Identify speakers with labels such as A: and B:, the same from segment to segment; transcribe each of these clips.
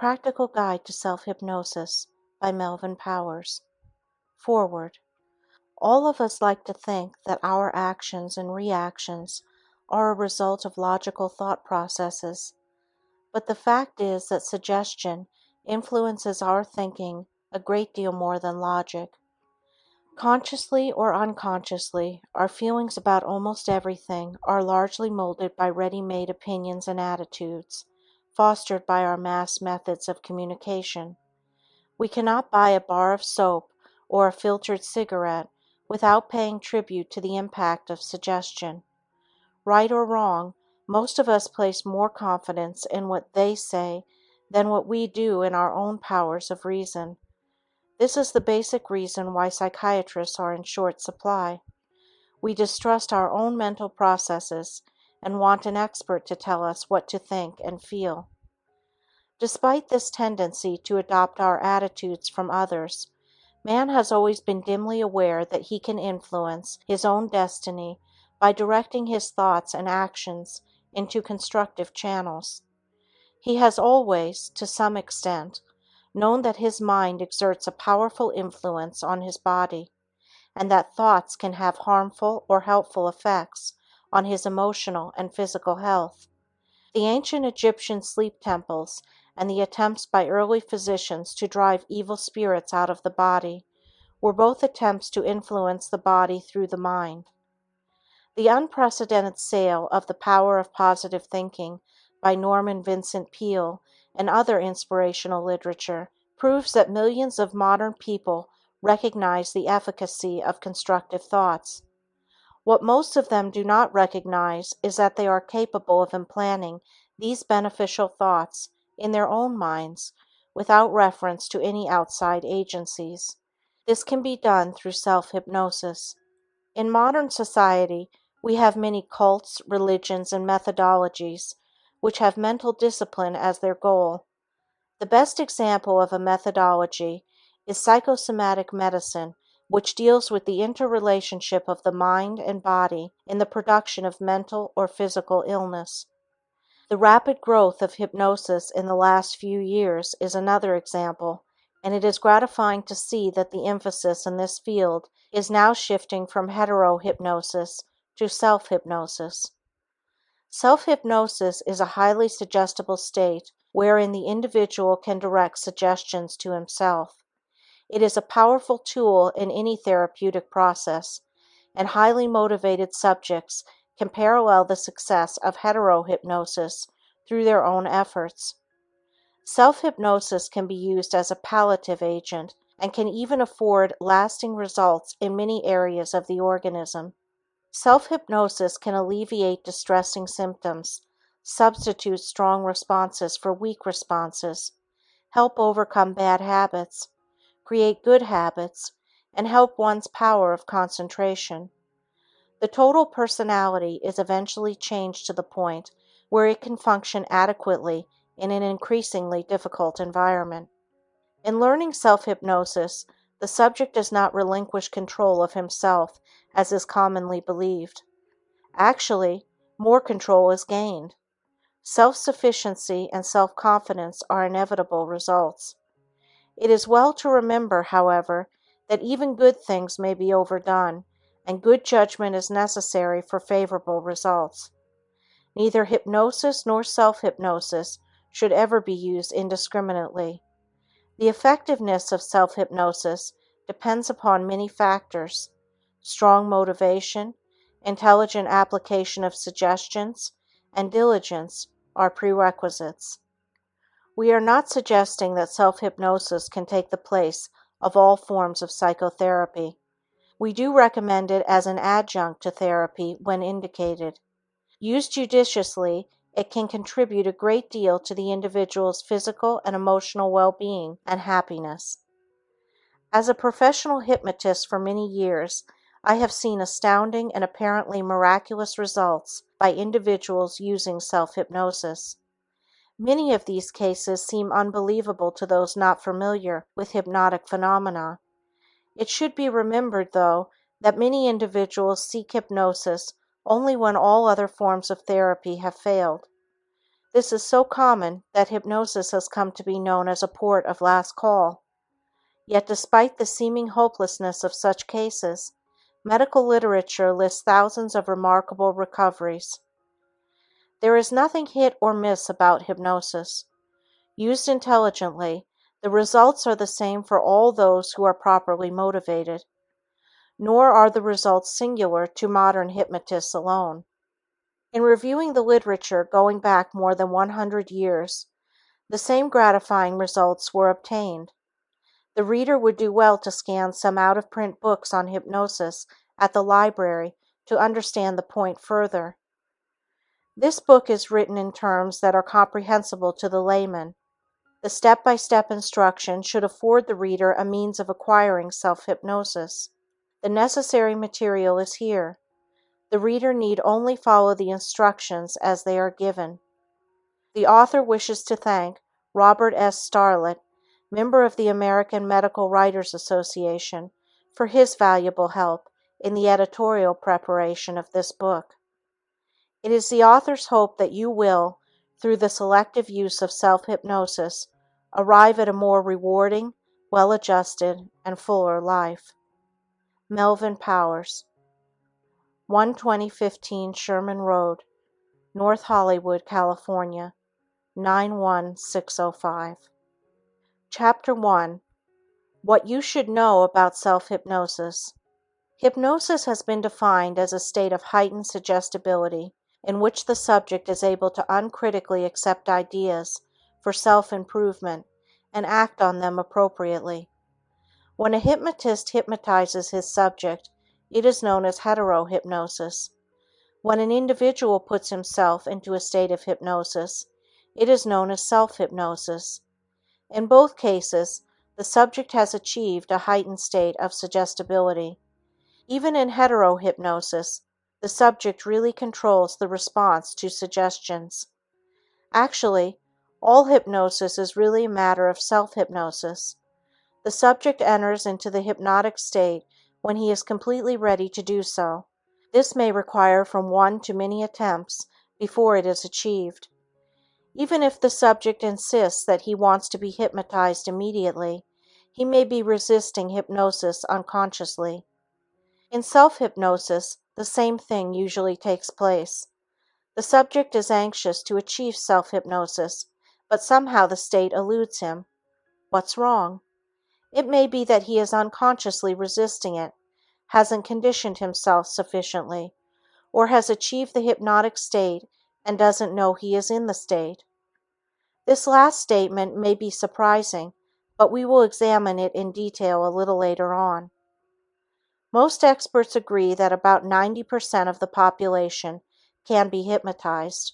A: Practical Guide to Self-Hypnosis by Melvin Powers. Foreword. All of us like to think that our actions and reactions are a result of logical thought processes, but the fact is that suggestion influences our thinking a great deal more than logic. Consciously or unconsciously, our feelings about almost everything are largely molded by ready-made opinions and attitudes, fostered by our mass methods of communication. We cannot buy a bar of soap or a filtered cigarette without paying tribute to the impact of suggestion. Right or wrong, most of us place more confidence in what they say than what we do in our own powers of reason. This is the basic reason why psychiatrists are in short supply. We distrust our own mental processes and want an expert to tell us what to think and feel. Despite this tendency to adopt our attitudes from others, man has always been dimly aware that he can influence his own destiny by directing his thoughts and actions into constructive channels. He has always, to some extent, known that his mind exerts a powerful influence on his body, and that thoughts can have harmful or helpful effects on his emotional and physical health. The ancient Egyptian sleep temples and the attempts by early physicians to drive evil spirits out of the body were both attempts to influence the body through the mind. The unprecedented sale of The Power of Positive Thinking by Norman Vincent Peale and other inspirational literature proves that millions of modern people recognize the efficacy of constructive thoughts. What most of them do not recognize is that they are capable of implanting these beneficial thoughts in their own minds without reference to any outside agencies. This can be done through self-hypnosis. In modern society, we have many cults, religions, and methodologies which have mental discipline as their goal. The best example of a methodology is psychosomatic medicine, which deals with the interrelationship of the mind and body in the production of mental or physical illness. The rapid growth of hypnosis in the last few years is another example, and it is gratifying to see that the emphasis in this field is now shifting from hetero-hypnosis to self-hypnosis. Self-hypnosis is a highly suggestible state wherein the individual can direct suggestions to himself. It is a powerful tool in any therapeutic process, and highly motivated subjects can parallel the success of hetero-hypnosis through their own efforts. Self-hypnosis can be used as a palliative agent and can even afford lasting results in many areas of the organism. Self-hypnosis can alleviate distressing symptoms, substitute strong responses for weak responses, help overcome bad habits, create good habits, and help one's power of concentration. The total personality is eventually changed to the point where it can function adequately in an increasingly difficult environment. In learning self-hypnosis, the subject does not relinquish control of himself as is commonly believed. Actually, more control is gained. Self-sufficiency and self-confidence are inevitable results. It is well to remember, however, that even good things may be overdone, and good judgment is necessary for favorable results. Neither hypnosis nor self-hypnosis should ever be used indiscriminately. The effectiveness of self-hypnosis depends upon many factors. Strong motivation, intelligent application of suggestions, and diligence are prerequisites. We are not suggesting that self-hypnosis can take the place of all forms of psychotherapy. We do recommend it as an adjunct to therapy when indicated. Used judiciously, it can contribute a great deal to the individual's physical and emotional well-being and happiness. As a professional hypnotist for many years, I have seen astounding and apparently miraculous results by individuals using self-hypnosis. Many of these cases seem unbelievable to those not familiar with hypnotic phenomena. It should be remembered, though, that many individuals seek hypnosis only when all other forms of therapy have failed. This is so common that hypnosis has come to be known as a port of last call. Yet despite the seeming hopelessness of such cases, medical literature lists thousands of remarkable recoveries. There is nothing hit or miss about hypnosis. Used intelligently, the results are the same for all those who are properly motivated. Nor are the results singular to modern hypnotists alone. In reviewing the literature going back more than 100 years, the same gratifying results were obtained. The reader would do well to scan some out-of-print books on hypnosis at the library to understand the point further. This book is written in terms that are comprehensible to the layman. The step-by-step instruction should afford the reader a means of acquiring self-hypnosis. The necessary material is here. The reader need only follow the instructions as they are given. The author wishes to thank Robert S. Starlett, member of the American Medical Writers Association, for his valuable help in the editorial preparation of this book. It is the author's hope that you will, through the selective use of self-hypnosis, arrive at a more rewarding, well-adjusted, and fuller life. Melvin Powers, 12015 Sherman Road, North Hollywood, California, 91605. Chapter 1. What you should know about self-hypnosis. Hypnosis has been defined as a state of heightened suggestibility in which the subject is able to uncritically accept ideas for self-improvement and act on them appropriately. When a hypnotist hypnotizes his subject, it is known as heterohypnosis. When an individual puts himself into a state of hypnosis, it is known as self-hypnosis. In both cases, the subject has achieved a heightened state of suggestibility. Even in heterohypnosis, the subject really controls the response to suggestions. Actually, all hypnosis is really a matter of self-hypnosis. The subject enters into the hypnotic state when he is completely ready to do so. This may require from one to many attempts before it is achieved. Even if the subject insists that he wants to be hypnotized immediately, he may be resisting hypnosis unconsciously. In self-hypnosis, the same thing usually takes place. The subject is anxious to achieve self-hypnosis, but somehow the state eludes him. What's wrong? It may be that he is unconsciously resisting it, hasn't conditioned himself sufficiently, or has achieved the hypnotic state and doesn't know he is in the state. This last statement may be surprising, but we will examine it in detail a little later on. Most experts agree that about 90% of the population can be hypnotized.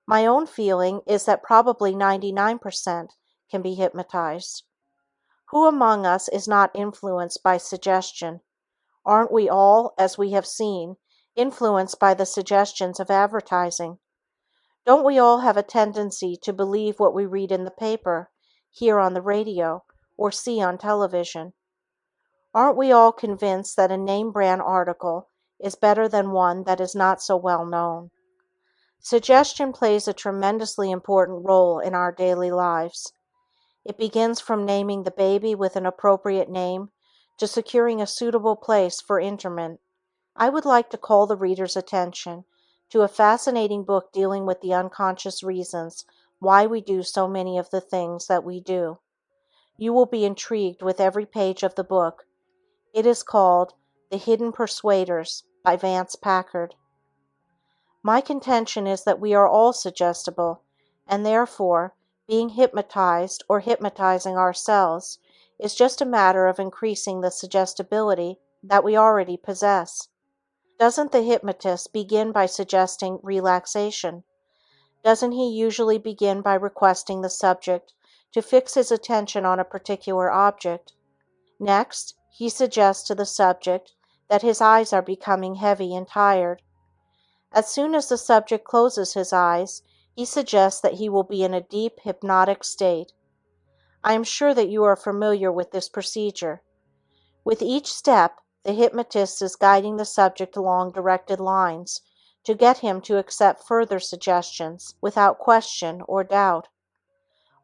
A: My own feeling is that probably 99% can be hypnotized. Who among us is not influenced by suggestion? Aren't we all, as we have seen, influenced by the suggestions of advertising? Don't we all have a tendency to believe what we read in the paper, hear on the radio, or see on television? Aren't we all convinced that a name brand article is better than one that is not so well known? Suggestion plays a tremendously important role in our daily lives. It begins from naming the baby with an appropriate name to securing a suitable place for interment. I would like to call the reader's attention to a fascinating book dealing with the unconscious reasons why we do so many of the things that we do. You will be intrigued with every page of the book. It is called The Hidden Persuaders by Vance Packard. My contention is that we are all suggestible, and therefore, being hypnotized or hypnotizing ourselves is just a matter of increasing the suggestibility that we already possess. Doesn't the hypnotist begin by suggesting relaxation? Doesn't he usually begin by requesting the subject to fix his attention on a particular object? Next, he suggests to the subject that his eyes are becoming heavy and tired. As soon as the subject closes his eyes, he suggests that he will be in a deep hypnotic state. I am sure that you are familiar with this procedure. With each step, the hypnotist is guiding the subject along directed lines to get him to accept further suggestions without question or doubt.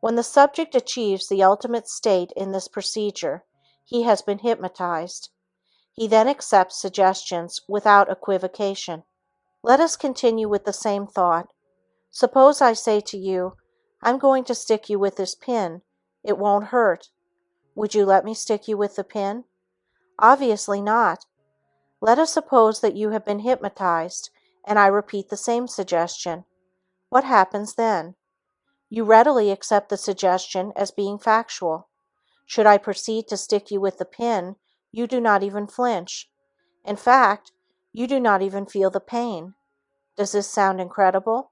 A: When the subject achieves the ultimate state in this procedure, he has been hypnotized. He then accepts suggestions without equivocation. Let us continue with the same thought. Suppose I say to you, "I'm going to stick you with this pin. It won't hurt." Would you let me stick you with the pin? Obviously not. Let us suppose that you have been hypnotized, and I repeat the same suggestion. What happens then? You readily accept the suggestion as being factual. Should I proceed to stick you with the pin, you do not even flinch. In fact, you do not even feel the pain. Does this sound incredible?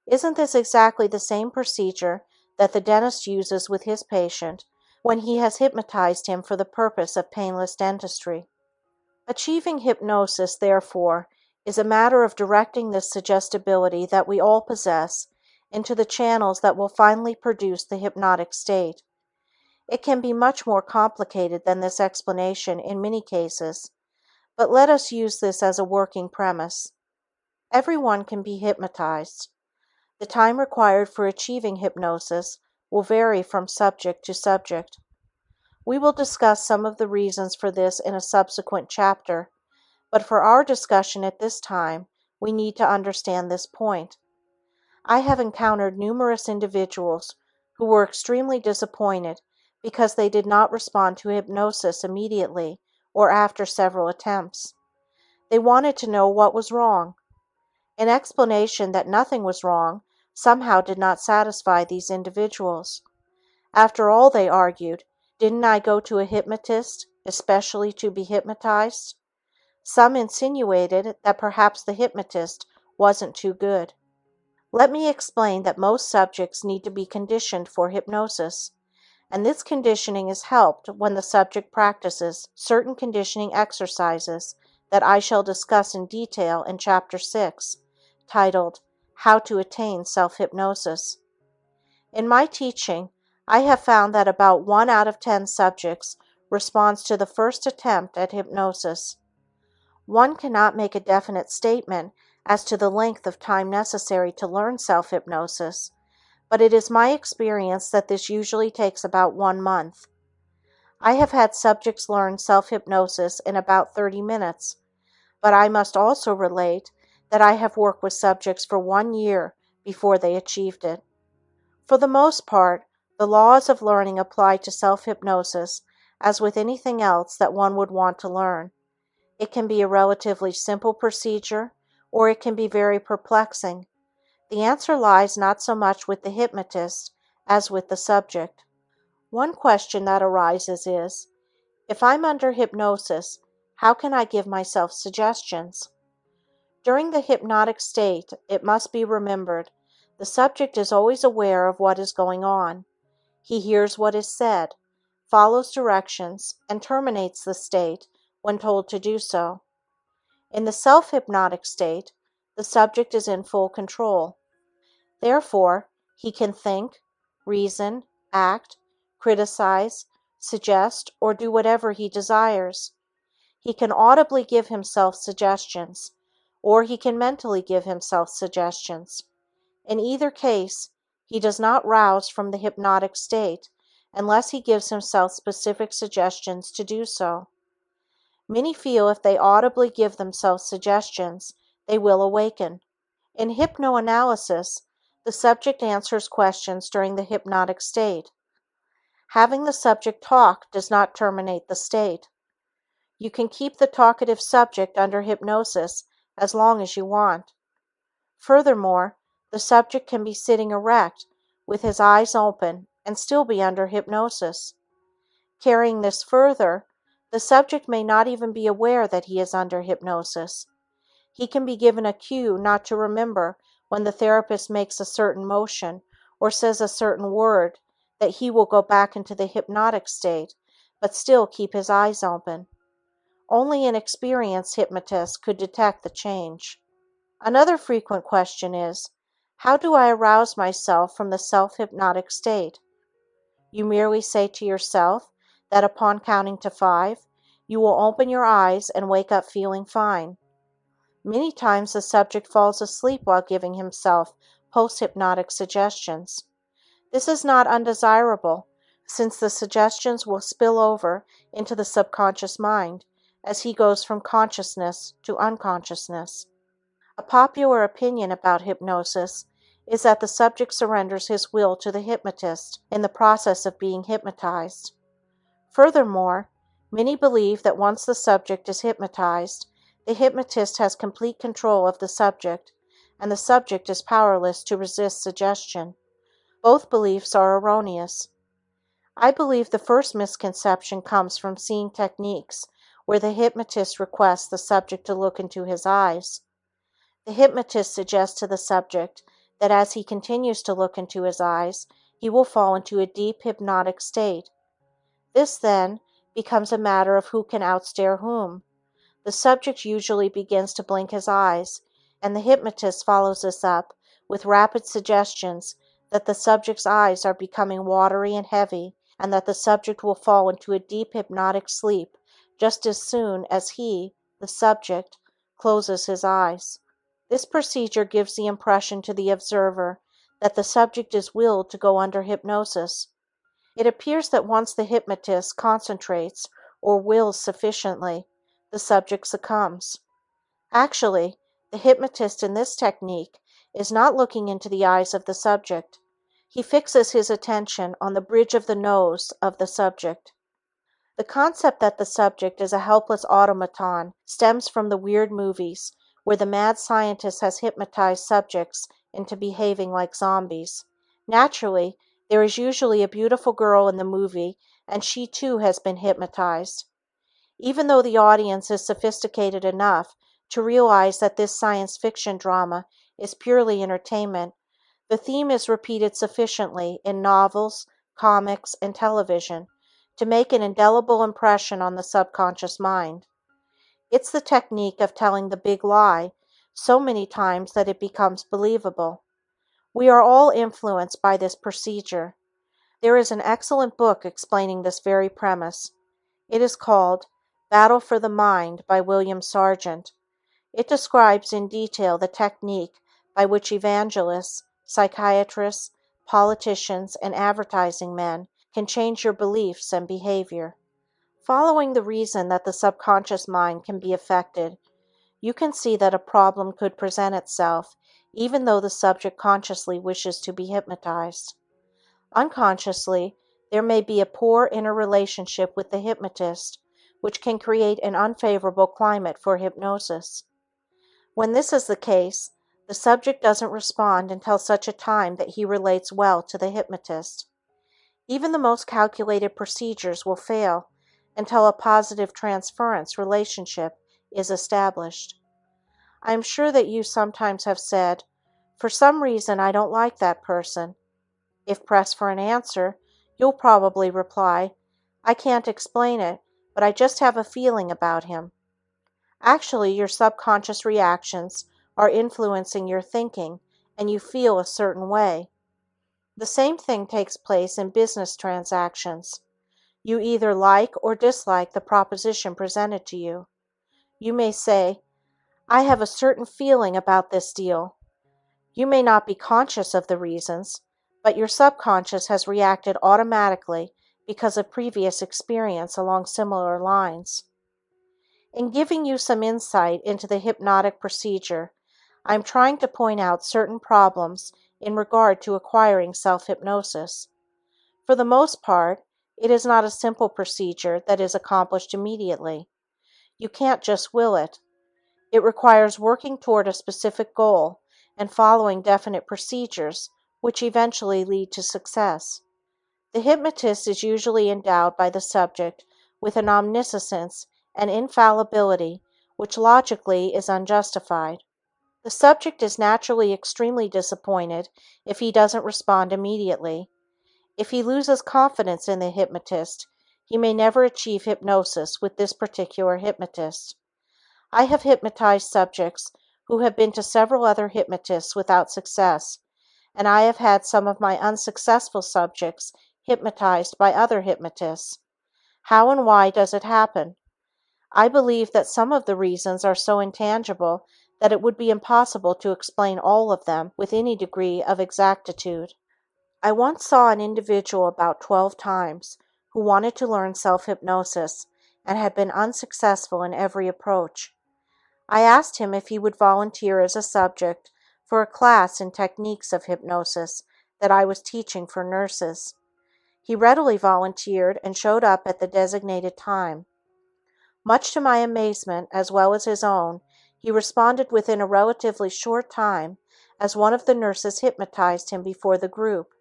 A: Isn't this exactly the same procedure that the dentist uses with his patient when he has hypnotized him for the purpose of painless dentistry? Achieving hypnosis, therefore, is a matter of directing this suggestibility that we all possess into the channels that will finally produce the hypnotic state. It can be much more complicated than this explanation in many cases, but let us use this as a working premise. Everyone can be hypnotized. The time required for achieving hypnosis will vary from subject to subject. We will discuss some of the reasons for this in a subsequent chapter, but for our discussion at this time, we need to understand this point. I have encountered numerous individuals who were extremely disappointed because they did not respond to hypnosis immediately or after several attempts. They wanted to know what was wrong. An explanation that nothing was wrong somehow did not satisfy these individuals. After all, they argued, didn't I go to a hypnotist, especially to be hypnotized? Some insinuated that perhaps the hypnotist wasn't too good. Let me explain that most subjects need to be conditioned for hypnosis, and this conditioning is helped when the subject practices certain conditioning exercises that I shall discuss in detail in Chapter 6, titled How to Attain Self-Hypnosis. In my teaching, I have found that about 1 out of 10 subjects responds to the first attempt at hypnosis. One cannot make a definite statement as to the length of time necessary to learn self-hypnosis, but it is my experience that this usually takes about 1 month. I have had subjects learn self-hypnosis in about 30 minutes, but I must also relate that I have worked with subjects for 1 year before they achieved it. For the most part, the laws of learning apply to self-hypnosis as with anything else that one would want to learn. It can be a relatively simple procedure, or it can be very perplexing. The answer lies not so much with the hypnotist as with the subject. One question that arises is, if I'm under hypnosis, how can I give myself suggestions? During the hypnotic state, it must be remembered, the subject is always aware of what is going on. He hears what is said, follows directions, and terminates the state when told to do so. In the self-hypnotic state, the subject is in full control. Therefore, he can think, reason, act, criticize, suggest, or do whatever he desires. He can audibly give himself suggestions, or he can mentally give himself suggestions. In either case, he does not rouse from the hypnotic state unless he gives himself specific suggestions to do so. Many feel if they audibly give themselves suggestions, they will awaken. In hypnoanalysis, the subject answers questions during the hypnotic state. Having the subject talk does not terminate the state. You can keep the talkative subject under hypnosis as long as you want. Furthermore, the subject can be sitting erect with his eyes open and still be under hypnosis. Carrying this further, the subject may not even be aware that he is under hypnosis. He can be given a cue not to remember when the therapist makes a certain motion or says a certain word that he will go back into the hypnotic state, but still keep his eyes open. Only an experienced hypnotist could detect the change. Another frequent question is, how do I arouse myself from the self-hypnotic state? You merely say to yourself that upon counting to 5, you will open your eyes and wake up feeling fine. Many times the subject falls asleep while giving himself post-hypnotic suggestions. This is not undesirable, since the suggestions will spill over into the subconscious mind as he goes from consciousness to unconsciousness. A popular opinion about hypnosis is that the subject surrenders his will to the hypnotist in the process of being hypnotized. Furthermore, many believe that once the subject is hypnotized, the hypnotist has complete control of the subject, and the subject is powerless to resist suggestion. Both beliefs are erroneous. I believe the first misconception comes from seeing techniques where the hypnotist requests the subject to look into his eyes. The hypnotist suggests to the subject that as he continues to look into his eyes, he will fall into a deep hypnotic state. This, then, becomes a matter of who can outstare whom. The subject usually begins to blink his eyes, and the hypnotist follows this up with rapid suggestions that the subject's eyes are becoming watery and heavy, and that the subject will fall into a deep hypnotic sleep just as soon as he, the subject, closes his eyes. This procedure gives the impression to the observer that the subject is willed to go under hypnosis. It appears that once the hypnotist concentrates or wills sufficiently, the subject succumbs. Actually, the hypnotist in this technique is not looking into the eyes of the subject. He fixes his attention on the bridge of the nose of the subject. The concept that the subject is a helpless automaton stems from the weird movies where the mad scientist has hypnotized subjects into behaving like zombies. Naturally, there is usually a beautiful girl in the movie, and she too has been hypnotized. Even though the audience is sophisticated enough to realize that this science fiction drama is purely entertainment, the theme is repeated sufficiently in novels, comics, and television to make an indelible impression on the subconscious mind. It's the technique of telling the big lie so many times that it becomes believable. We are all influenced by this procedure. There is an excellent book explaining this very premise. It is called Battle for the Mind by William Sargent. It describes in detail the technique by which evangelists, psychiatrists, politicians, and advertising men can change your beliefs and behavior. Following the reason that the subconscious mind can be affected, you can see that a problem could present itself even though the subject consciously wishes to be hypnotized. Unconsciously, there may be a poor inner relationship with the hypnotist, which can create an unfavorable climate for hypnosis. When this is the case, the subject doesn't respond until such a time that he relates well to the hypnotist. Even the most calculated procedures will fail until a positive transference relationship is established. I am sure that you sometimes have said, "For some reason I don't like that person." If pressed for an answer, you'll probably reply, "I can't explain it, but I just have a feeling about him." Actually, your subconscious reactions are influencing your thinking, and you feel a certain way. The same thing takes place in business transactions. You either like or dislike the proposition presented to you. You may say, "I have a certain feeling about this deal." You may not be conscious of the reasons, but your subconscious has reacted automatically because of previous experience along similar lines. In giving you some insight into the hypnotic procedure, I am trying to point out certain problems in regard to acquiring self-hypnosis. For the most part, it is not a simple procedure that is accomplished immediately. You can't just will it. It requires working toward a specific goal and following definite procedures, which eventually lead to success. The hypnotist is usually endowed by the subject with an omniscience and infallibility which logically is unjustified. The subject is naturally extremely disappointed if he doesn't respond immediately. If he loses confidence in the hypnotist, he may never achieve hypnosis with this particular hypnotist. I have hypnotized subjects who have been to several other hypnotists without success, and I have had some of my unsuccessful subjects hypnotized by other hypnotists. How and why does it happen? I believe that some of the reasons are so intangible that it would be impossible to explain all of them with any degree of exactitude. I once saw an individual about 12 times who wanted to learn self-hypnosis and had been unsuccessful in every approach. I asked him if he would volunteer as a subject for a class in techniques of hypnosis that I was teaching for nurses. He readily volunteered and showed up at the designated time. Much to my amazement, as well as his own, he responded within a relatively short time, as one of the nurses hypnotized him before the group.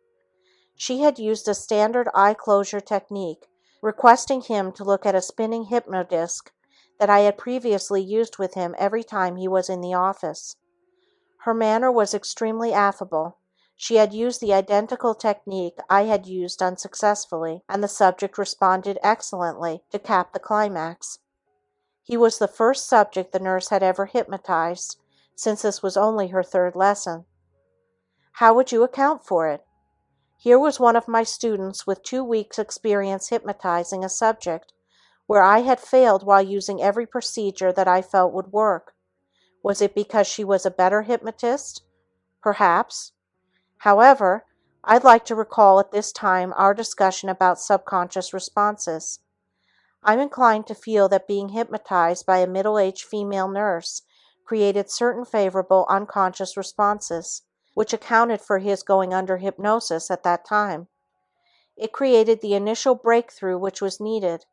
A: She had used a standard eye closure technique, requesting him to look at a spinning hypnodisc that I had previously used with him every time he was in the office. Her manner was extremely affable. She had used the identical technique I had used unsuccessfully, and the subject responded excellently to cap the climax. He was the first subject the nurse had ever hypnotized, since this was only her third lesson. How would you account for it? Here was one of my students with 2 weeks' experience hypnotizing a subject, where I had failed while using every procedure that I felt would work. Was it because she was a better hypnotist? Perhaps. However, I'd like to recall at this time our discussion about subconscious responses. I'm inclined to feel that being hypnotized by a middle-aged female nurse created certain favorable unconscious responses, which accounted for his going under hypnosis at that time. It created the initial breakthrough which was needed.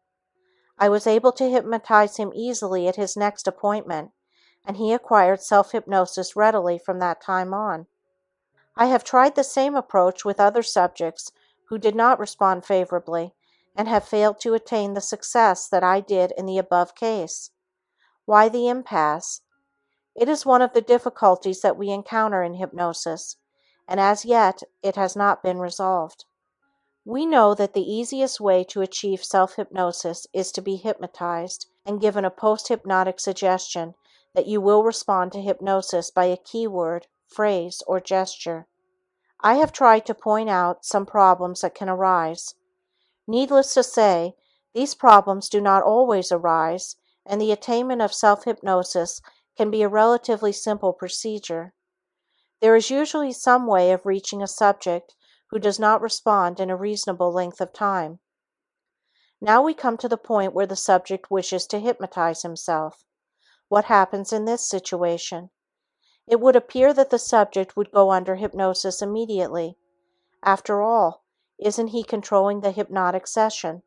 A: I was able to hypnotize him easily at his next appointment, and he acquired self-hypnosis readily from that time on. I have tried the same approach with other subjects who did not respond favorably, and have failed to attain the success that I did in the above case. Why the impasse? It is one of the difficulties that we encounter in hypnosis, and as yet it has not been resolved. We know that the easiest way to achieve self-hypnosis is to be hypnotized and given a post-hypnotic suggestion that you will respond to hypnosis by a keyword, phrase, or gesture. I have tried to point out some problems that can arise. Needless to say, these problems do not always arise, and the attainment of self-hypnosis can be a relatively simple procedure. There is usually some way of reaching a subject who does not respond in a reasonable length of time. Now we come to the point where the subject wishes to hypnotize himself. What happens in this situation? It would appear that the subject would go under hypnosis immediately. After all, isn't he controlling the hypnotic session?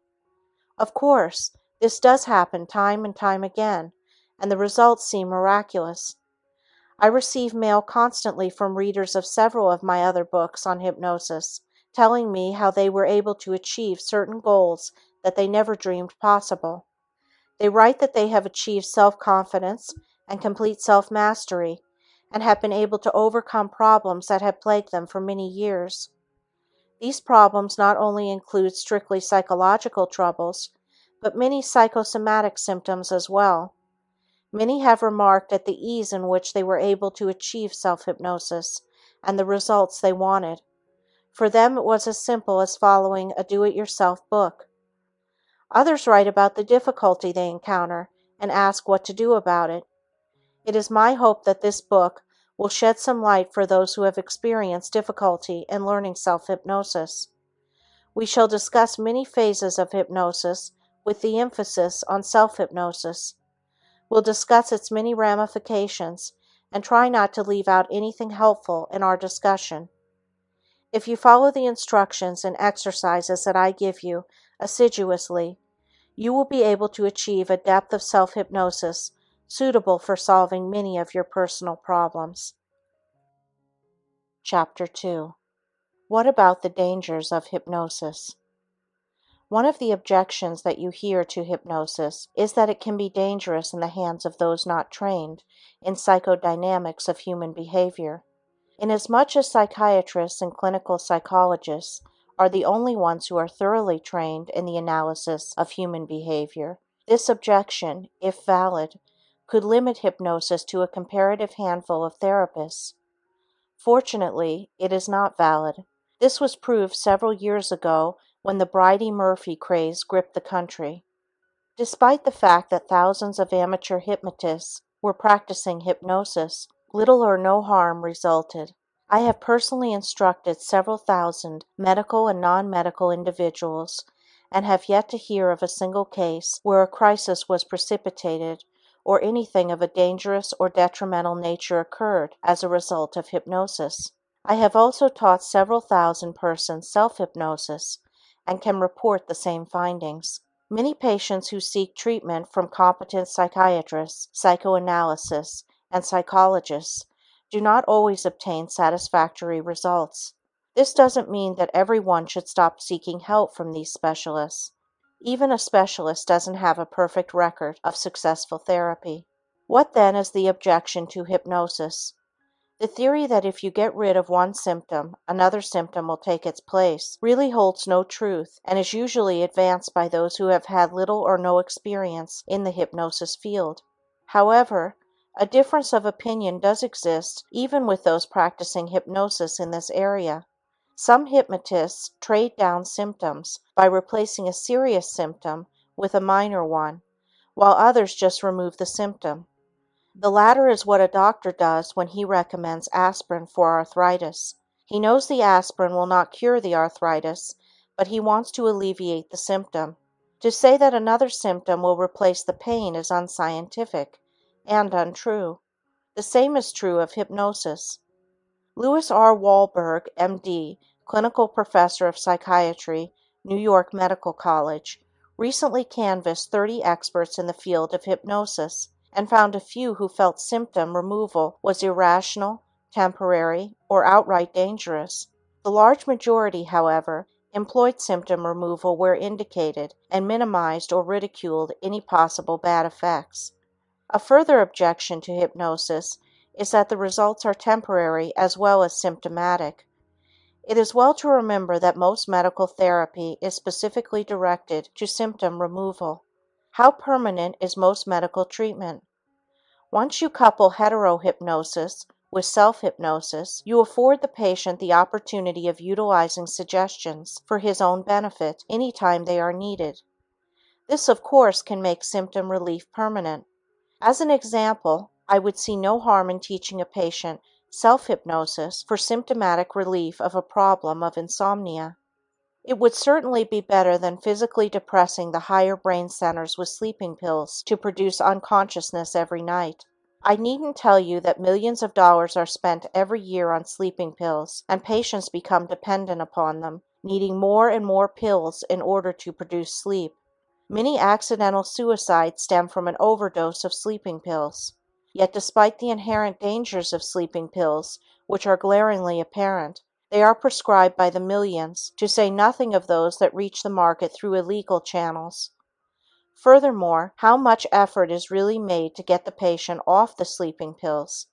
A: Of course, this does happen time and time again, and the results seem miraculous. I receive mail constantly from readers of several of my other books on hypnosis, telling me how they were able to achieve certain goals that they never dreamed possible. They write that they have achieved self-confidence and complete self-mastery, and have been able to overcome problems that had plagued them for many years. These problems not only include strictly psychological troubles, but many psychosomatic symptoms as well. Many have remarked at the ease in which they were able to achieve self-hypnosis and the results they wanted. For them it was as simple as following a do-it-yourself book. Others write about the difficulty they encounter and ask what to do about it. It is my hope that this book will shed some light for those who have experienced difficulty in learning self-hypnosis. We shall discuss many phases of hypnosis with the emphasis on self-hypnosis. We'll discuss its many ramifications and try not to leave out anything helpful in our discussion. If you follow the instructions and exercises that I give you assiduously, you will be able to achieve a depth of self-hypnosis suitable for solving many of your personal problems. Chapter 2. What about the dangers of hypnosis? One of the objections that you hear to hypnosis is that it can be dangerous in the hands of those not trained in psychodynamics of human behavior. Inasmuch as psychiatrists and clinical psychologists are the only ones who are thoroughly trained in the analysis of human behavior, this objection, if valid, could limit hypnosis to a comparative handful of therapists. Fortunately, it is not valid. This was proved several years ago when the Bridey Murphy craze gripped the country. Despite the fact that thousands of amateur hypnotists were practicing hypnosis, little or no harm resulted. I have personally instructed several thousand medical and non-medical individuals and have yet to hear of a single case where a crisis was precipitated or anything of a dangerous or detrimental nature occurred as a result of hypnosis. I have also taught several thousand persons self-hypnosis and can report the same findings. Many patients who seek treatment from competent psychiatrists, psychoanalysts, and psychologists do not always obtain satisfactory results. This doesn't mean that everyone should stop seeking help from these specialists. Even a specialist doesn't have a perfect record of successful therapy. What then is the objection to hypnosis? The theory that if you get rid of one symptom, another symptom will take its place really holds no truth and is usually advanced by those who have had little or no experience in the hypnosis field. However, a difference of opinion does exist even with those practicing hypnosis in this area. Some hypnotists trade down symptoms by replacing a serious symptom with a minor one, while others just remove the symptom. The latter is what a doctor does when he recommends aspirin for arthritis. He knows the aspirin will not cure the arthritis, but he wants to alleviate the symptom. To say that another symptom will replace the pain is unscientific and untrue. The same is true of hypnosis. Louis R. Wahlberg, M.D., clinical professor of psychiatry, New York Medical College, recently canvassed 30 experts in the field of hypnosis and found a few who felt symptom removal was irrational, temporary, or outright dangerous. The large majority, however, employed symptom removal where indicated and minimized or ridiculed any possible bad effects. A further objection to hypnosis is that the results are temporary as well as symptomatic. It is well to remember that most medical therapy is specifically directed to symptom removal. How permanent is most medical treatment? Once you couple heterohypnosis with self-hypnosis, you afford the patient the opportunity of utilizing suggestions for his own benefit anytime they are needed. This, of course, can make symptom relief permanent. As an example, I would see no harm in teaching a patient self-hypnosis for symptomatic relief of a problem of insomnia. It would certainly be better than physically depressing the higher brain centers with sleeping pills to produce unconsciousness every night. I needn't tell you that millions of dollars are spent every year on sleeping pills, and patients become dependent upon them, needing more and more pills in order to produce sleep. Many accidental suicides stem from an overdose of sleeping pills. Yet despite the inherent dangers of sleeping pills, which are glaringly apparent, they are prescribed by the millions, to say nothing of those that reach the market through illegal channels. Furthermore, how much effort is really made to get the patient off the sleeping pills?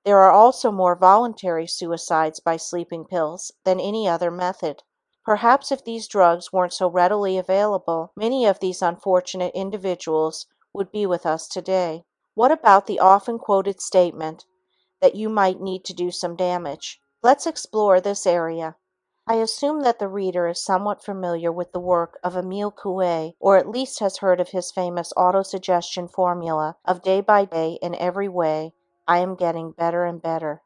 A: There are also more voluntary suicides by sleeping pills than any other method. Perhaps if these drugs weren't so readily available, many of these unfortunate individuals would be with us today. What about the often quoted statement that you might need to do some damage? Let's explore this area. I assume that the reader is somewhat familiar with the work of Emile Coué, or at least has heard of his famous autosuggestion formula of day by day, in every way, I am getting better and better.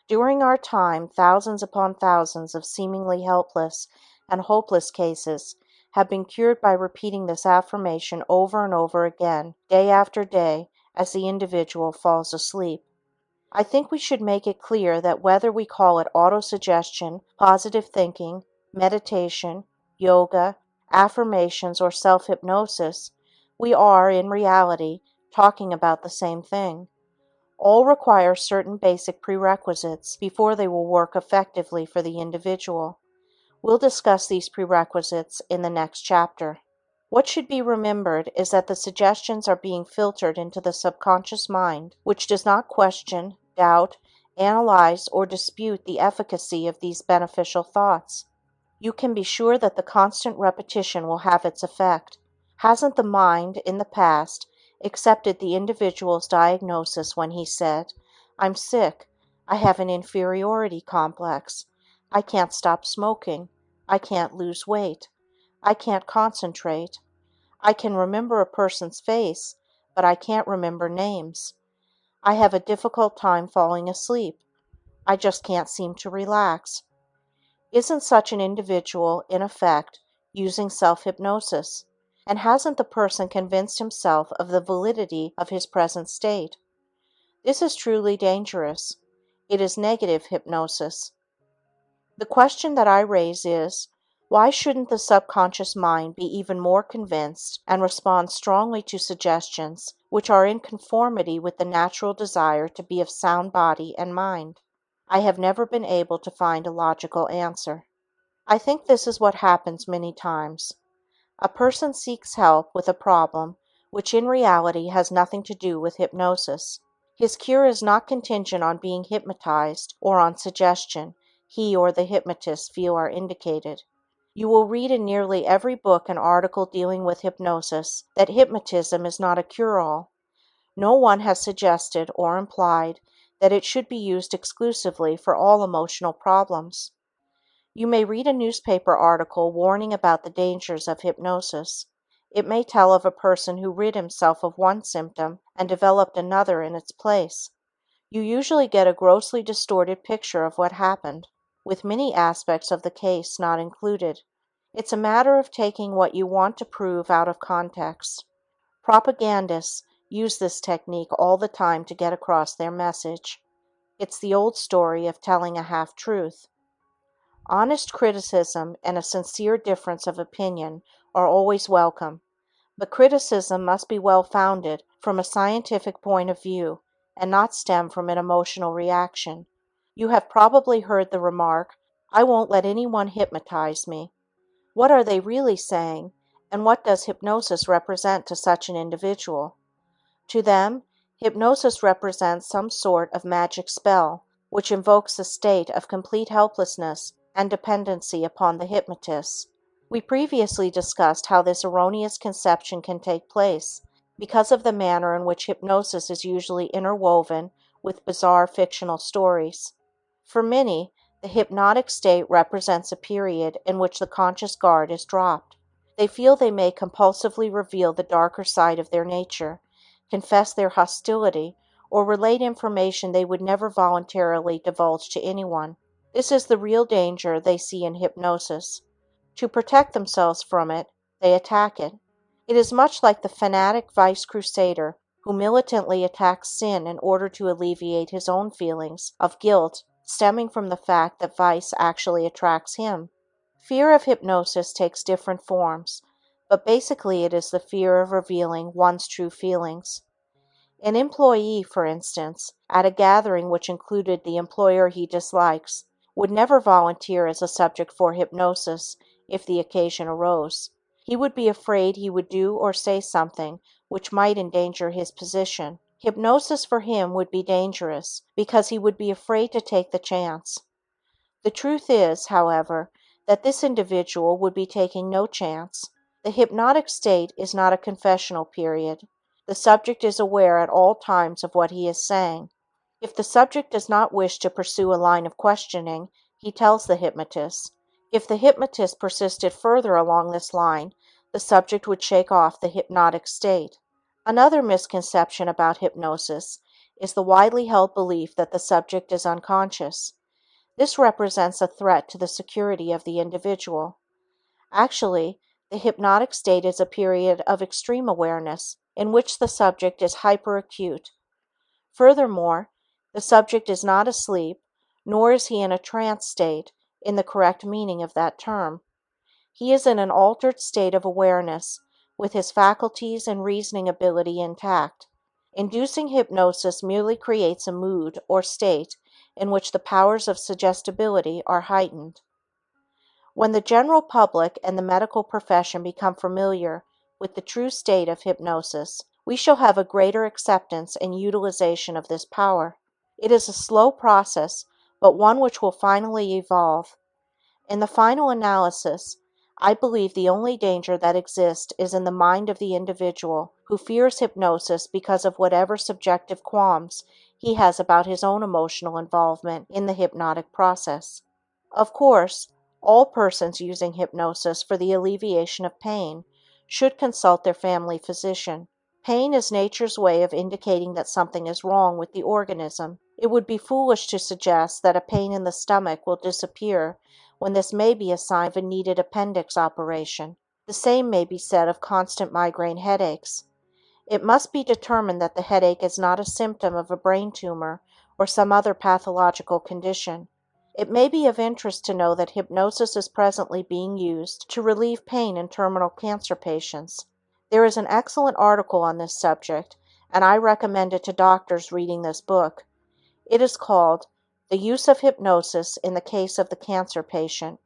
A: During our time, thousands upon thousands of seemingly helpless and hopeless cases have been cured by repeating this affirmation over and over again, day after day, as the individual falls asleep. I think we should make it clear that whether we call it autosuggestion, positive thinking, meditation, yoga, affirmations, or self-hypnosis, we are, in reality, talking about the same thing. All require certain basic prerequisites before they will work effectively for the individual. We'll discuss these prerequisites in the next chapter. What should be remembered is that the suggestions are being filtered into the subconscious mind, which does not question, doubt, analyze, or dispute the efficacy of these beneficial thoughts. You can be sure that the constant repetition will have its effect. Hasn't the mind, in the past, accepted the individual's diagnosis when he said, "I'm sick, I have an inferiority complex, I can't stop smoking, I can't lose weight, I can't concentrate, I can remember a person's face, but I can't remember names. I have a difficult time falling asleep. I just can't seem to relax. Isn't such an individual, in effect, using self-hypnosis? And hasn't the person convinced himself of the validity of his present state? This is truly dangerous. It is negative hypnosis. The question that I raise is, why shouldn't the subconscious mind be even more convinced and respond strongly to suggestions which are in conformity with the natural desire to be of sound body and mind? I have never been able to find a logical answer. I think this is what happens many times. A person seeks help with a problem which in reality has nothing to do with hypnosis. His cure is not contingent on being hypnotized or on suggestion he or the hypnotist feel are indicated. You will read in nearly every book and article dealing with hypnosis that hypnotism is not a cure-all. No one has suggested or implied that it should be used exclusively for all emotional problems. You may read a newspaper article warning about the dangers of hypnosis. It may tell of a person who rid himself of one symptom and developed another in its place. You usually get a grossly distorted picture of what happened, with many aspects of the case not included. It's a matter of taking what you want to prove out of context. Propagandists use this technique all the time to get across their message. It's the old story of telling a half-truth. Honest criticism and a sincere difference of opinion are always welcome, but criticism must be well-founded from a scientific point of view and not stem from an emotional reaction. You have probably heard the remark, "I won't let anyone hypnotize me." What are they really saying, and what does hypnosis represent to such an individual? To them, hypnosis represents some sort of magic spell which invokes a state of complete helplessness and dependency upon the hypnotist. We previously discussed how this erroneous conception can take place because of the manner in which hypnosis is usually interwoven with bizarre fictional stories. For many, the hypnotic state represents a period in which the conscious guard is dropped. They feel they may compulsively reveal the darker side of their nature, confess their hostility, or relate information they would never voluntarily divulge to anyone. This is the real danger they see in hypnosis. To protect themselves from it, they attack it. It is much like the fanatic vice crusader who militantly attacks sin in order to alleviate his own feelings of guilt stemming from the fact that vice actually attracts him. Fear of hypnosis takes different forms, but basically it is the fear of revealing one's true feelings. An employee, for instance, at a gathering which included the employer he dislikes, would never volunteer as a subject for hypnosis if the occasion arose. He would be afraid he would do or say something which might endanger his position. Hypnosis for him would be dangerous because he would be afraid to take the chance. The truth is, however, that this individual would be taking no chance. The hypnotic state is not a confessional period. The subject is aware at all times of what he is saying. If the subject does not wish to pursue a line of questioning, he tells the hypnotist. If the hypnotist persisted further along this line, the subject would shake off the hypnotic state. Another misconception about hypnosis is the widely held belief that the subject is unconscious. This represents a threat to the security of the individual. Actually, the hypnotic state is a period of extreme awareness in which the subject is hyperacute. Furthermore, the subject is not asleep, nor is he in a trance state in the correct meaning of that term. He is in an altered state of awareness, with his faculties and reasoning ability intact. Inducing hypnosis merely creates a mood or state in which the powers of suggestibility are heightened. When the general public and the medical profession become familiar with the true state of hypnosis, we shall have a greater acceptance and utilization of this power. It is a slow process, but one which will finally evolve. In the final analysis, I believe the only danger that exists is in the mind of the individual who fears hypnosis because of whatever subjective qualms he has about his own emotional involvement in the hypnotic process. Of course, all persons using hypnosis for the alleviation of pain should consult their family physician. Pain is nature's way of indicating that something is wrong with the organism. It would be foolish to suggest that a pain in the stomach will disappear when this may be a sign of a needed appendix operation. The same may be said of constant migraine headaches. It must be determined that the headache is not a symptom of a brain tumor or some other pathological condition. It may be of interest to know that hypnosis is presently being used to relieve pain in terminal cancer patients. There is an excellent article on this subject, and I recommend it to doctors reading this book. It is called "The Use of Hypnosis in the Case of the Cancer Patient,"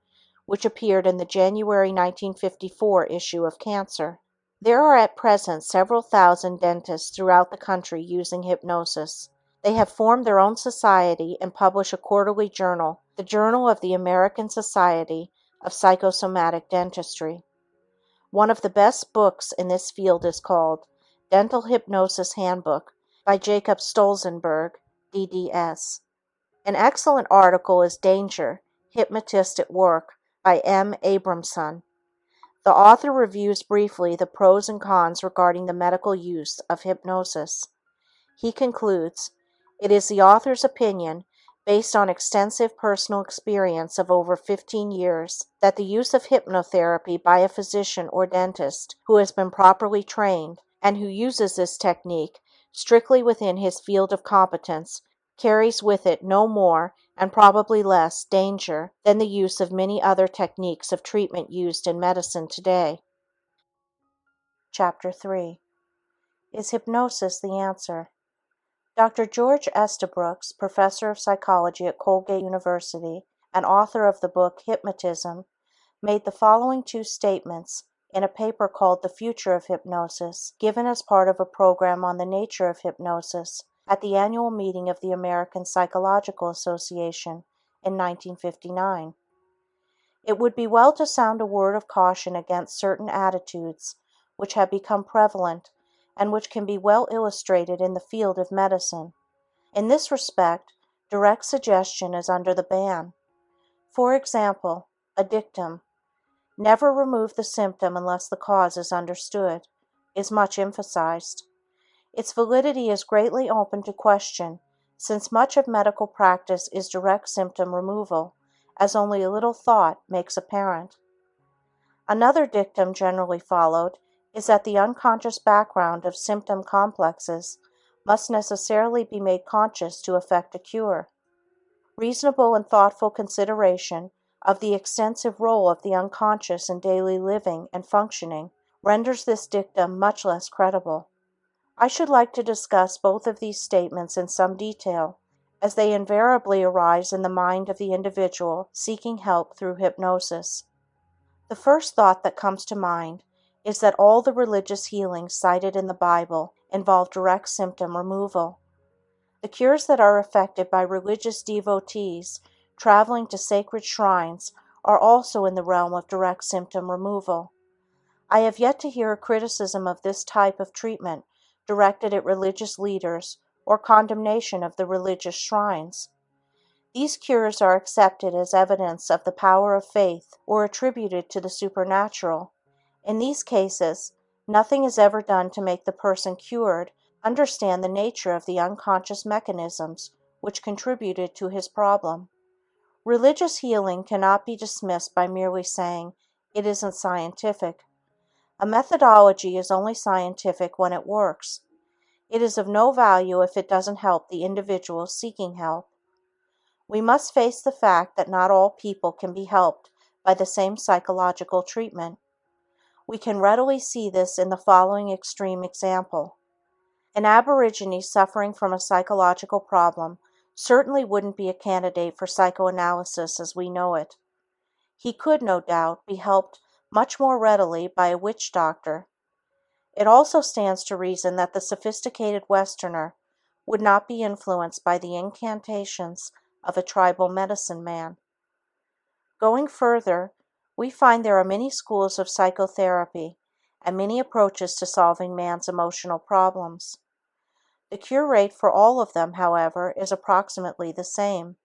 A: which appeared in the January 1954 issue of Cancer. There are at present several thousand dentists throughout the country using hypnosis. They have formed their own society and publish a quarterly journal, the Journal of the American Society of Psychosomatic Dentistry. One of the best books in this field is called "Dental Hypnosis Handbook" by Jacob Stolzenberg, DDS. An excellent article is "Danger: Hypnotist at Work" by M. Abramson. The author reviews briefly the pros and cons regarding the medical use of hypnosis. He concludes, "It is the author's opinion, based on extensive personal experience of over 15 years, that the use of hypnotherapy by a physician or dentist who has been properly trained, and who uses this technique strictly within his field of competence, carries with it no more, and probably less, danger than the use of many other techniques of treatment used in medicine today." Chapter 3. Is Hypnosis the Answer? Dr. George Estabrooks, professor of psychology at Colgate University and author of the book Hypnotism, made the following two statements in a paper called "The Future of Hypnosis," given as part of a program on the nature of hypnosis at the annual meeting of the American Psychological Association in 1959. It would be well to sound a word of caution against certain attitudes which have become prevalent and which can be well illustrated in the field of medicine. In this respect, direct suggestion is under the ban. For example, a dictum, "Never remove the symptom unless the cause is understood," is much emphasized. Its validity is greatly open to question, since much of medical practice is direct symptom removal, as only a little thought makes apparent. Another dictum generally followed is that the unconscious background of symptom complexes must necessarily be made conscious to effect a cure. Reasonable and thoughtful consideration of the extensive role of the unconscious in daily living and functioning renders this dictum much less credible. I should like to discuss both of these statements in some detail, as they invariably arise in the mind of the individual seeking help through hypnosis. The first thought that comes to mind is that all the religious healings cited in the Bible involve direct symptom removal. The cures that are effected by religious devotees traveling to sacred shrines are also in the realm of direct symptom removal. I have yet to hear a criticism of this type of treatment directed at religious leaders or condemnation of the religious shrines. These cures are accepted as evidence of the power of faith or attributed to the supernatural. In these cases, nothing is ever done to make the person cured understand the nature of the unconscious mechanisms which contributed to his problem. Religious healing cannot be dismissed by merely saying, "It isn't scientific." A methodology is only scientific when it works. It is of no value if it doesn't help the individual seeking help. We must face the fact that not all people can be helped by the same psychological treatment. We can readily see this in the following extreme example. An aborigine suffering from a psychological problem certainly wouldn't be a candidate for psychoanalysis as we know it. He could, no doubt, be helped much more readily by a witch doctor. It also stands to reason that the sophisticated Westerner would not be influenced by the incantations of a tribal medicine man. Going further, we find there are many schools of psychotherapy and many approaches to solving man's emotional problems. The cure rate for all of them, however, is approximately the same.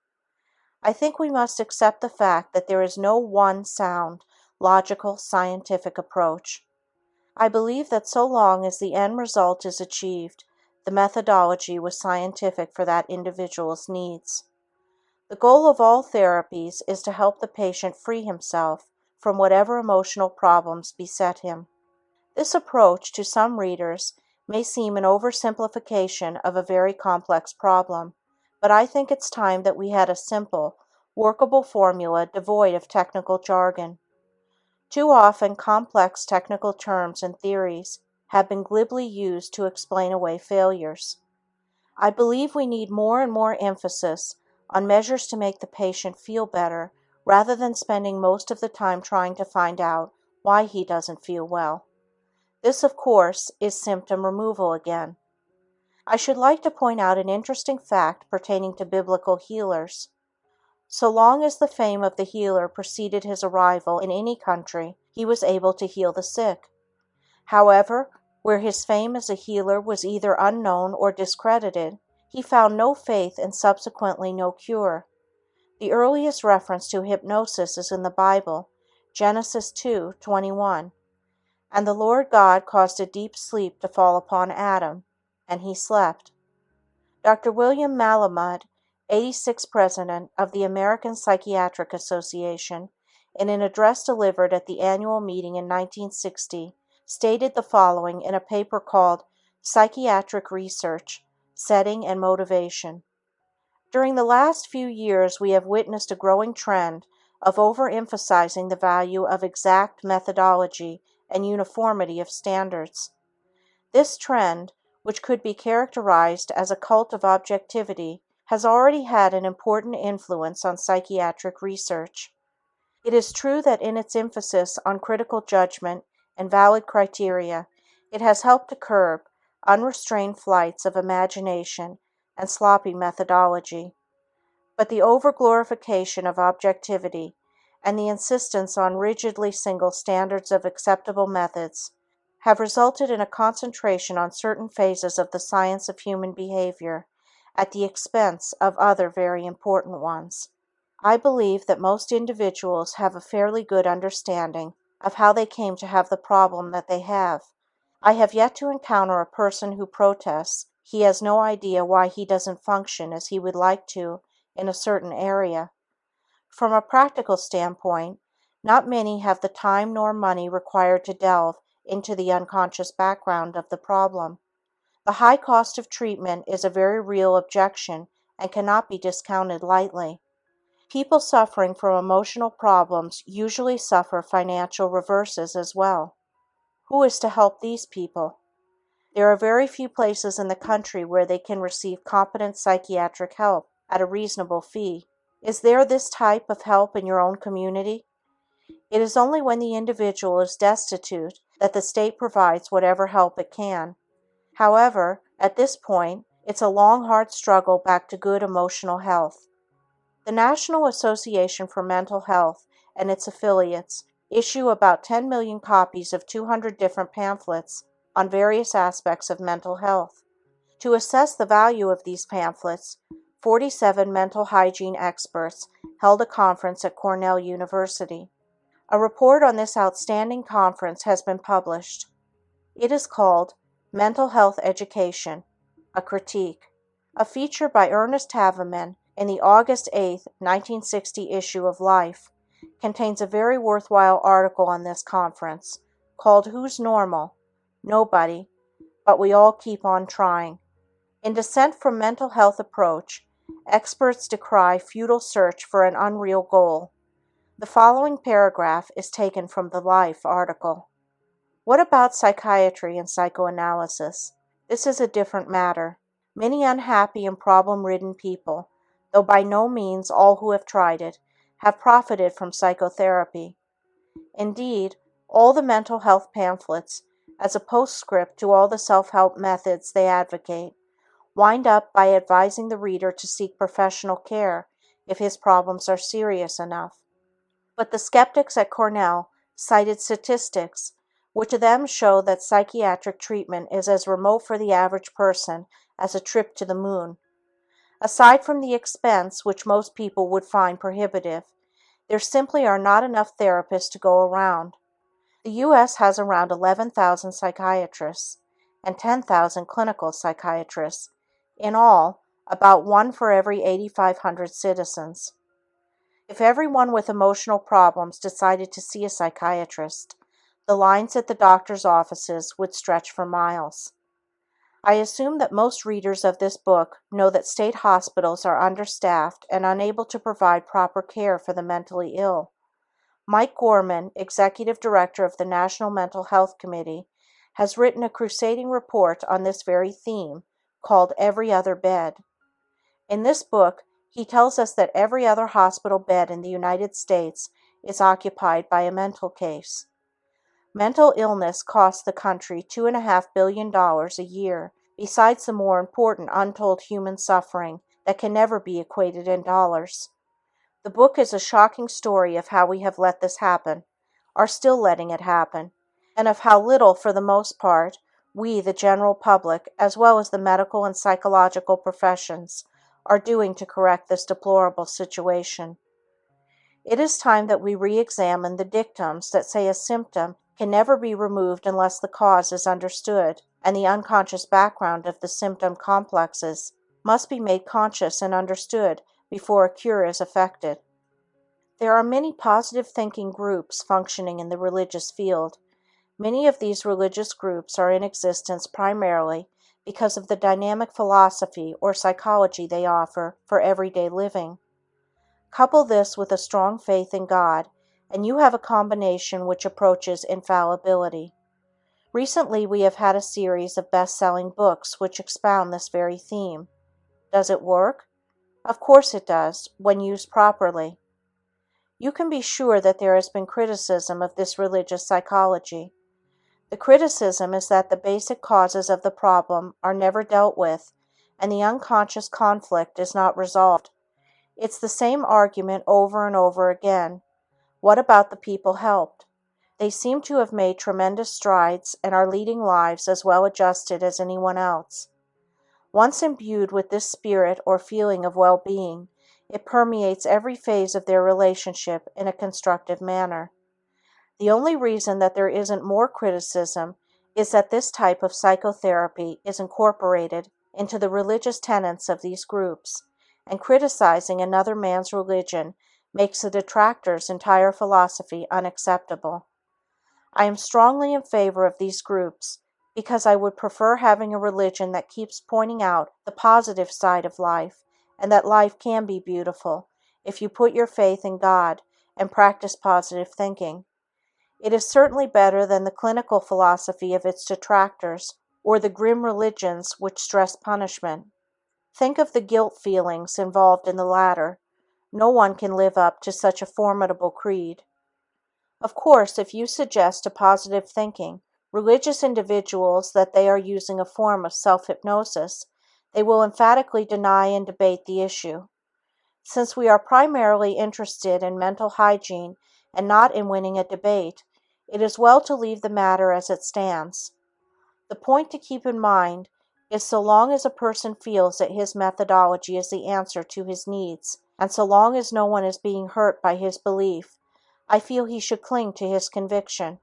A: I think we must accept the fact that there is no one sound, logical, scientific approach. I believe that so long as the end result is achieved, the methodology was scientific for that individual's needs. The goal of all therapies is to help the patient free himself from whatever emotional problems beset him. This approach, to some readers, may seem an oversimplification of a very complex problem, but I think it's time that we had a simple, workable formula devoid of technical jargon. Too often, complex technical terms and theories have been glibly used to explain away failures. I believe we need more and more emphasis on measures to make the patient feel better rather than spending most of the time trying to find out why he doesn't feel well. This, of course, is symptom removal again. I should like to point out an interesting fact pertaining to biblical healers. So long as the fame of the healer preceded his arrival in any country, he was able to heal the sick. However, where his fame as a healer was either unknown or discredited, he found no faith and subsequently no cure. The earliest reference to hypnosis is in the Bible, Genesis 2:21. And the Lord God caused a deep sleep to fall upon Adam, and he slept. Dr. William Malamud, 86th President of the American Psychiatric Association, in an address delivered at the annual meeting in 1960, stated the following in a paper called Psychiatric Research, Setting and Motivation. During the last few years, we have witnessed a growing trend of overemphasizing the value of exact methodology and uniformity of standards. This trend, which could be characterized as a cult of objectivity, has already had an important influence on psychiatric research. It is true that in its emphasis on critical judgment and valid criteria, it has helped to curb unrestrained flights of imagination and sloppy methodology. But the overglorification of objectivity and the insistence on rigidly single standards of acceptable methods have resulted in a concentration on certain phases of the science of human behavior at the expense of other very important ones. I believe that most individuals have a fairly good understanding of how they came to have the problem that they have. I have yet to encounter a person who protests he has no idea why he doesn't function as he would like to in a certain area. From a practical standpoint, not many have the time nor money required to delve into the unconscious background of the problem. The high cost of treatment is a very real objection and cannot be discounted lightly. People suffering from emotional problems usually suffer financial reverses as well. Who is to help these people? There are very few places in the country where they can receive competent psychiatric help at a reasonable fee. Is there this type of help in your own community? It is only when the individual is destitute that the state provides whatever help it can. However, at this point, it's a long, hard struggle back to good emotional health. The National Association for Mental Health and its affiliates issue about 10 million copies of 200 different pamphlets on various aspects of mental health. To assess the value of these pamphlets, 47 mental hygiene experts held a conference at Cornell University. A report on this outstanding conference has been published. It is called Mental Health Education, a Critique. A feature by Ernest Havemann in the August 8, 1960 issue of Life contains a very worthwhile article on this conference called Who's Normal? Nobody, but we all keep on trying. In Dissent from Mental Health Approach, experts decry futile search for an unreal goal. The following paragraph is taken from the Life article. What about psychiatry and psychoanalysis? This is a different matter. Many unhappy and problem-ridden people, though by no means all who have tried it, have profited from psychotherapy. Indeed, all the mental health pamphlets, as a postscript to all the self-help methods they advocate, wind up by advising the reader to seek professional care if his problems are serious enough. But the skeptics at Cornell cited statistics which to them show that psychiatric treatment is as remote for the average person as a trip to the moon. Aside from the expense, which most people would find prohibitive, there simply are not enough therapists to go around. The U.S. has around 11,000 psychiatrists and 10,000 clinical psychiatrists. In all, about one for every 8,500 citizens. If everyone with emotional problems decided to see a psychiatrist, the lines at the doctor's offices would stretch for miles. I assume that most readers of this book know that state hospitals are understaffed and unable to provide proper care for the mentally ill. Mike Gorman, Executive Director of the National Mental Health Committee, has written a crusading report on this very theme called Every Other Bed. In this book, he tells us that every other hospital bed in the United States is occupied by a mental case. Mental illness costs the country $2.5 billion a year, besides the more important untold human suffering that can never be equated in dollars. The book is a shocking story of how we have let this happen, are still letting it happen, and of how little, for the most part, we, the general public, as well as the medical and psychological professions, are doing to correct this deplorable situation. It is time that we re-examine the dictums that say a symptom can never be removed unless the cause is understood, and the unconscious background of the symptom complexes must be made conscious and understood before a cure is effected. There are many positive thinking groups functioning in the religious field. Many of these religious groups are in existence primarily because of the dynamic philosophy or psychology they offer for everyday living. Couple this with a strong faith in God, and you have a combination which approaches infallibility. Recently, we have had a series of best-selling books which expound this very theme. Does it work? Of course it does, when used properly. You can be sure that there has been criticism of this religious psychology. The criticism is that the basic causes of the problem are never dealt with, and the unconscious conflict is not resolved. It's the same argument over and over again. What about the people helped? They seem to have made tremendous strides and are leading lives as well adjusted as anyone else. Once imbued with this spirit or feeling of well-being, it permeates every phase of their relationship in a constructive manner. The only reason that there isn't more criticism is that this type of psychotherapy is incorporated into the religious tenets of these groups, and criticizing another man's religion makes the detractor's entire philosophy unacceptable. I am strongly in favor of these groups because I would prefer having a religion that keeps pointing out the positive side of life and that life can be beautiful if you put your faith in God and practice positive thinking. It is certainly better than the clinical philosophy of its detractors or the grim religions which stress punishment. Think of the guilt feelings involved in the latter. No one can live up to such a formidable creed. Of course, if you suggest to positive thinking religious individuals that they are using a form of self-hypnosis, they will emphatically deny and debate the issue. Since we are primarily interested in mental hygiene and not in winning a debate, it is well to leave the matter as it stands. The point to keep in mind is so long as a person feels that his methodology is the answer to his needs, and so long as no one is being hurt by his belief, I feel he should cling to his conviction.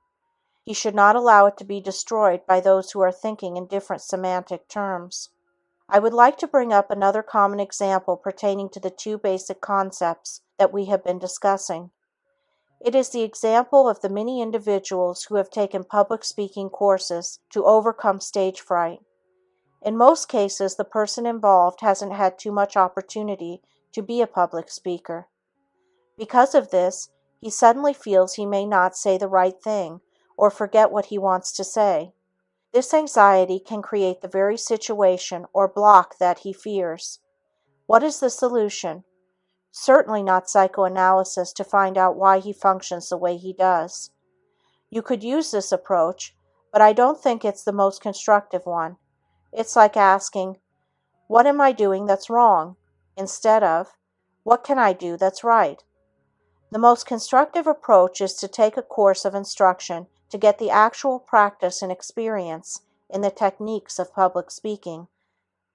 A: He should not allow it to be destroyed by those who are thinking in different semantic terms. I would like to bring up another common example pertaining to the two basic concepts that we have been discussing. It is the example of the many individuals who have taken public speaking courses to overcome stage fright. In most cases, the person involved hasn't had too much opportunity to be a public speaker. Because of this, he suddenly feels he may not say the right thing or forget what he wants to say. This anxiety can create the very situation or block that he fears. What is the solution? Certainly not psychoanalysis to find out why he functions the way he does. You could use this approach, but I don't think it's the most constructive one. It's like asking, what am I doing that's wrong? Instead of, what can I do that's right? The most constructive approach is to take a course of instruction to get the actual practice and experience in the techniques of public speaking.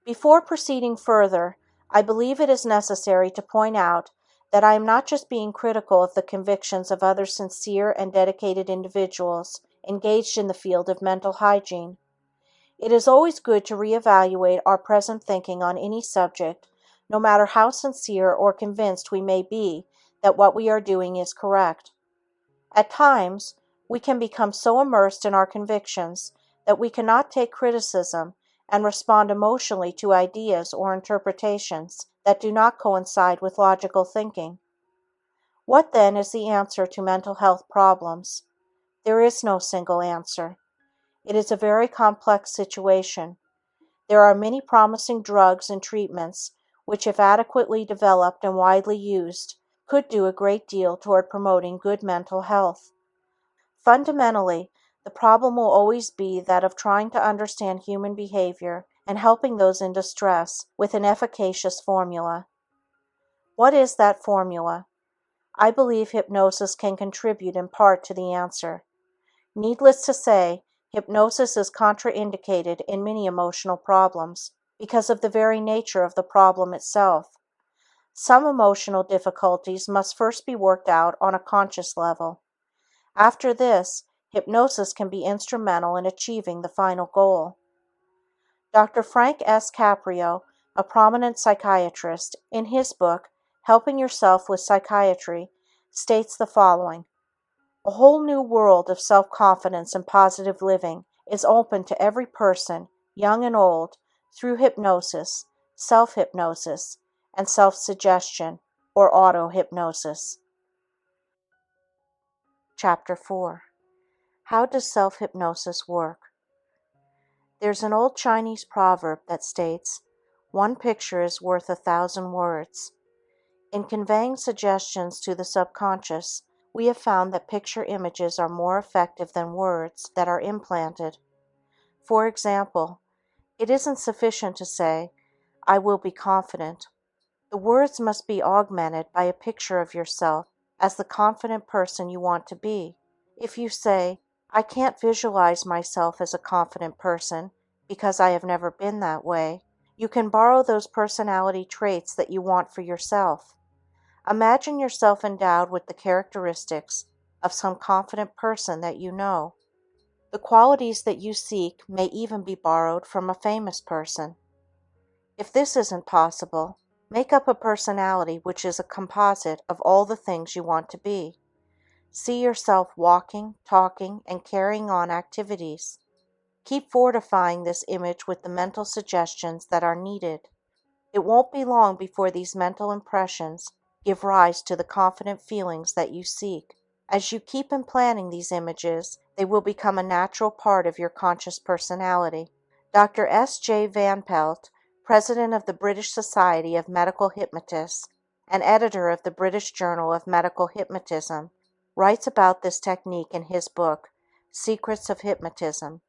A: Before proceeding further, I believe it is necessary to point out that I am not just being critical of the convictions of other sincere and dedicated individuals engaged in the field of mental hygiene. It is always good to reevaluate our present thinking on any subject, no matter how sincere or convinced we may be that what we are doing is correct. At times, we can become so immersed in our convictions that we cannot take criticism and respond emotionally to ideas or interpretations that do not coincide with logical thinking. What then is the answer to mental health problems? There is no single answer. It is a very complex situation. There are many promising drugs and treatments which, if adequately developed and widely used, could do a great deal toward promoting good mental health. Fundamentally, the problem will always be that of trying to understand human behavior and helping those in distress with an efficacious formula. What is that formula? I believe hypnosis can contribute in part to the answer. Needless to say, hypnosis is contraindicated in many emotional problems because of the very nature of the problem itself. Some emotional difficulties must first be worked out on a conscious level. After this, hypnosis can be instrumental in achieving the final goal. Dr. Frank S. Caprio, a prominent psychiatrist, in his book, Helping Yourself with Psychiatry, states the following: "A whole new world of self-confidence and positive living is open to every person, young and old, through hypnosis, self-hypnosis, and self-suggestion, or auto-hypnosis." Chapter 4. How does self-hypnosis work? There's an old Chinese proverb that states, "One picture is worth 1,000 words." In conveying suggestions to the subconscious, we have found that picture images are more effective than words that are implanted. For example, it isn't sufficient to say, "I will be confident." The words must be augmented by a picture of yourself as the confident person you want to be. If you say, "I can't visualize myself as a confident person because I have never been that way," you can borrow those personality traits that you want for yourself. Imagine yourself endowed with the characteristics of some confident person that you know. The qualities that you seek may even be borrowed from a famous person. If this isn't possible, make up a personality which is a composite of all the things you want to be. See yourself walking, talking, and carrying on activities. Keep fortifying this image with the mental suggestions that are needed. It won't be long before these mental impressions give rise to the confident feelings that you seek. As you keep implanting these images, they will become a natural part of your conscious personality. Dr. S. J. Van Pelt, president of the British Society of Medical Hypnotists and editor of the British Journal of Medical Hypnotism, writes about this technique in his book, Secrets of Hypnotism.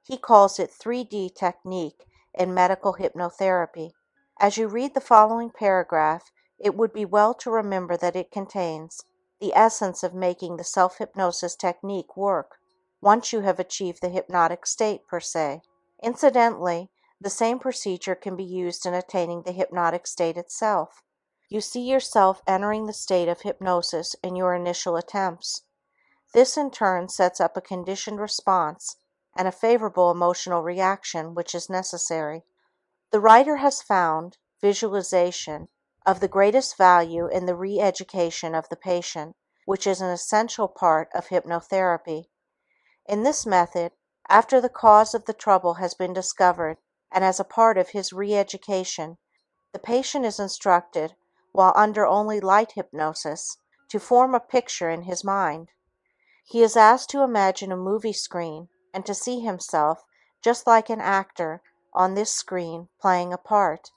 A: He calls it 3D technique in medical hypnotherapy. As you read the following paragraph, it would be well to remember that it contains the essence of making the self-hypnosis technique work, once you have achieved the hypnotic state per se. Incidentally, the same procedure can be used in attaining the hypnotic state itself. You see yourself entering the state of hypnosis in your initial attempts. This in turn sets up a conditioned response and a favorable emotional reaction which is necessary. The writer has found visualization of the greatest value in the re-education of the patient, which is an essential part of hypnotherapy. In this method, after the cause of the trouble has been discovered and as a part of his re-education, the patient is instructed, while under only light hypnosis, to form a picture in his mind. He is asked to imagine a movie screen and to see himself, just like an actor, on this screen playing a part.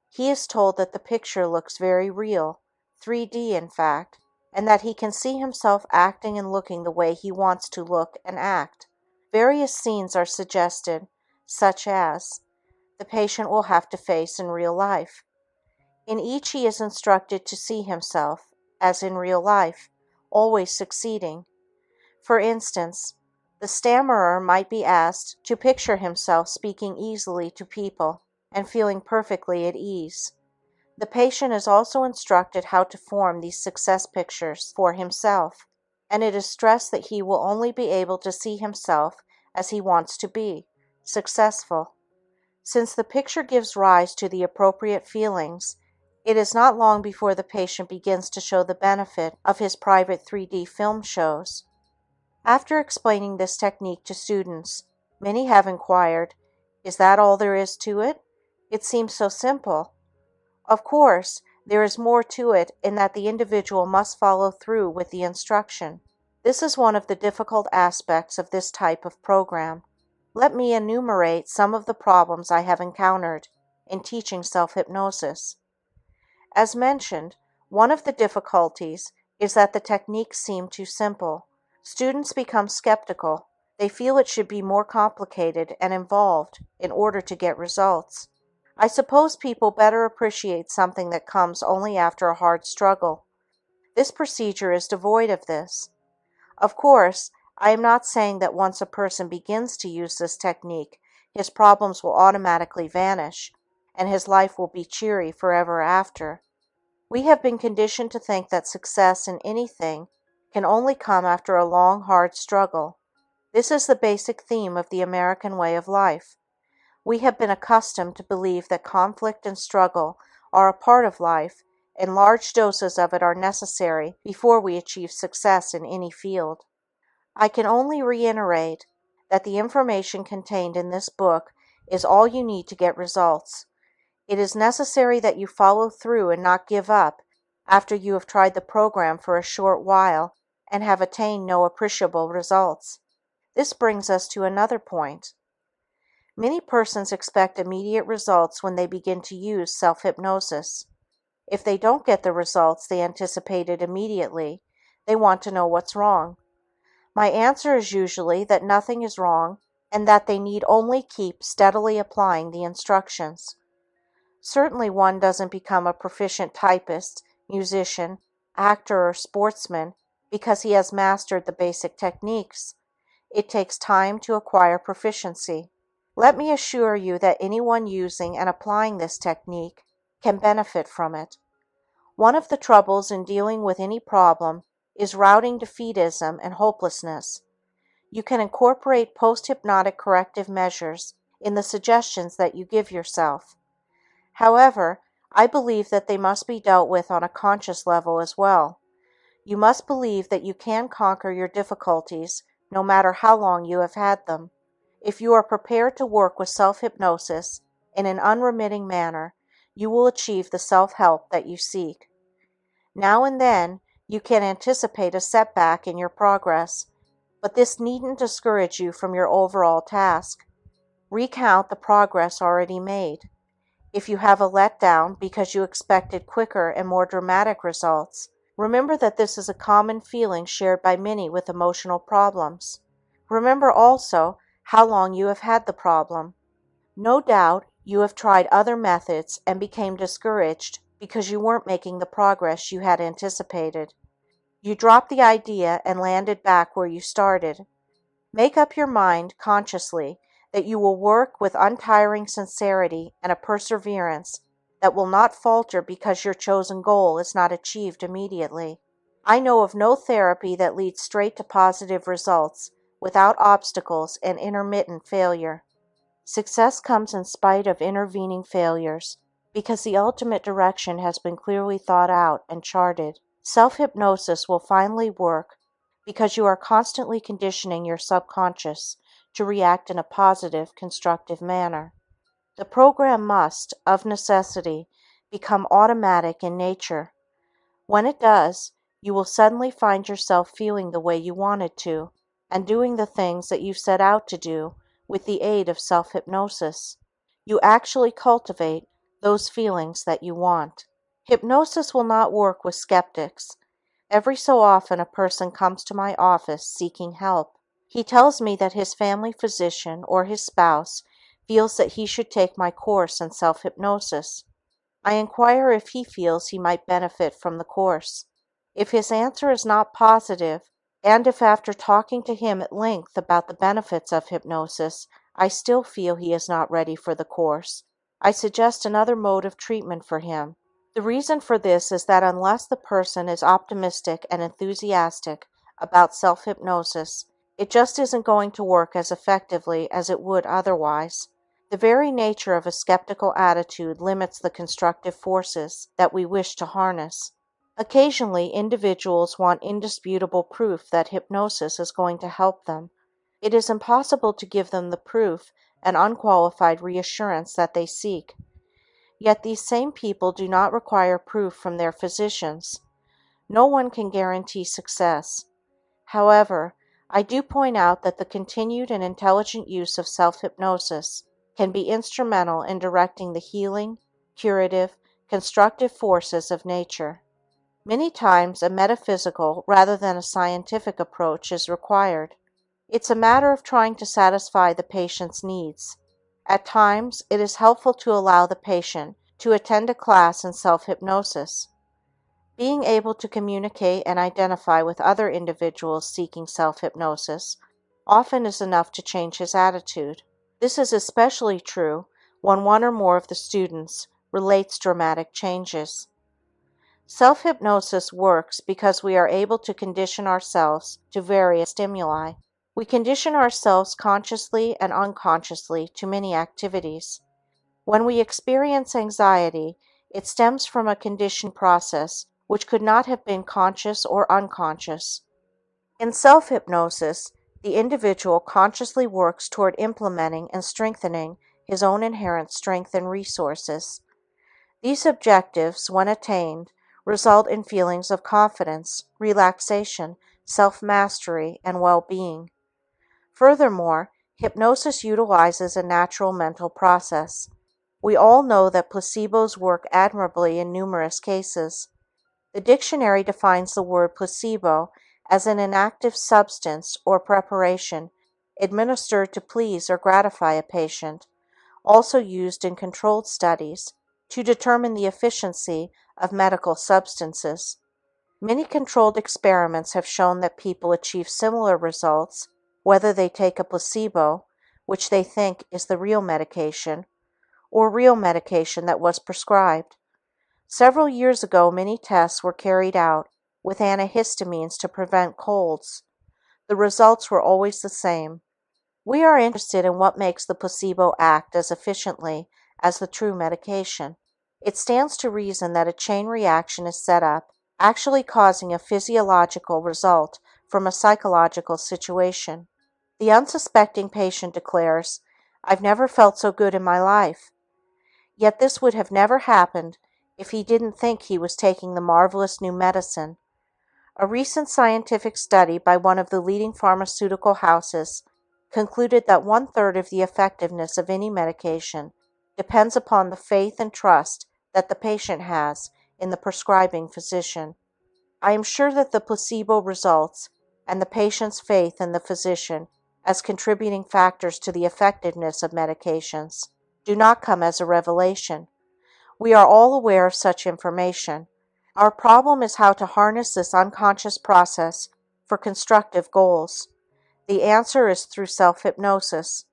A: He is told that the picture looks very real, 3D in fact, and that he can see himself acting and looking the way he wants to look and act. Various scenes are suggested, such as the patient will have to face in real life. In each he is instructed to see himself, as in real life, always succeeding. For instance, the stammerer might be asked to picture himself speaking easily to people and feeling perfectly at ease. The patient is also instructed how to form these success pictures for himself, and it is stressed that he will only be able to see himself as he wants to be, successful. Since the picture gives rise to the appropriate feelings, it is not long before the patient begins to show the benefit of his private 3D film shows. After explaining this technique to students, many have inquired, "Is that all there is to it? It seems so simple." Of course, there is more to it in that the individual must follow through with the instruction. This is one of the difficult aspects of this type of program. Let me enumerate some of the problems I have encountered in teaching self-hypnosis. As mentioned, one of the difficulties is that the techniques seem too simple. Students become skeptical. They feel it should be more complicated and involved in order to get results. I suppose people better appreciate something that comes only after a hard struggle. This procedure is devoid of this. Of course, I am not saying that once a person begins to use this technique, his problems will automatically vanish, and his life will be cheery forever after. We have been conditioned to think that success in anything can only come after a long, hard struggle. This is the basic theme of the American way of life. We have been accustomed to believe that conflict and struggle are a part of life, and large doses of it are necessary before we achieve success in any field. I can only reiterate that the information contained in this book is all you need to get results. It is necessary that you follow through and not give up after you have tried the program for a short while and have attained no appreciable results. This brings us to another point. Many persons expect immediate results when they begin to use self-hypnosis. If they don't get the results they anticipated immediately, they want to know what's wrong. My answer is usually that nothing is wrong and that they need only keep steadily applying the instructions. Certainly one doesn't become a proficient typist, musician, actor, or sportsman because he has mastered the basic techniques. It takes time to acquire proficiency. Let me assure you that anyone using and applying this technique can benefit from it. One of the troubles in dealing with any problem is routing defeatism and hopelessness. You can incorporate post-hypnotic corrective measures in the suggestions that you give yourself. However, I believe that they must be dealt with on a conscious level as well. You must believe that you can conquer your difficulties no matter how long you have had them. If you are prepared to work with self-hypnosis in an unremitting manner, you will achieve the self-help that you seek. Now and then, you can anticipate a setback in your progress, but this needn't discourage you from your overall task. Recount the progress already made. If you have a letdown because you expected quicker and more dramatic results, remember that this is a common feeling shared by many with emotional problems. Remember also how long you have had the problem. No doubt you have tried other methods and became discouraged because you weren't making the progress you had anticipated. You dropped the idea and landed back where you started. Make up your mind consciously that you will work with untiring sincerity and a perseverance that will not falter because your chosen goal is not achieved immediately. I know of no therapy that leads straight to positive results without obstacles and intermittent failure. Success comes in spite of intervening failures because the ultimate direction has been clearly thought out and charted. Self-hypnosis will finally work because you are constantly conditioning your subconscious to react in a positive, constructive manner. The program must, of necessity, become automatic in nature. When it does, you will suddenly find yourself feeling the way you wanted to, and doing the things that you set out to do with the aid of self-hypnosis. You actually cultivate those feelings that you want. Hypnosis will not work with skeptics. Every so often a person comes to my office seeking help. He tells me that his family physician or his spouse feels that he should take my course in self-hypnosis. I inquire if he feels he might benefit from the course. If his answer is not positive, and if after talking to him at length about the benefits of hypnosis, I still feel he is not ready for the course, I suggest another mode of treatment for him. The reason for this is that unless the person is optimistic and enthusiastic about self-hypnosis, it just isn't going to work as effectively as it would otherwise. The very nature of a skeptical attitude limits the constructive forces that we wish to harness. Occasionally, individuals want indisputable proof that hypnosis is going to help them. It is impossible to give them the proof and unqualified reassurance that they seek. Yet these same people do not require proof from their physicians. No one can guarantee success. However, I do point out that the continued and intelligent use of self-hypnosis can be instrumental in directing the healing, curative, constructive forces of nature. Many times a metaphysical rather than a scientific approach is required. It's a matter of trying to satisfy the patient's needs. At times, it is helpful to allow the patient to attend a class in self-hypnosis. Being able to communicate and identify with other individuals seeking self-hypnosis often is enough to change his attitude. This is especially true when one or more of the students relates dramatic changes. Self-hypnosis works because we are able to condition ourselves to various stimuli. We condition ourselves consciously and unconsciously to many activities. When we experience anxiety, it stems from a conditioned process which could not have been conscious or unconscious. In self-hypnosis, the individual consciously works toward implementing and strengthening his own inherent strength and resources. These objectives, when attained, result in feelings of confidence, relaxation, self-mastery, and well-being. Furthermore, hypnosis utilizes a natural mental process. We all know that placebos work admirably in numerous cases. The dictionary defines the word placebo as an inactive substance or preparation administered to please or gratify a patient, also used in controlled studies to determine the efficacy of medical substances. Many controlled experiments have shown that people achieve similar results whether they take a placebo, which they think is the real medication, or real medication that was prescribed. Several years ago, many tests were carried out with antihistamines to prevent colds. The results were always the same. We are interested in what makes the placebo act as efficiently as the true medication. It stands to reason that a chain reaction is set up, actually causing a physiological result from a psychological situation. The unsuspecting patient declares, "I've never felt so good in my life." Yet this would have never happened if he didn't think he was taking the marvelous new medicine. A recent scientific study by one of the leading pharmaceutical houses concluded that 1/3 of the effectiveness of any medication depends upon the faith and trust that the patient has in the prescribing physician. I am sure that the placebo results and the patient's faith in the physician as contributing factors to the effectiveness of medications do not come as a revelation. We are all aware of such information. Our problem is how to harness this unconscious process for constructive goals. The answer is through self-hypnosis.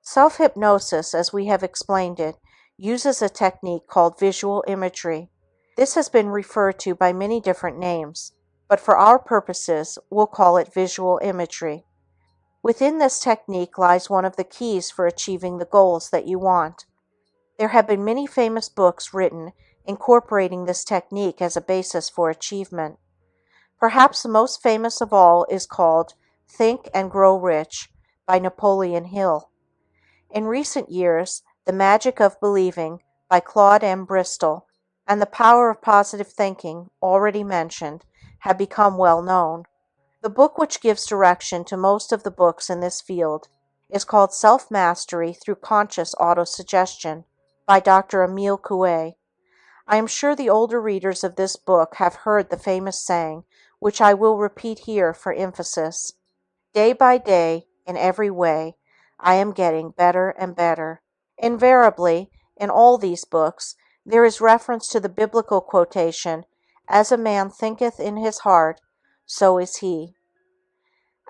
A: Self-hypnosis, as we have explained it, uses a technique called visual imagery. This has been referred to by many different names, but for our purposes, we'll call it visual imagery. Within this technique lies one of the keys for achieving the goals that you want. There have been many famous books written incorporating this technique as a basis for achievement. Perhaps the most famous of all is called Think and Grow Rich by Napoleon Hill. In recent years, The Magic of Believing by Claude M. Bristol and The Power of Positive Thinking, already mentioned, have become well known. The book which gives direction to most of the books in this field is called Self-Mastery Through Conscious Autosuggestion by Dr. Emile Coué. I am sure the older readers of this book have heard the famous saying, which I will repeat here for emphasis. Day by day, in every way, I am getting better and better. Invariably, in all these books, there is reference to the biblical quotation, "As a man thinketh in his heart, so is he."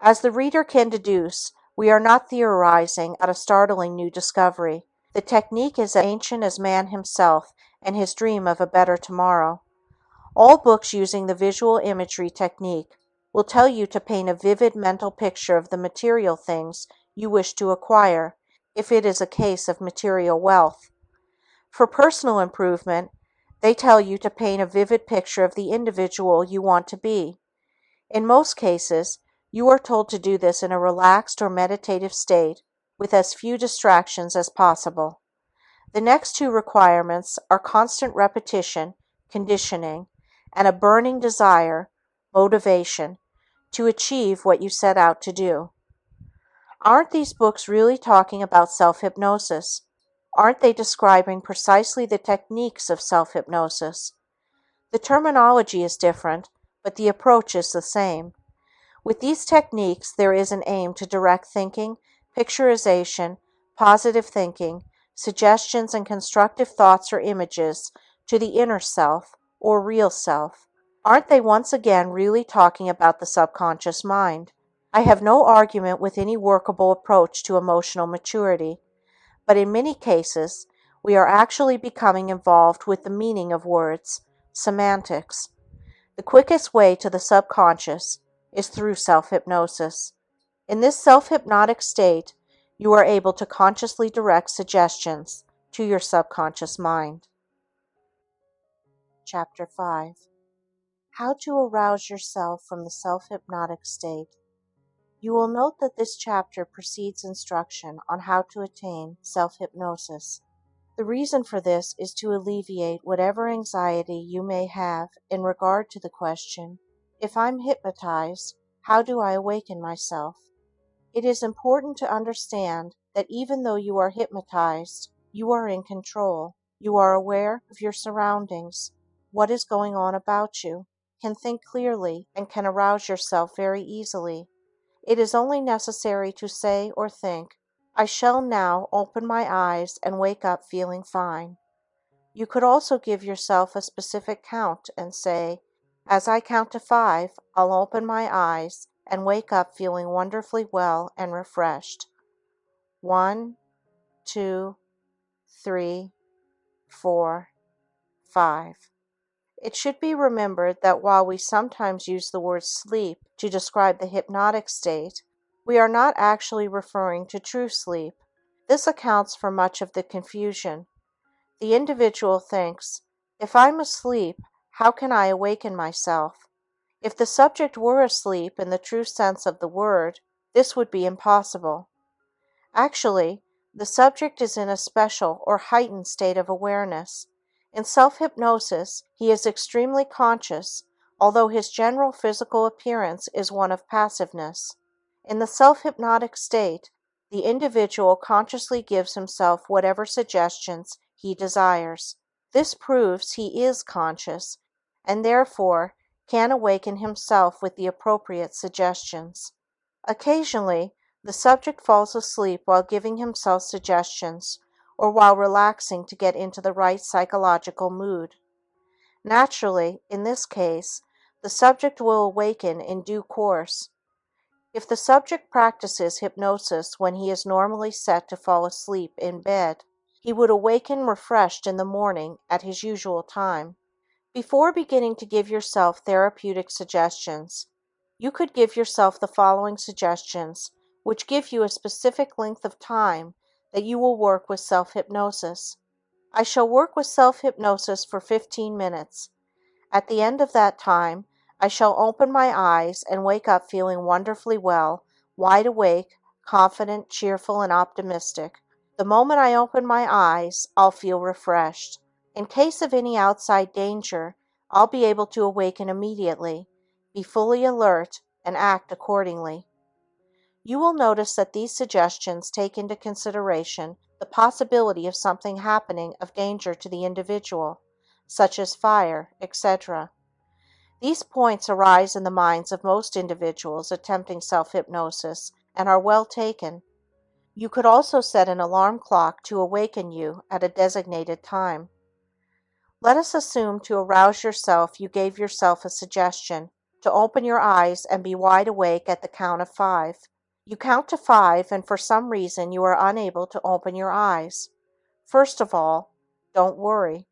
A: As the reader can deduce, we are not theorizing at a startling new discovery. The technique is as ancient as man himself and his dream of a better tomorrow. All books using the visual imagery technique will tell you to paint a vivid mental picture of the material things you wish to acquire, if it is a case of material wealth. For personal improvement, they tell you to paint a vivid picture of the individual you want to be. In most cases, you are told to do this in a relaxed or meditative state with as few distractions as possible. The next two requirements are constant repetition, conditioning, and a burning desire, motivation, to achieve what you set out to do. Aren't these books really talking about self-hypnosis? Aren't they describing precisely the techniques of self-hypnosis? The terminology is different, but the approach is the same. With these techniques, there is an aim to direct thinking, picturization, positive thinking, suggestions, and constructive thoughts or images to the inner self, or real self. Aren't they once again really talking about the subconscious mind? I have no argument with any workable approach to emotional maturity, but in many cases, we are actually becoming involved with the meaning of words, semantics. The quickest way to the subconscious is through self-hypnosis. In this self-hypnotic state, you are able to consciously direct suggestions to your subconscious mind. Chapter 5. How to arouse yourself from the self-hypnotic state. You will note that this chapter precedes instruction on how to attain self-hypnosis. The reason for this is to alleviate whatever anxiety you may have in regard to the question, if I'm hypnotized, how do I awaken myself? It is important to understand that even though you are hypnotized, you are in control. You are aware of your surroundings, what is going on about you, can think clearly, and can arouse yourself very easily. It is only necessary to say or think, I shall now open my eyes and wake up feeling fine. You could also give yourself a specific count and say, as I count to 5, I'll open my eyes and wake up feeling wonderfully well and refreshed. 1, 2, 3, 4, 5. It should be remembered that while we sometimes use the word sleep to describe the hypnotic state, we are not actually referring to true sleep. This accounts for much of the confusion. The individual thinks, if I'm asleep, how can I awaken myself? If the subject were asleep in the true sense of the word, this would be impossible. Actually, the subject is in a special or heightened state of awareness. In self-hypnosis, he is extremely conscious, although his general physical appearance is one of passiveness. In the self-hypnotic state, the individual consciously gives himself whatever suggestions he desires. This proves he is conscious, and therefore can awaken himself with the appropriate suggestions. Occasionally, the subject falls asleep while giving himself suggestions, or while relaxing to get into the right psychological mood. Naturally, in this case, the subject will awaken in due course. If the subject practices hypnosis when he is normally set to fall asleep in bed, he would awaken refreshed in the morning at his usual time. Before beginning to give yourself therapeutic suggestions, you could give yourself the following suggestions, which give you a specific length of time that you will work with self-hypnosis. I shall work with self-hypnosis for 15 minutes. At the end of that time, I shall open my eyes and wake up feeling wonderfully well, wide awake, confident, cheerful, and optimistic. The moment I open my eyes, I'll feel refreshed. In case of any outside danger, I'll be able to awaken immediately, be fully alert, and act accordingly. You will notice that these suggestions take into consideration the possibility of something happening of danger to the individual, such as fire, etc. These points arise in the minds of most individuals attempting self-hypnosis and are well taken. You could also set an alarm clock to awaken you at a designated time. Let us assume to arouse yourself you gave yourself a suggestion to open your eyes and be wide awake at the count of 5. You count to 5 and for some reason you are unable to open your eyes. First of all, don't worry.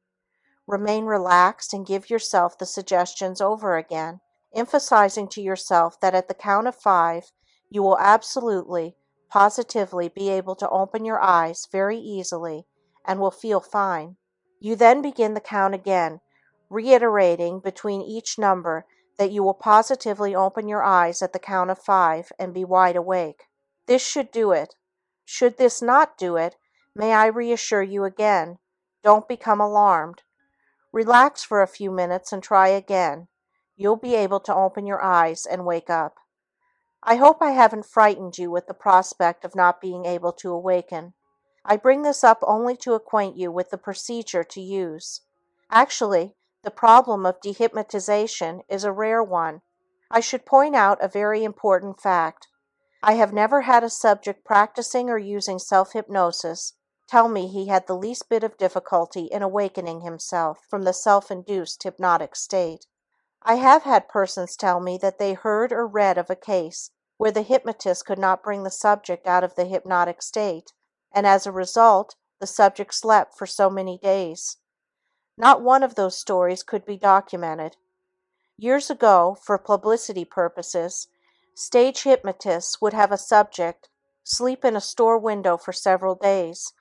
A: Remain relaxed and give yourself the suggestions over again, emphasizing to yourself that at the count of 5, you will absolutely, positively be able to open your eyes very easily and will feel fine. You then begin the count again, reiterating between each number that you will positively open your eyes at the count of 5 and be wide awake. This should do it. Should this not do it, may I reassure you again, don't become alarmed. Relax for a few minutes and try again. You'll be able to open your eyes and wake up. I hope I haven't frightened you with the prospect of not being able to awaken. I bring this up only to acquaint you with the procedure to use. Actually, the problem of dehypnotization is a rare one. I should point out a very important fact. I have never had a subject practicing or using self-hypnosis tell me he had the least bit of difficulty in awakening himself from the self-induced hypnotic state. I have had persons tell me that they heard or read of a case where the hypnotist could not bring the subject out of the hypnotic state, and as a result, the subject slept for so many days. Not one of those stories could be documented. Years ago, for publicity purposes, stage hypnotists would have a subject sleep in a store window for several days.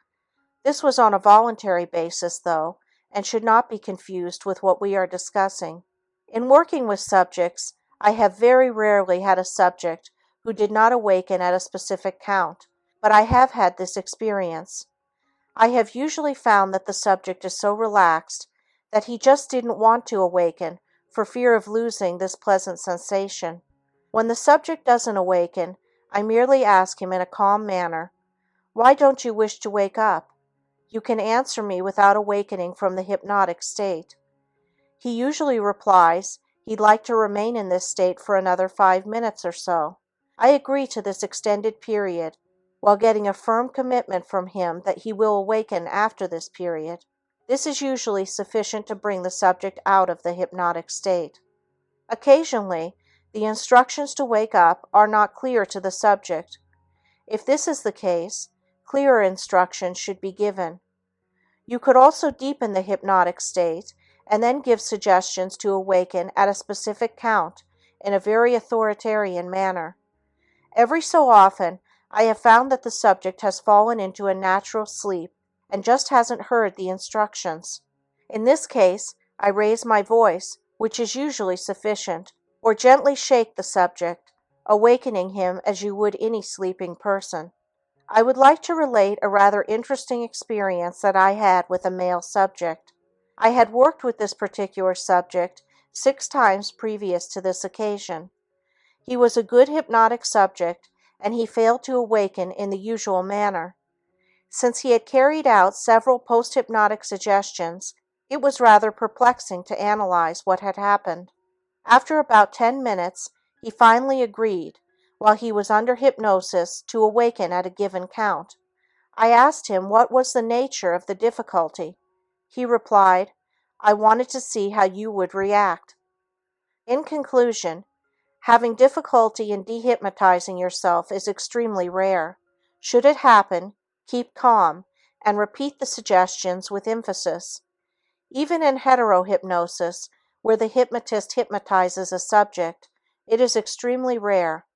A: This was on a voluntary basis, though, and should not be confused with what we are discussing. In working with subjects, I have very rarely had a subject who did not awaken at a specific count, but I have had this experience. I have usually found that the subject is so relaxed that he just didn't want to awaken for fear of losing this pleasant sensation. When the subject doesn't awaken, I merely ask him in a calm manner, "Why don't you wish to wake up? You can answer me without awakening from the hypnotic state." He usually replies he'd like to remain in this state for another 5 minutes or so. I agree to this extended period, while getting a firm commitment from him that he will awaken after this period. This is usually sufficient to bring the subject out of the hypnotic state. Occasionally, the instructions to wake up are not clear to the subject. If this is the case, clearer instructions should be given. You could also deepen the hypnotic state and then give suggestions to awaken at a specific count in a very authoritarian manner. Every so often, I have found that the subject has fallen into a natural sleep and just hasn't heard the instructions. In this case, I raise my voice, which is usually sufficient, or gently shake the subject, awakening him as you would any sleeping person. I would like to relate a rather interesting experience that I had with a male subject. I had worked with this particular subject 6 times previous to this occasion. He was a good hypnotic subject, and he failed to awaken in the usual manner. Since he had carried out several post-hypnotic suggestions, it was rather perplexing to analyze what had happened. After about 10 minutes, he finally agreed, while he was under hypnosis, to awaken at a given count. I asked him what was the nature of the difficulty. He replied, "I wanted to see how you would react." In conclusion, having difficulty in dehypnotizing yourself is extremely rare. Should it happen, keep calm and repeat the suggestions with emphasis. Even in heterohypnosis, where the hypnotist hypnotizes a subject, it is extremely rare.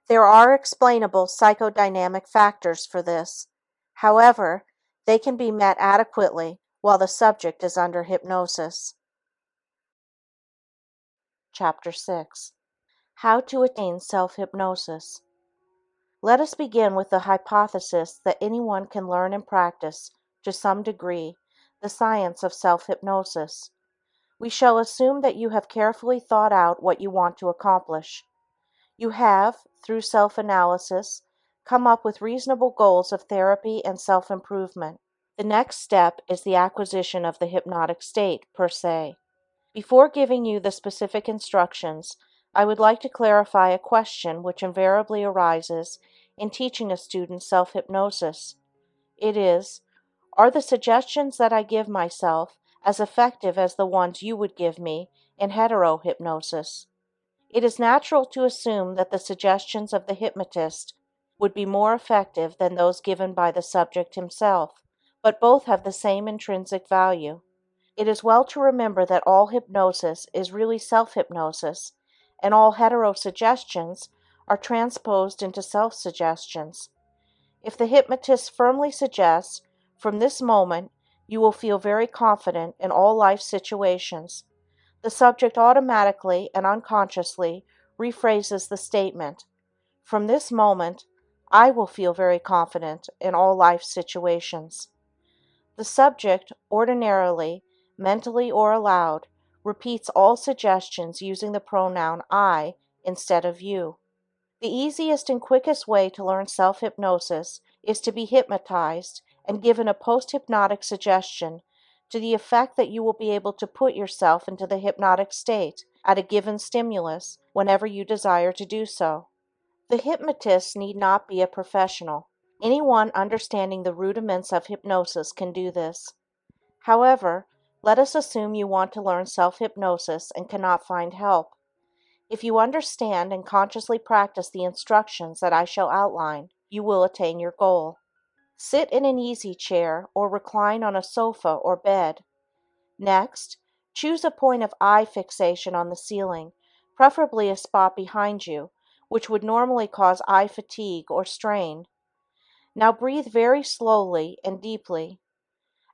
A: There are explainable psychodynamic factors for this. However, they can be met adequately while the subject is under hypnosis. Chapter 6. How to attain self-hypnosis. Let us begin with the hypothesis that anyone can learn and practice, to some degree, the science of self-hypnosis. We shall assume that you have carefully thought out what you want to accomplish. You have, through self-analysis, come up with reasonable goals of therapy and self-improvement. The next step is the acquisition of the hypnotic state, per se. Before giving you the specific instructions, I would like to clarify a question which invariably arises in teaching a student self-hypnosis. It is, are the suggestions that I give myself as effective as the ones you would give me in heterohypnosis? It is natural to assume that the suggestions of the hypnotist would be more effective than those given by the subject himself, but both have the same intrinsic value. It is well to remember that all hypnosis is really self-hypnosis, and all heterosuggestions are transposed into self-suggestions. If the hypnotist firmly suggests, from this moment you will feel very confident in all life situations, the subject automatically and unconsciously rephrases the statement, from this moment I will feel very confident in all life situations. The subject, ordinarily, mentally or aloud, repeats all suggestions using the pronoun I instead of you. The easiest and quickest way to learn self-hypnosis is to be hypnotized and given a post-hypnotic suggestion to the effect that you will be able to put yourself into the hypnotic state at a given stimulus whenever you desire to do so. The hypnotist need not be a professional. Anyone understanding the rudiments of hypnosis can do this. However, let us assume you want to learn self-hypnosis and cannot find help. If you understand and consciously practice the instructions that I shall outline, you will attain your goal. Sit in an easy chair or recline on a sofa or bed. Next, choose a point of eye fixation on the ceiling, preferably a spot behind you, which would normally cause eye fatigue or strain. Now breathe very slowly and deeply.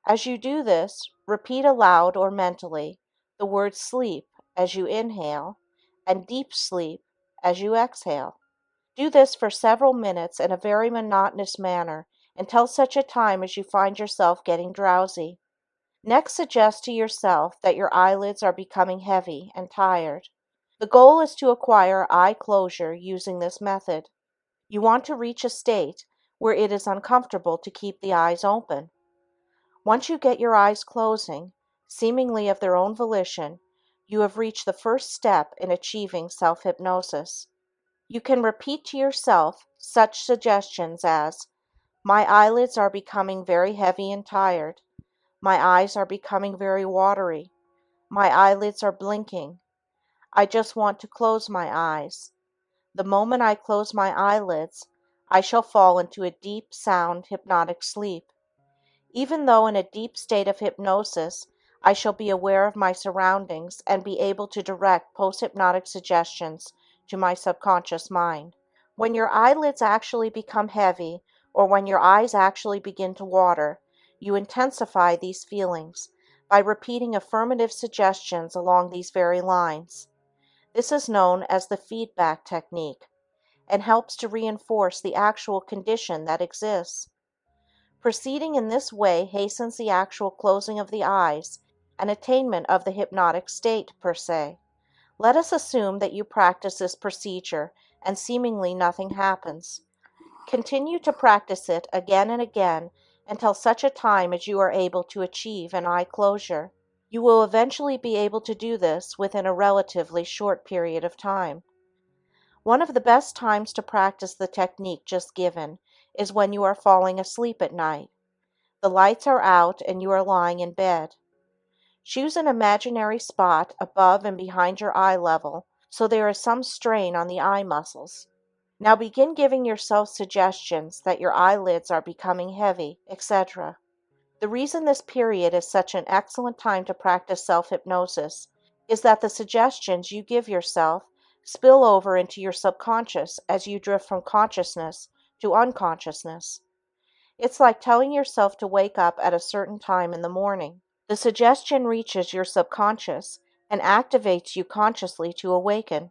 A: As you do this, repeat aloud or mentally the word sleep as you inhale and deep sleep as you exhale. Do this for several minutes in a very monotonous manner until such a time as you find yourself getting drowsy. Next, suggest to yourself that your eyelids are becoming heavy and tired. The goal is to acquire eye closure using this method. You want to reach a state where it is uncomfortable to keep the eyes open. Once you get your eyes closing, seemingly of their own volition, you have reached the first step in achieving self-hypnosis. You can repeat to yourself such suggestions as, my eyelids are becoming very heavy and tired. My eyes are becoming very watery. My eyelids are blinking. I just want to close my eyes. The moment I close my eyelids, I shall fall into a deep, sound, hypnotic sleep. Even though in a deep state of hypnosis, I shall be aware of my surroundings and be able to direct post-hypnotic suggestions to my subconscious mind. When your eyelids actually become heavy, or when your eyes actually begin to water, you intensify these feelings by repeating affirmative suggestions along these very lines. This is known as the feedback technique and helps to reinforce the actual condition that exists. Proceeding in this way hastens the actual closing of the eyes and attainment of the hypnotic state per se. Let us assume that you practice this procedure and seemingly nothing happens. Continue to practice it again and again until such a time as you are able to achieve an eye closure. You will eventually be able to do this within a relatively short period of time. One of the best times to practice the technique just given is when you are falling asleep at night. The lights are out and you are lying in bed. Choose an imaginary spot above and behind your eye level so there is some strain on the eye muscles. Now begin giving yourself suggestions that your eyelids are becoming heavy, etc. The reason this period is such an excellent time to practice self-hypnosis is that the suggestions you give yourself spill over into your subconscious as you drift from consciousness to unconsciousness. It's like telling yourself to wake up at a certain time in the morning. The suggestion reaches your subconscious and activates you consciously to awaken.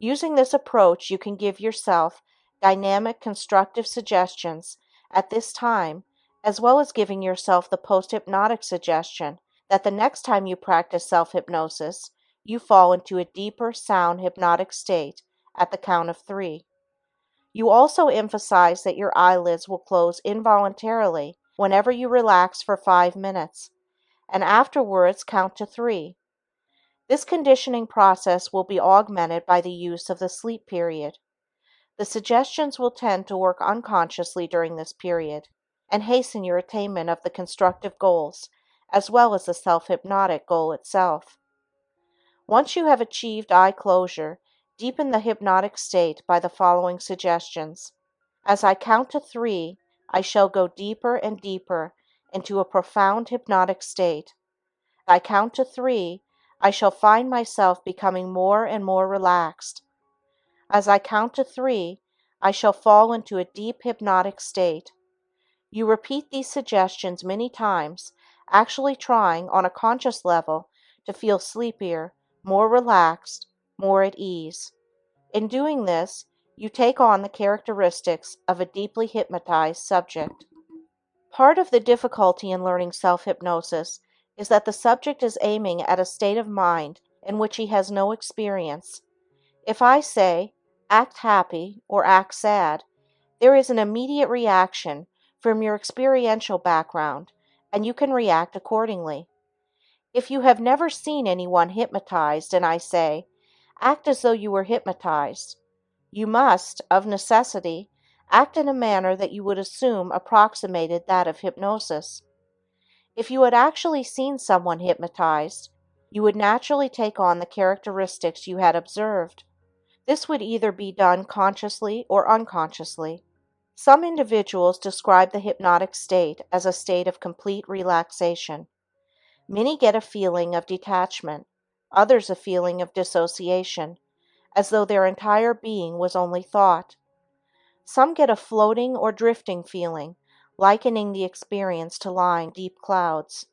A: Using this approach, you can give yourself dynamic, constructive suggestions at this time, as well as giving yourself the post-hypnotic suggestion that the next time you practice self-hypnosis, you fall into a deeper, sound, hypnotic state at the count of 3. You also emphasize that your eyelids will close involuntarily whenever you relax for 5 minutes, and afterwards count to 3. This conditioning process will be augmented by the use of the sleep period. The suggestions will tend to work unconsciously during this period and hasten your attainment of the constructive goals, as well as the self-hypnotic goal itself. Once you have achieved eye closure, deepen the hypnotic state by the following suggestions. As I count to 3, I shall go deeper and deeper into a profound hypnotic state. As I count to 3, I shall find myself becoming more and more relaxed. As I count to 3, I shall fall into a deep hypnotic state. You repeat these suggestions many times, actually trying on a conscious level to feel sleepier, more relaxed, more at ease. In doing this, you take on the characteristics of a deeply hypnotized subject. Part of the difficulty in learning self-hypnosis is that the subject is aiming at a state of mind in which he has no experience. If I say, act happy or act sad, there is an immediate reaction from your experiential background, and you can react accordingly. If you have never seen anyone hypnotized and I say, act as though you were hypnotized, you must, of necessity, act in a manner that you would assume approximated that of hypnosis. If you had actually seen someone hypnotized, you would naturally take on the characteristics you had observed. This would either be done consciously or unconsciously. Some individuals describe the hypnotic state as a state of complete relaxation. Many get a feeling of detachment, others a feeling of dissociation, as though their entire being was only thought. Some get a floating or drifting feeling, likening the experience to lying deep clouds.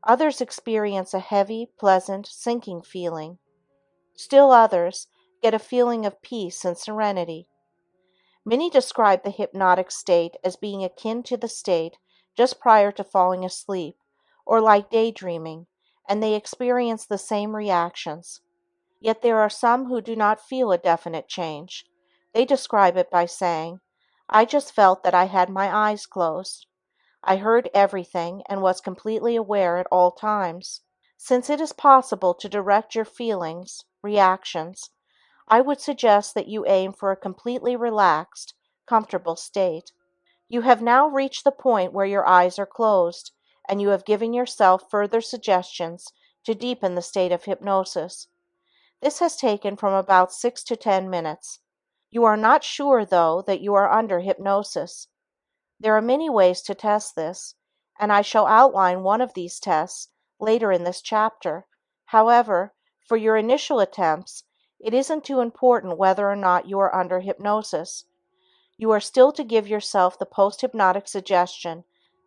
A: Others experience a heavy, pleasant, sinking feeling. Still others get a feeling of peace and serenity. Many describe the hypnotic state as being akin to the state just prior to falling asleep, or like daydreaming, and they experience the same reactions. Yet there are some who do not feel a definite change. They describe it by saying, I just felt that I had my eyes closed. I heard everything and was completely aware at all times. Since it is possible to direct your feelings, reactions, I would suggest that you aim for a completely relaxed, comfortable state. You have now reached the point where your eyes are closed, and you have given yourself further suggestions to deepen the state of hypnosis. This has taken from about 6 to 10 minutes. You are not sure, though, that you are under hypnosis. There are many ways to test this, and I shall outline one of these tests later in this chapter. However, for your initial attempts, it isn't too important whether or not you are under hypnosis. You are still to give yourself the post-hypnotic suggestion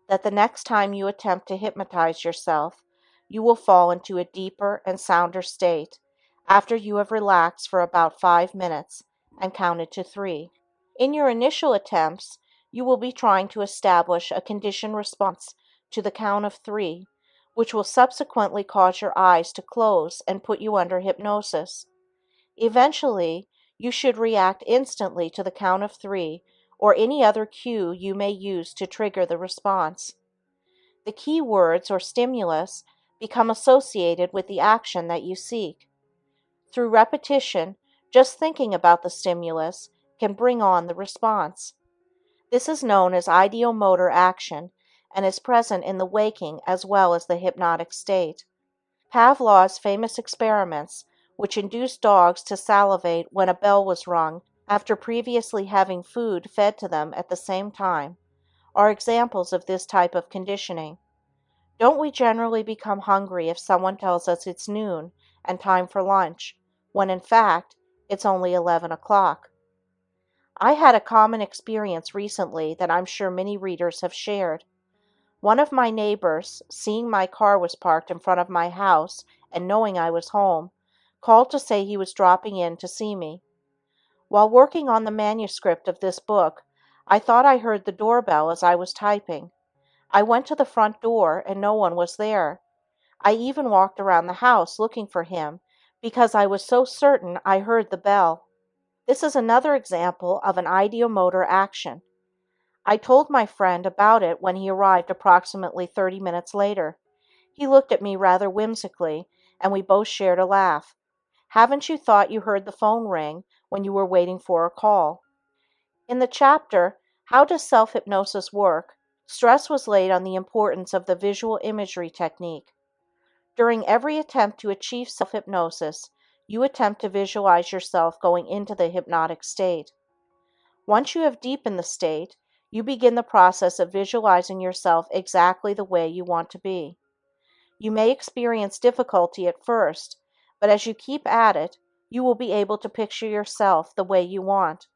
A: that the next time you attempt to hypnotize yourself, you will fall into a deeper and sounder state after you have relaxed for about 5 minutes and counted to 3. In your initial attempts, you will be trying to establish a conditioned response to the count of 3, which will subsequently cause your eyes to close and put you under hypnosis. Eventually, you should react instantly to the count of 3 or any other cue you may use to trigger the response. The key words or stimulus become associated with the action that you seek. Through repetition, just thinking about the stimulus can bring on the response. This is known as ideomotor action and is present in the waking as well as the hypnotic state. Pavlov's famous experiments, which induced dogs to salivate when a bell was rung after previously having food fed to them at the same time, are examples of this type of conditioning. Don't we generally become hungry if someone tells us it's noon and time for lunch, when in fact it's only 11 o'clock? I had a common experience recently that I'm sure many readers have shared. One of my neighbors, seeing my car was parked in front of my house and knowing I was home, called to say he was dropping in to see me. While working on the manuscript of this book, I thought I heard the doorbell as I was typing. I went to the front door and no one was there. I even walked around the house looking for him because I was so certain I heard the bell. This is another example of an ideomotor action. I told my friend about it when he arrived approximately 30 minutes later. He looked at me rather whimsically, and we both shared a laugh. Haven't you thought you heard the phone ring when you were waiting for a call? In the chapter, How Does Self-Hypnosis Work?, stress was laid on the importance of the visual imagery technique. During every attempt to achieve self-hypnosis, you attempt to visualize yourself going into the hypnotic state. Once you have deepened the state, You begin the process of visualizing yourself exactly the way you want to be. You may experience difficulty at first, but as you keep at it, you will be able to picture yourself the way you want.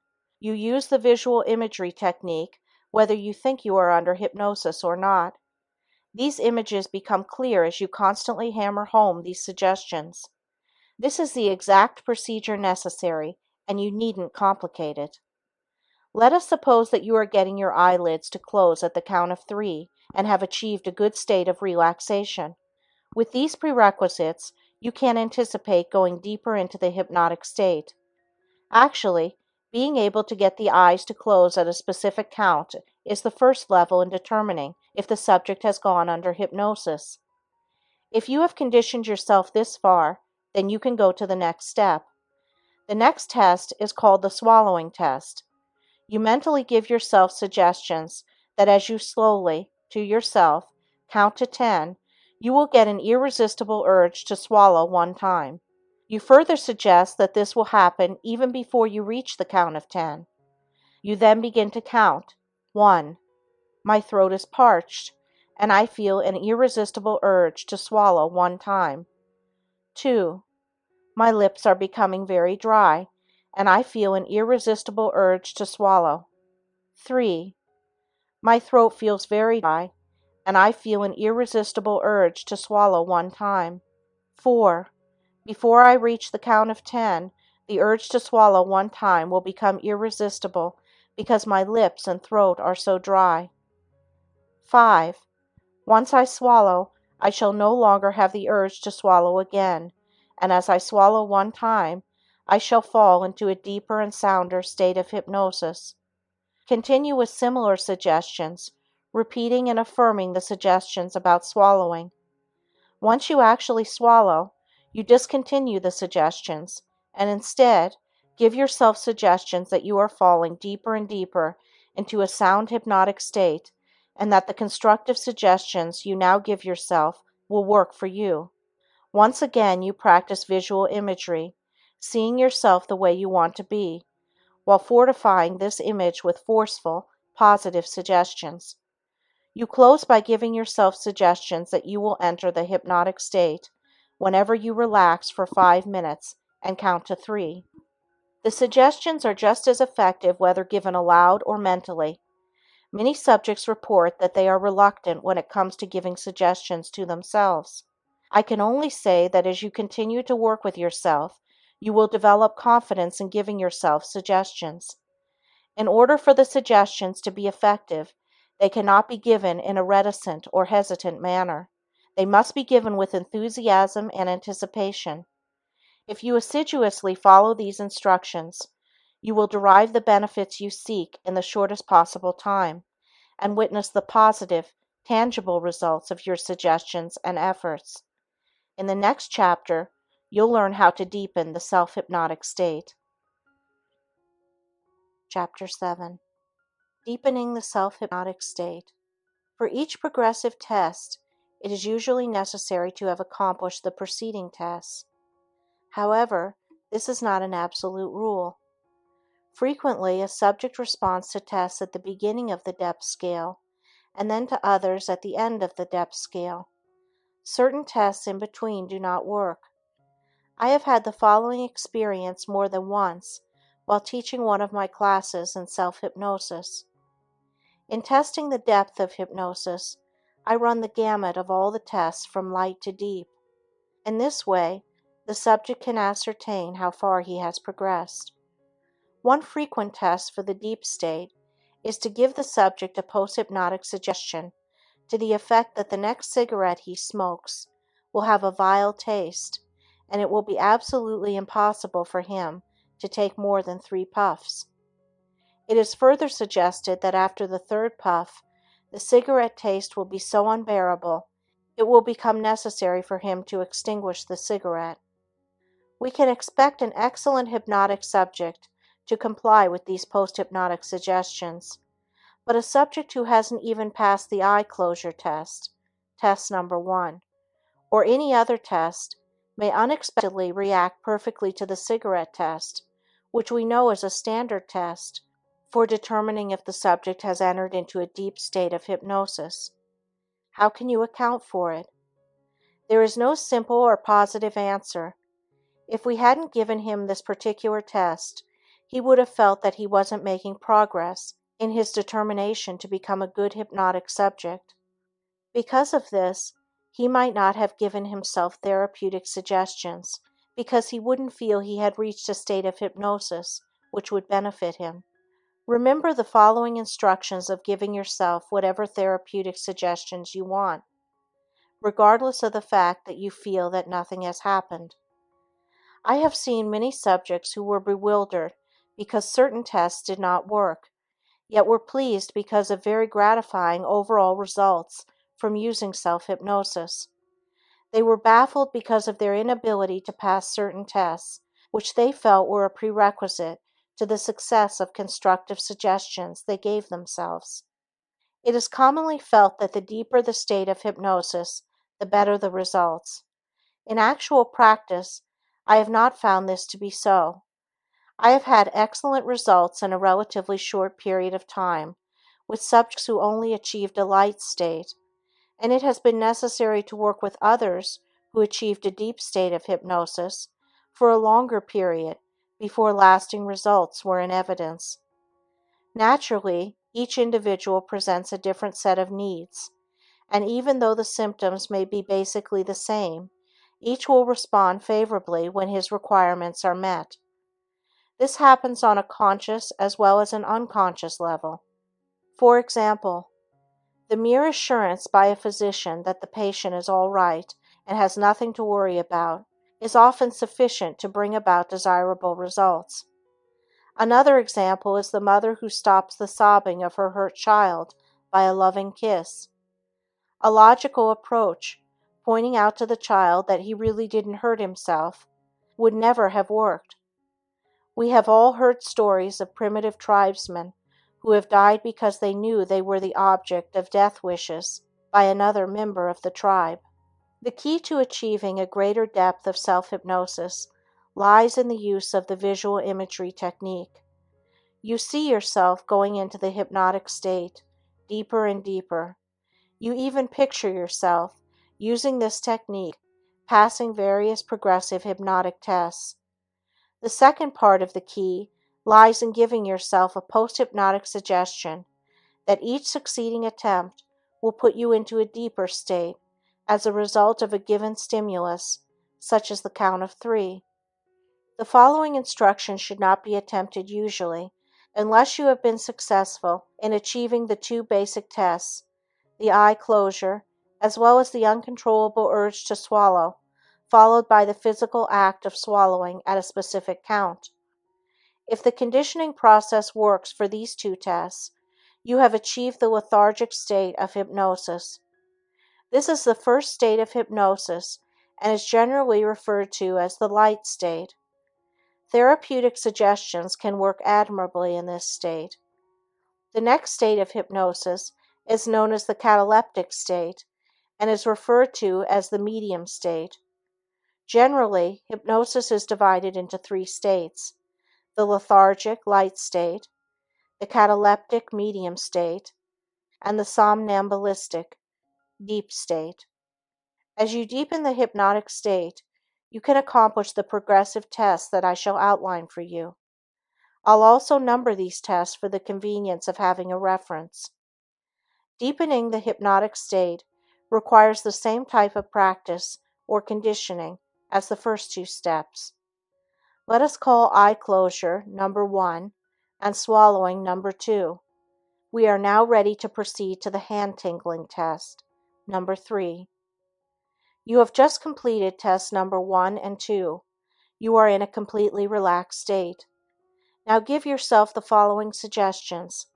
A: You use the visual imagery technique whether you think you are under hypnosis or not. These images become clear as you constantly hammer home these suggestions. This is the exact procedure necessary, and you needn't complicate it. Let us suppose that you are getting your eyelids to close at the count of 3 and have achieved a good state of relaxation. With these prerequisites, you can anticipate going deeper into the hypnotic state. Actually, being able to get the eyes to close at a specific count is the first level in determining if the subject has gone under hypnosis. If you have conditioned yourself this far, then you can go to the next step. The next test is called the swallowing test. You mentally give yourself suggestions that as you slowly, to yourself, count to 10, you will get an irresistible urge to swallow one time. You further suggest that this will happen even before you reach the count of 10. You then begin to count. 1. My throat is parched, and I feel an irresistible urge to swallow one time. 2. My lips are becoming very dry, and I feel an irresistible urge to swallow. 3. My throat feels very dry, and I feel an irresistible urge to swallow one time. 4. Before I reach the count of 10, the urge to swallow one time will become irresistible because my lips and throat are so dry. 5. Once I swallow, I shall no longer have the urge to swallow again, and as I swallow one time, I shall fall into a deeper and sounder state of hypnosis. Continue with similar suggestions, repeating and affirming the suggestions about swallowing. Once you actually swallow, you discontinue the suggestions, and instead, give yourself suggestions that you are falling deeper and deeper into a sound hypnotic state, and that the constructive suggestions you now give yourself will work for you. Once again, you practice visual imagery, seeing yourself the way you want to be, while fortifying this image with forceful, positive suggestions. You close by giving yourself suggestions that you will enter the hypnotic state whenever you relax for 5 minutes and count to 3. The suggestions are just as effective whether given aloud or mentally. Many subjects report that they are reluctant when it comes to giving suggestions to themselves. I can only say that as you continue to work with yourself, you will develop confidence in giving yourself suggestions. In order for the suggestions to be effective, they cannot be given in a reticent or hesitant manner. They must be given with enthusiasm and anticipation. If you assiduously follow these instructions, you will derive the benefits you seek in the shortest possible time, and witness the positive, tangible results of your suggestions and efforts. In the next chapter, you'll learn how to deepen the self-hypnotic state. Chapter 7. Deepening the self-hypnotic state. For each progressive test, it is usually necessary to have accomplished the preceding tests. However, this is not an absolute rule. Frequently, a subject responds to tests at the beginning of the depth scale, and then to others at the end of the depth scale. Certain tests in between do not work. I have had the following experience more than once while teaching one of my classes in self-hypnosis. In testing the depth of hypnosis, I run the gamut of all the tests from light to deep. In this way, the subject can ascertain how far he has progressed. One frequent test for the deep state is to give the subject a post-hypnotic suggestion to the effect that the next cigarette he smokes will have a vile taste, and it will be absolutely impossible for him to take more than 3 puffs. It is further suggested that after the 3rd puff, the cigarette taste will be so unbearable, it will become necessary for him to extinguish the cigarette. We can expect an excellent hypnotic subject to comply with these post-hypnotic suggestions, but a subject who hasn't even passed the eye closure test, test number 1, or any other test, may unexpectedly react perfectly to the cigarette test, which we know is a standard test, for determining if the subject has entered into a deep state of hypnosis. How can you account for it? There is no simple or positive answer. If we hadn't given him this particular test, he would have felt that he wasn't making progress in his determination to become a good hypnotic subject. Because of this, he might not have given himself therapeutic suggestions because he wouldn't feel he had reached a state of hypnosis which would benefit him. Remember the following instructions of giving yourself whatever therapeutic suggestions you want, regardless of the fact that you feel that nothing has happened. I have seen many subjects who were bewildered because certain tests did not work, yet were pleased because of very gratifying overall results from using self-hypnosis. They were baffled because of their inability to pass certain tests, which they felt were a prerequisite to the success of constructive suggestions they gave themselves. It is commonly felt that the deeper the state of hypnosis, the better the results. In actual practice, I have not found this to be so. I have had excellent results in a relatively short period of time with subjects who only achieved a light state, and it has been necessary to work with others who achieved a deep state of hypnosis for a longer period before lasting results were in evidence. Naturally, each individual presents a different set of needs, and even though the symptoms may be basically the same, each will respond favorably when his requirements are met. This happens on a conscious as well as an unconscious level. For example, the mere assurance by a physician that the patient is all right and has nothing to worry about is often sufficient to bring about desirable results. Another example is the mother who stops the sobbing of her hurt child by a loving kiss. A logical approach, pointing out to the child that he really didn't hurt himself, would never have worked. We have all heard stories of primitive tribesmen who have died because they knew they were the object of death wishes by another member of the tribe. The key to achieving a greater depth of self-hypnosis lies in the use of the visual imagery technique. You see yourself going into the hypnotic state, deeper and deeper. You even picture yourself, using this technique, passing various progressive hypnotic tests. The second part of the key lies in giving yourself a post-hypnotic suggestion that each succeeding attempt will put you into a deeper state as a result of a given stimulus, such as the count of 3. The following instructions should not be attempted usually, unless you have been successful in achieving the 2 basic tests, the eye closure, as well as the uncontrollable urge to swallow, followed by the physical act of swallowing at a specific count. If the conditioning process works for these 2 tests, you have achieved the lethargic state of hypnosis. This is the first state of hypnosis and is generally referred to as the light state. Therapeutic suggestions can work admirably in this state. The next state of hypnosis is known as the cataleptic state and is referred to as the medium state. Generally, hypnosis is divided into 3 states: the lethargic light state, the cataleptic medium state, and the somnambulistic deep state. As you deepen the hypnotic state, you can accomplish the progressive tests that I shall outline for you. I'll also number these tests for the convenience of having a reference. Deepening the hypnotic state requires the same type of practice or conditioning as the first 2 steps. Let us call eye closure number 1 and swallowing number 2. We are now ready to proceed to the hand tingling test, number 3. You have just completed tests number 1 and 2. You are in a completely relaxed state. Now give yourself the following suggestions.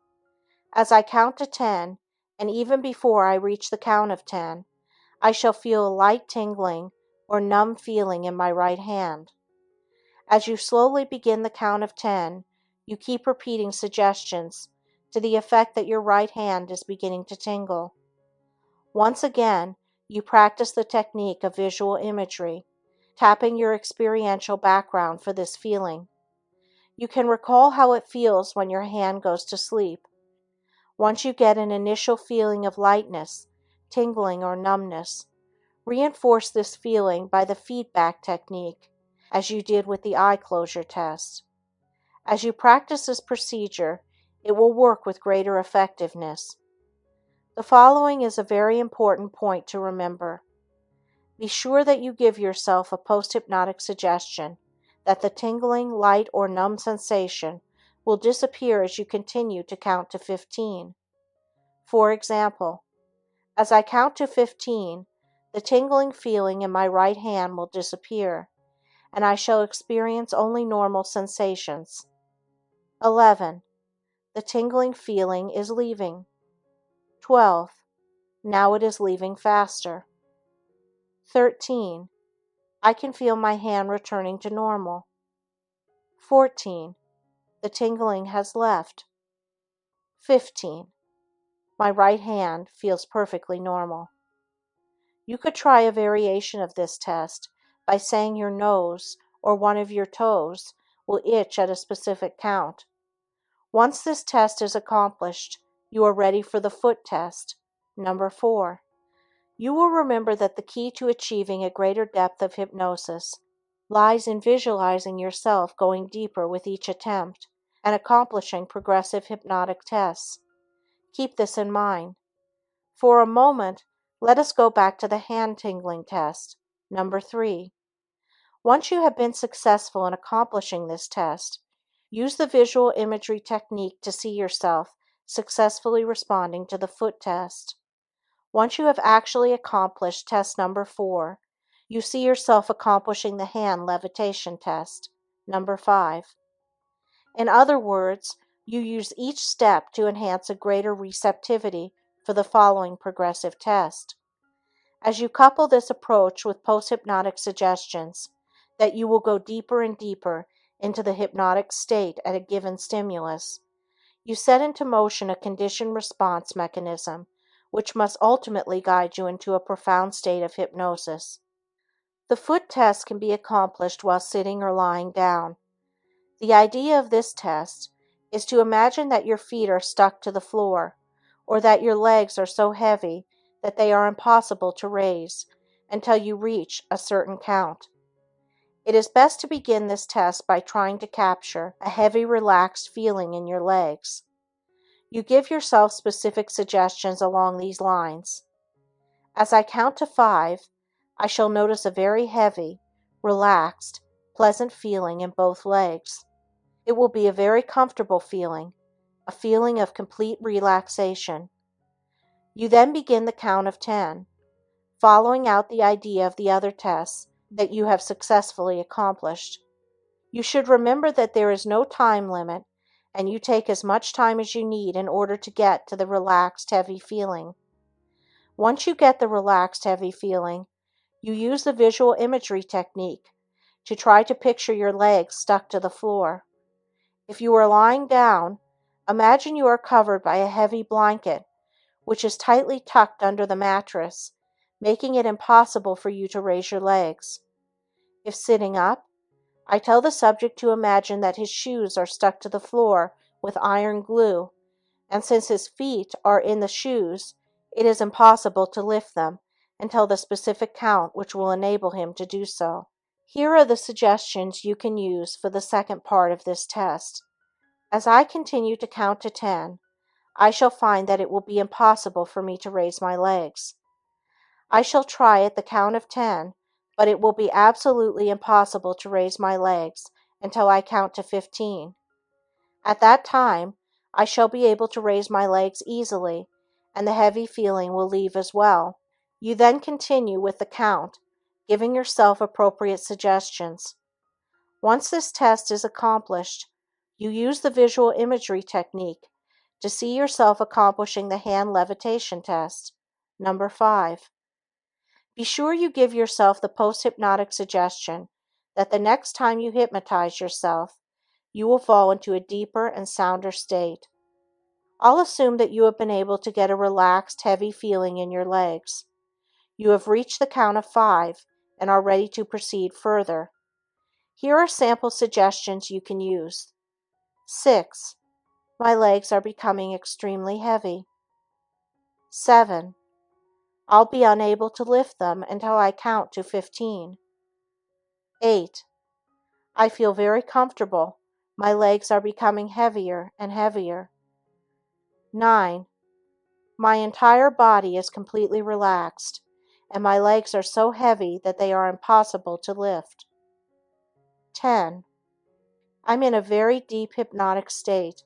A: As I count to 10, and even before I reach the count of 10, I shall feel a light tingling or numb feeling in my right hand. As you slowly begin the count of 10, you keep repeating suggestions to the effect that your right hand is beginning to tingle. Once again, you practice the technique of visual imagery, tapping your experiential background for this feeling. You can recall how it feels when your hand goes to sleep. Once you get an initial feeling of lightness, tingling, or numbness, reinforce this feeling by the feedback technique, as you did with the eye closure test. As you practice this procedure, it will work with greater effectiveness. The following is a very important point to remember. Be sure that you give yourself a post-hypnotic suggestion that the tingling, light, or numb sensation will disappear as you continue to count to 15. For example, as I count to 15, the tingling feeling in my right hand will disappear, and I shall experience only normal sensations. 11. The tingling feeling is leaving. 12. Now it is leaving faster. 13. I can feel my hand returning to normal. 14. The tingling has left. 15. My right hand feels perfectly normal. You could try a variation of this test by saying your nose or one of your toes will itch at a specific count. Once this test is accomplished, you are ready for the foot test, number 4. You will remember that the key to achieving a greater depth of hypnosis lies in visualizing yourself going deeper with each attempt and accomplishing progressive hypnotic tests. Keep this in mind. For a moment, let us go back to the hand tingling test, number 3. Once you have been successful in accomplishing this test, use the visual imagery technique to see yourself successfully responding to the foot test. Once you have actually accomplished test number 4, you see yourself accomplishing the hand levitation test, number 5. In other words, you use each step to enhance a greater receptivity for the following progressive test. As you couple this approach with post-hypnotic suggestions that you will go deeper and deeper into the hypnotic state at a given stimulus, you set into motion a conditioned response mechanism which must ultimately guide you into a profound state of hypnosis. The foot test can be accomplished while sitting or lying down. The idea of this test is to imagine that your feet are stuck to the floor, or that your legs are so heavy that they are impossible to raise until you reach a certain count. It is best to begin this test by trying to capture a heavy, relaxed feeling in your legs. You give yourself specific suggestions along these lines. As I count to 5, I shall notice a very heavy, relaxed, pleasant feeling in both legs. It will be a very comfortable feeling, a feeling of complete relaxation. You then begin the count of 10, following out the idea of the other tests that you have successfully accomplished. You should remember that there is no time limit, and you take as much time as you need in order to get to the relaxed, heavy feeling. Once you get the relaxed, heavy feeling, you use the visual imagery technique to try to picture your legs stuck to the floor. If you are lying down, imagine you are covered by a heavy blanket, which is tightly tucked under the mattress, making it impossible for you to raise your legs. If sitting up, I tell the subject to imagine that his shoes are stuck to the floor with iron glue, and since his feet are in the shoes, it is impossible to lift them until the specific count which will enable him to do so. Here are the suggestions you can use for the second part of this test. As I continue to count to 10, I shall find that it will be impossible for me to raise my legs. I shall try at the count of 10, but it will be absolutely impossible to raise my legs until I count to 15. At that time, I shall be able to raise my legs easily, and the heavy feeling will leave as well. You then continue with the count, giving yourself appropriate suggestions. Once this test is accomplished, you use the visual imagery technique to see yourself accomplishing the hand levitation test, number 5. Be sure you give yourself the post-hypnotic suggestion that the next time you hypnotize yourself, you will fall into a deeper and sounder state. I'll assume that you have been able to get a relaxed, heavy feeling in your legs. You have reached the count of 5 and are ready to proceed further. Here are sample suggestions you can use. 6. My legs are becoming extremely heavy. 7. I'll be unable to lift them until I count to 15. 8. I feel very comfortable. My legs are becoming heavier and heavier. 9. My entire body is completely relaxed, and my legs are so heavy that they are impossible to lift. 10. I'm in a very deep hypnotic state,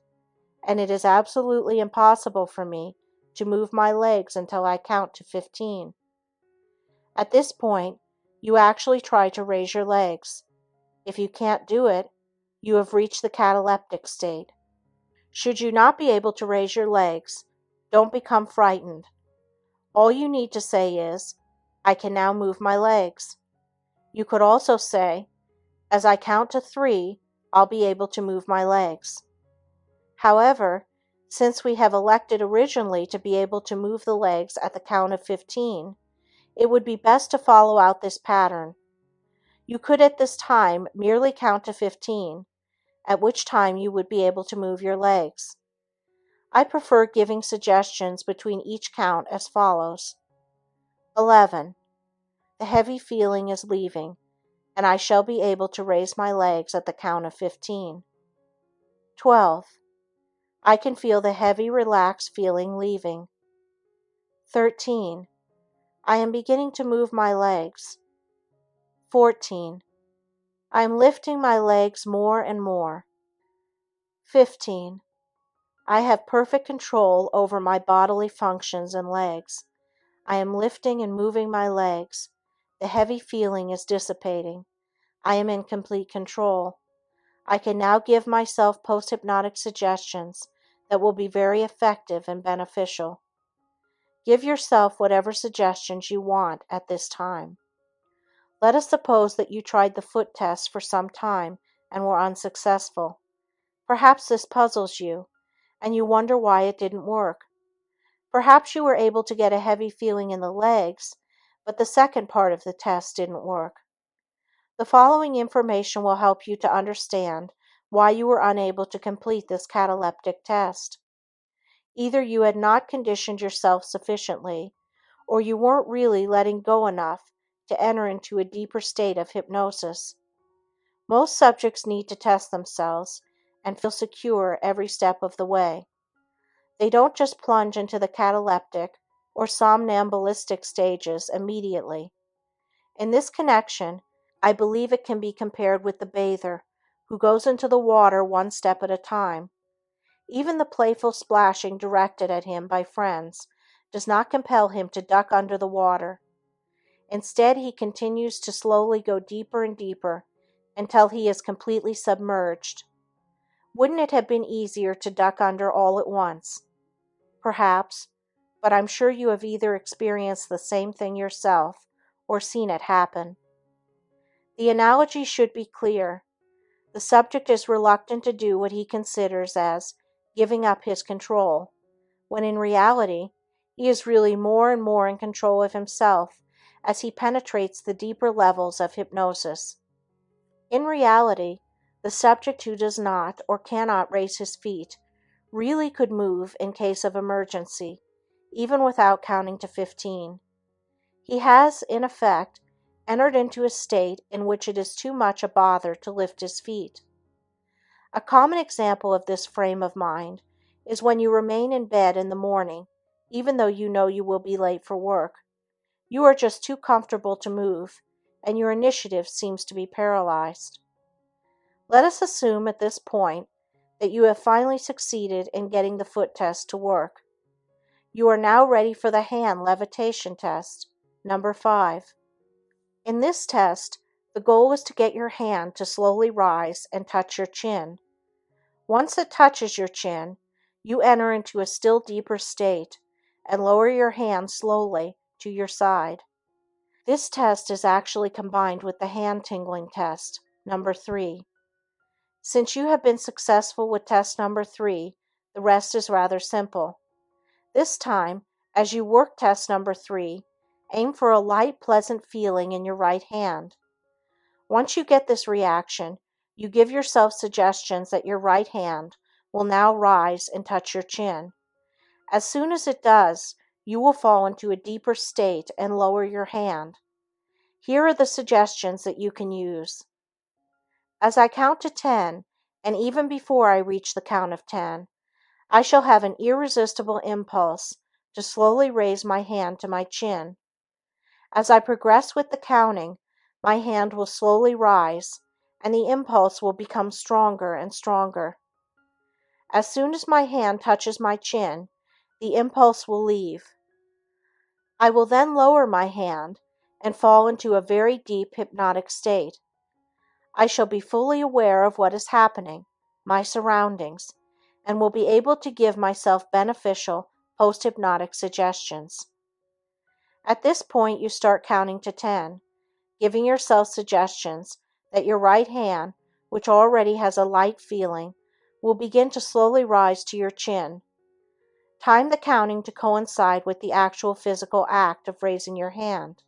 A: and it is absolutely impossible for me to move my legs until I count to 15. At this point, you actually try to raise your legs. If you can't do it, you have reached the cataleptic state. Should you not be able to raise your legs, don't become frightened. All you need to say is, I can now move my legs. You could also say, as I count to 3, I'll be able to move my legs. However, since we have elected originally to be able to move the legs at the count of 15, it would be best to follow out this pattern. You could at this time merely count to 15, at which time you would be able to move your legs. I prefer giving suggestions between each count as follows. 11. The heavy feeling is leaving, and I shall be able to raise my legs at the count of 15. 12. I can feel the heavy, relaxed feeling leaving. 13. I am beginning to move my legs. 14. I am lifting my legs more and more. 15. I have perfect control over my bodily functions and legs. I am lifting and moving my legs. The heavy feeling is dissipating. I am in complete control. I can now give myself post-hypnotic suggestions that will be very effective and beneficial. Give yourself whatever suggestions you want at this time. Let us suppose that you tried the foot test for some time and were unsuccessful. Perhaps this puzzles you, and you wonder why it didn't work. Perhaps you were able to get a heavy feeling in the legs, but the second part of the test didn't work. The following information will help you to understand why you were unable to complete this cataleptic test. Either you had not conditioned yourself sufficiently, or you weren't really letting go enough to enter into a deeper state of hypnosis. Most subjects need to test themselves and feel secure every step of the way. They don't just plunge into the cataleptic or somnambulistic stages immediately. In this connection, I believe it can be compared with the bather who goes into the water one step at a time. Even the playful splashing directed at him by friends does not compel him to duck under the water. Instead, he continues to slowly go deeper and deeper until he is completely submerged. Wouldn't it have been easier to duck under all at once? Perhaps, but I'm sure you have either experienced the same thing yourself or seen it happen. The analogy should be clear. The subject is reluctant to do what he considers as giving up his control, when in reality, he is really more and more in control of himself as he penetrates the deeper levels of hypnosis. In reality, the subject who does not or cannot raise his feet really could move in case of emergency, even without counting to 15. He has, in effect, entered into a state in which it is too much a bother to lift his feet. A common example of this frame of mind is when you remain in bed in the morning, even though you know you will be late for work. You are just too comfortable to move, and your initiative seems to be paralyzed. Let us assume at this point that you have finally succeeded in getting the foot test to work. You are now ready for the hand levitation test, number 5. In this test, the goal is to get your hand to slowly rise and touch your chin. Once it touches your chin, you enter into a still deeper state and lower your hand slowly to your side. This test is actually combined with the hand tingling test, number 3. Since you have been successful with test number 3, the rest is rather simple. This time, as you work test number 3, aim for a light, pleasant feeling in your right hand. Once you get this reaction, You give yourself suggestions that your right hand will now rise and touch your chin. As soon as it does, you will fall into a deeper state and lower your hand. Here are the suggestions that you can use. As I count to 10, and even before I reach the count of 10, I shall have an irresistible impulse to slowly raise my hand to my chin. As I progress with the counting, my hand will slowly rise, and the impulse will become stronger and stronger. As soon as my hand touches my chin, the impulse will leave. I will then lower my hand and fall into a very deep hypnotic state. I shall be fully aware of what is happening, my surroundings, and will be able to give myself beneficial post-hypnotic suggestions. At this point, you start counting to 10, giving yourself suggestions that your right hand, which already has a light feeling, will begin to slowly rise to your chin. Time the counting to coincide with the actual physical act of raising your hand.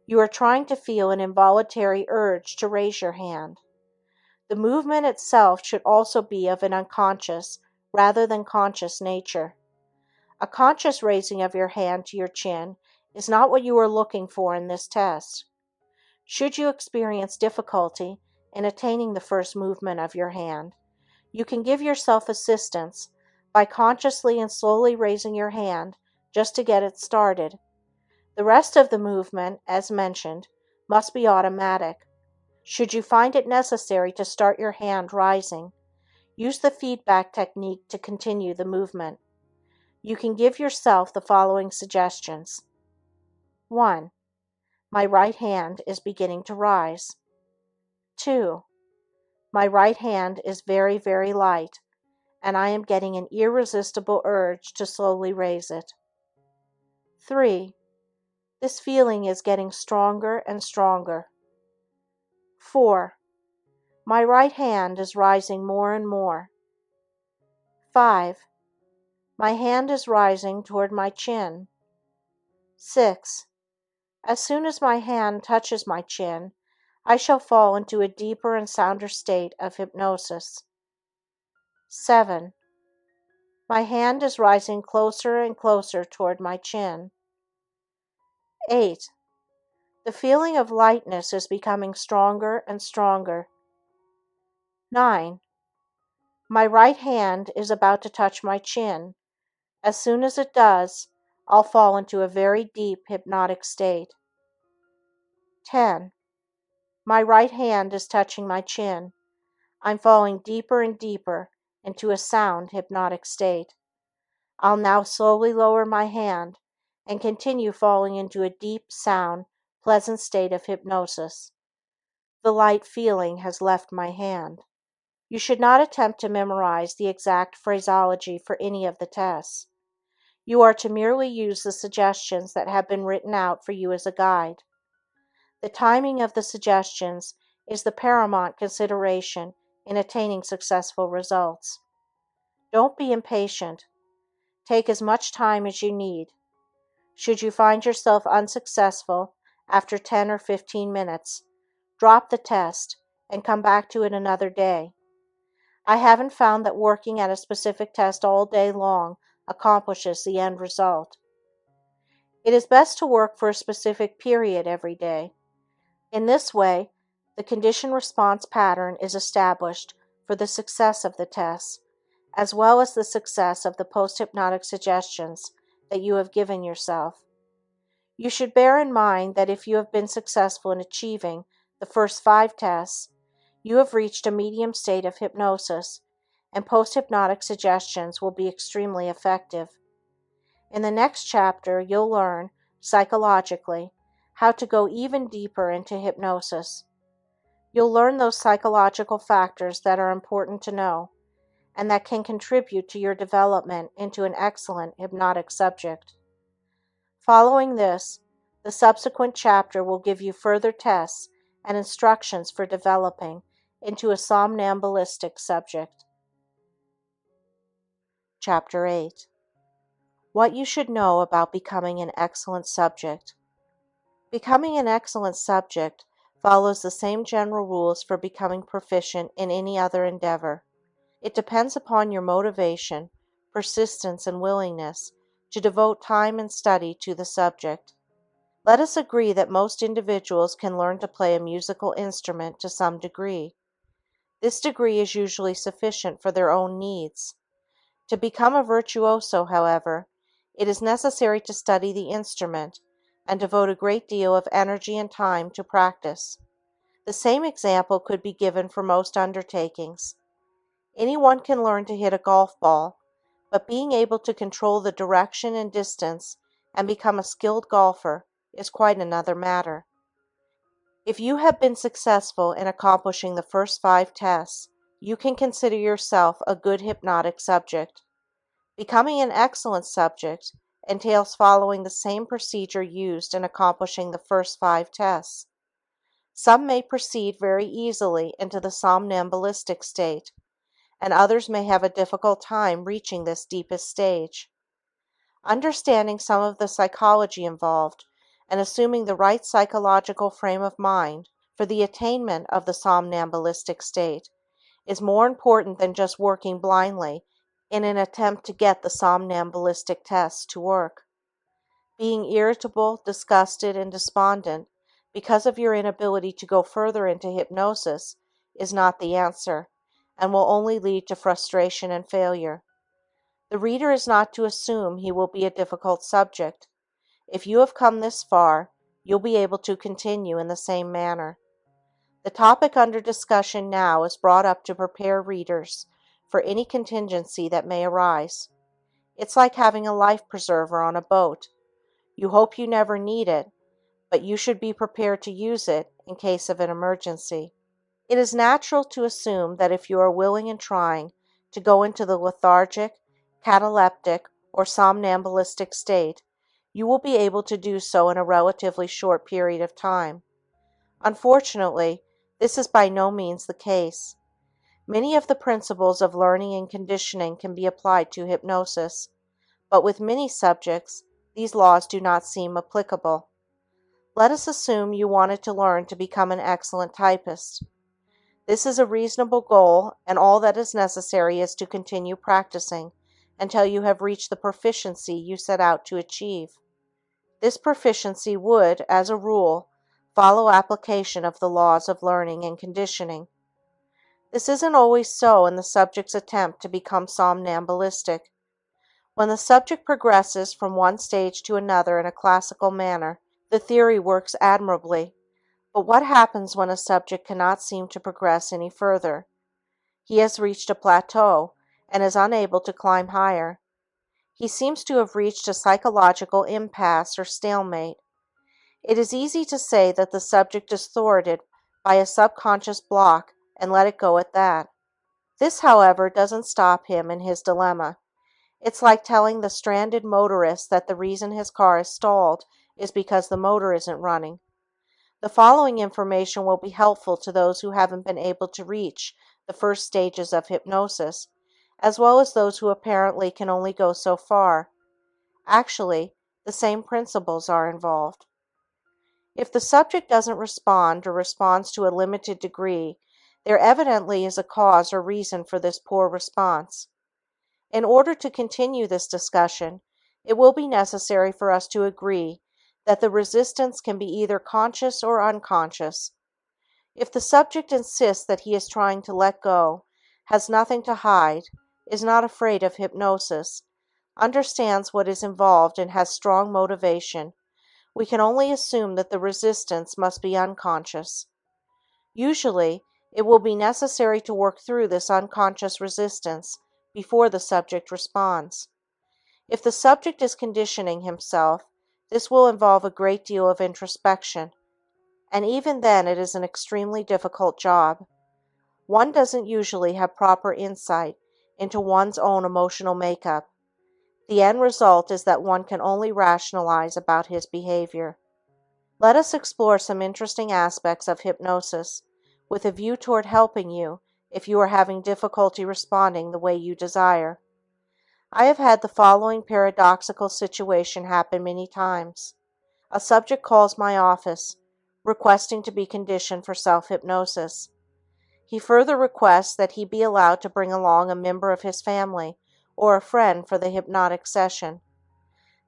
A: You are trying to feel an involuntary urge to raise your hand. The movement itself should also be of an unconscious rather than conscious nature. A conscious raising of your hand to your chin is not what you are looking for in this test. Should you experience difficulty in attaining the first movement of your hand, you can give yourself assistance by consciously and slowly raising your hand just to get it started. The rest of the movement, as mentioned, must be automatic. Should you find it necessary to start your hand rising, use the feedback technique to continue the movement. You can give yourself the following suggestions. 1. My right hand is beginning to rise. 2. My right hand is very, very light, and I am getting an irresistible urge to slowly raise it. 3. This feeling is getting stronger and stronger. 4. My right hand is rising more and more. 5. My hand is rising toward my chin. 6. As soon as my hand touches my chin, I shall fall into a deeper and sounder state of hypnosis. 7. My hand is rising closer and closer toward my chin. 8. The feeling of lightness is becoming stronger and stronger. 9. My right hand is about to touch my chin. As soon as it does, I'll fall into a very deep hypnotic state. 10. My right hand is touching my chin. I'm falling deeper and deeper into a sound hypnotic state. I'll now slowly lower my hand and continue falling into a deep, sound, pleasant state of hypnosis. The light feeling has left my hand. You should not attempt to memorize the exact phraseology for any of the tests. You are to merely use the suggestions that have been written out for you as a guide. The timing of the suggestions is the paramount consideration in attaining successful results. Don't be impatient. Take as much time as you need. Should you find yourself unsuccessful after 10 or 15 minutes, drop the test and come back to it another day. I haven't found that working at a specific test all day long accomplishes the end result. It is best to work for a specific period every day. In this way, the condition-response pattern is established for the success of the test, as well as the success of the post-hypnotic suggestions that you have given yourself. You should bear in mind that if you have been successful in achieving the first 5 tests, you have reached a medium state of hypnosis, and post-hypnotic suggestions will be extremely effective. In the next chapter, you'll learn, psychologically, how to go even deeper into hypnosis. You'll learn those psychological factors that are important to know, and that can contribute to your development into an excellent hypnotic subject. Following this, the subsequent chapter will give you further tests and instructions for developing into a somnambulistic subject. Chapter 8. What you should know about becoming an excellent subject. Becoming an excellent subject follows the same general rules for becoming proficient in any other endeavor. It depends upon your motivation, persistence, and willingness to devote time and study to the subject. Let us agree that most individuals can learn to play a musical instrument to some degree. This degree is usually sufficient for their own needs. To become a virtuoso, however, it is necessary to study the instrument and devote a great deal of energy and time to practice. The same example could be given for most undertakings. Anyone can learn to hit a golf ball, but being able to control the direction and distance and become a skilled golfer is quite another matter. If you have been successful in accomplishing the first 5 tests, you can consider yourself a good hypnotic subject. Becoming an excellent subject entails following the same procedure used in accomplishing the first 5 tests. Some may proceed very easily into the somnambulistic state, and others may have a difficult time reaching this deepest stage. Understanding some of the psychology involved and assuming the right psychological frame of mind for the attainment of the somnambulistic state is more important than just working blindly in an attempt to get the somnambulistic tests to work. Being irritable, disgusted, and despondent because of your inability to go further into hypnosis is not the answer, and will only lead to frustration and failure. The reader is not to assume he will be a difficult subject. If you have come this far, you'll be able to continue in the same manner. The topic under discussion now is brought up to prepare readers for any contingency that may arise. It's like having a life preserver on a boat. You hope you never need it, but you should be prepared to use it in case of an emergency. It is natural to assume that if you are willing and trying to go into the lethargic, cataleptic, or somnambulistic state, you will be able to do so in a relatively short period of time. Unfortunately, this is by no means the case. Many of the principles of learning and conditioning can be applied to hypnosis, but with many subjects, these laws do not seem applicable. Let us assume you wanted to learn to become an excellent typist. This is a reasonable goal, and all that is necessary is to continue practicing until you have reached the proficiency you set out to achieve. This proficiency would, as a rule, follow application of the laws of learning and conditioning. This isn't always so in the subject's attempt to become somnambulistic. When the subject progresses from one stage to another in a classical manner, the theory works admirably. But what happens when a subject cannot seem to progress any further? He has reached a plateau and is unable to climb higher. He seems to have reached a psychological impasse or stalemate. It is easy to say that the subject is thwarted by a subconscious block and let it go at that. This, however, doesn't stop him in his dilemma. It's like telling the stranded motorist that the reason his car is stalled is because the motor isn't running. The following information will be helpful to those who haven't been able to reach the first stages of hypnosis, as well as those who apparently can only go so far. Actually, the same principles are involved. If the subject doesn't respond or responds to a limited degree, there evidently is a cause or reason for this poor response. In order to continue this discussion, it will be necessary for us to agree that the resistance can be either conscious or unconscious. If the subject insists that he is trying to let go, has nothing to hide, is not afraid of hypnosis, understands what is involved, and has strong motivation, we can only assume that the resistance must be unconscious. Usually, it will be necessary to work through this unconscious resistance before the subject responds. If the subject is conditioning himself, this will involve a great deal of introspection, and even then it is an extremely difficult job. One doesn't usually have proper insight into one's own emotional makeup. The end result is that one can only rationalize about his behavior. Let us explore some interesting aspects of hypnosis, with a view toward helping you if you are having difficulty responding the way you desire. I have had the following paradoxical situation happen many times. A subject calls my office, requesting to be conditioned for self-hypnosis. He further requests that he be allowed to bring along a member of his family or a friend for the hypnotic session.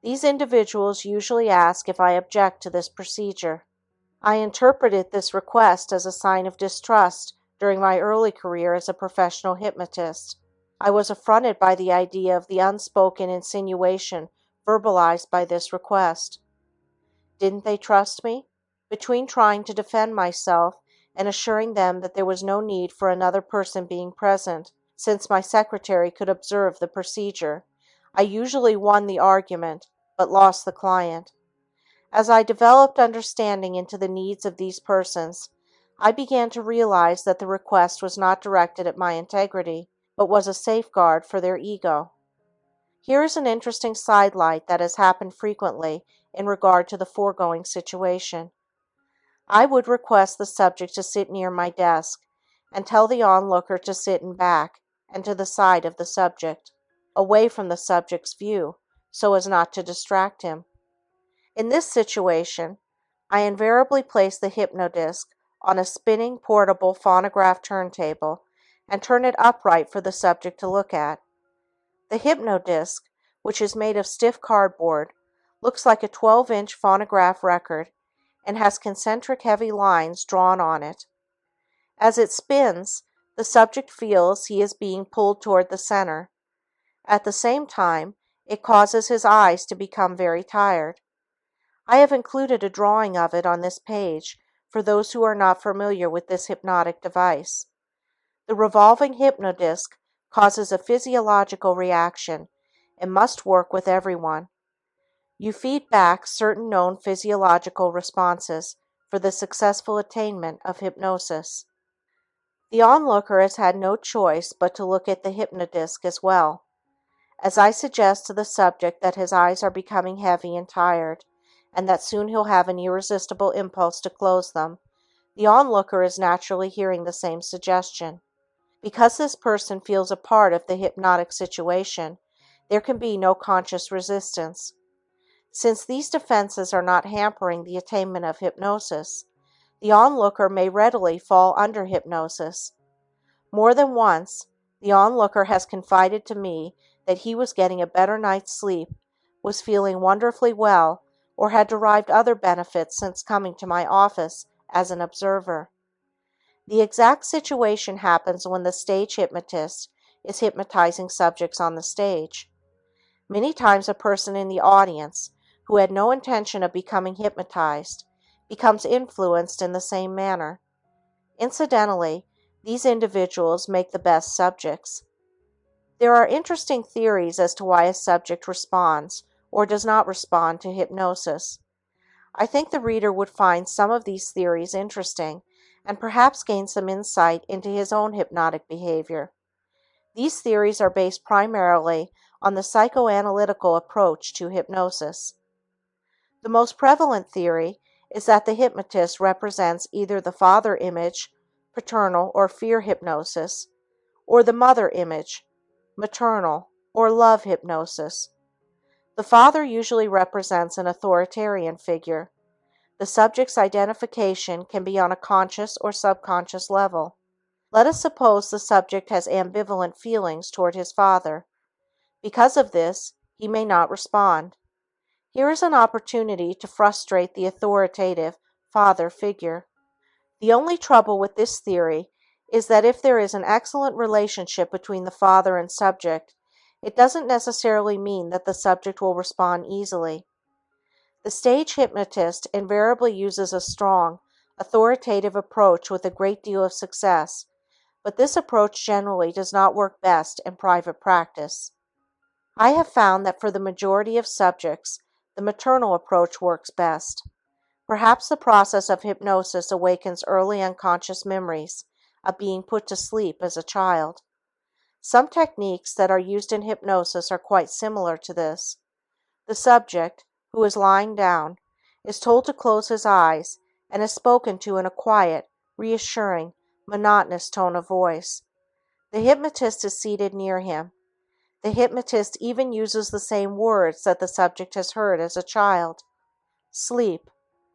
A: These individuals usually ask if I object to this procedure. I interpreted this request as a sign of distrust during my early career as a professional hypnotist. I was affronted by the idea of the unspoken insinuation verbalized by this request. Didn't they trust me? Between trying to defend myself and assuring them that there was no need for another person being present, since my secretary could observe the procedure, I usually won the argument, but lost the client. As I developed understanding into the needs of these persons, I began to realize that the request was not directed at my integrity, but was a safeguard for their ego. Here is an interesting sidelight that has happened frequently in regard to the foregoing situation. I would request the subject to sit near my desk and tell the onlooker to sit in back and to the side of the subject, away from the subject's view, so as not to distract him. In this situation, I invariably place the hypnodisc on a spinning portable phonograph turntable and turn it upright for the subject to look at. The hypnodisc, which is made of stiff cardboard, looks like a 12-inch phonograph record and has concentric heavy lines drawn on it. As it spins, the subject feels he is being pulled toward the center. At the same time, it causes his eyes to become very tired. I have included a drawing of it on this page for those who are not familiar with this hypnotic device. The revolving hypnodisc causes a physiological reaction and must work with everyone. You feed back certain known physiological responses for the successful attainment of hypnosis. The onlooker has had no choice but to look at the hypnodisc as well. As I suggest to the subject that his eyes are becoming heavy and tired, and that soon he'll have an irresistible impulse to close them, the onlooker is naturally hearing the same suggestion. Because this person feels a part of the hypnotic situation, there can be no conscious resistance. Since these defenses are not hampering the attainment of hypnosis, the onlooker may readily fall under hypnosis. More than once, the onlooker has confided to me that he was getting a better night's sleep, was feeling wonderfully well, or had derived other benefits since coming to my office as an observer. The exact situation happens when the stage hypnotist is hypnotizing subjects on the stage. Many times a person in the audience, who had no intention of becoming hypnotized, becomes influenced in the same manner. Incidentally, these individuals make the best subjects. There are interesting theories as to why a subject responds or does not respond to hypnosis. I think the reader would find some of these theories interesting and perhaps gain some insight into his own hypnotic behavior. These theories are based primarily on the psychoanalytical approach to hypnosis. The most prevalent theory is that the hypnotist represents either the father image, paternal or fear hypnosis, or the mother image, maternal or love hypnosis. The father usually represents an authoritarian figure. The subject's identification can be on a conscious or subconscious level. Let us suppose the subject has ambivalent feelings toward his father. Because of this, he may not respond. Here is an opportunity to frustrate the authoritative father figure. The only trouble with this theory is that if there is an excellent relationship between the father and subject, it doesn't necessarily mean that the subject will respond easily. The stage hypnotist invariably uses a strong, authoritative approach with a great deal of success, but this approach generally does not work best in private practice. I have found that for the majority of subjects, the maternal approach works best. Perhaps the process of hypnosis awakens early unconscious memories of being put to sleep as a child. Some techniques that are used in hypnosis are quite similar to this. The subject, who is lying down, is told to close his eyes and is spoken to in a quiet, reassuring, monotonous tone of voice. The hypnotist is seated near him. The hypnotist even uses the same words that the subject has heard as a child. Sleep,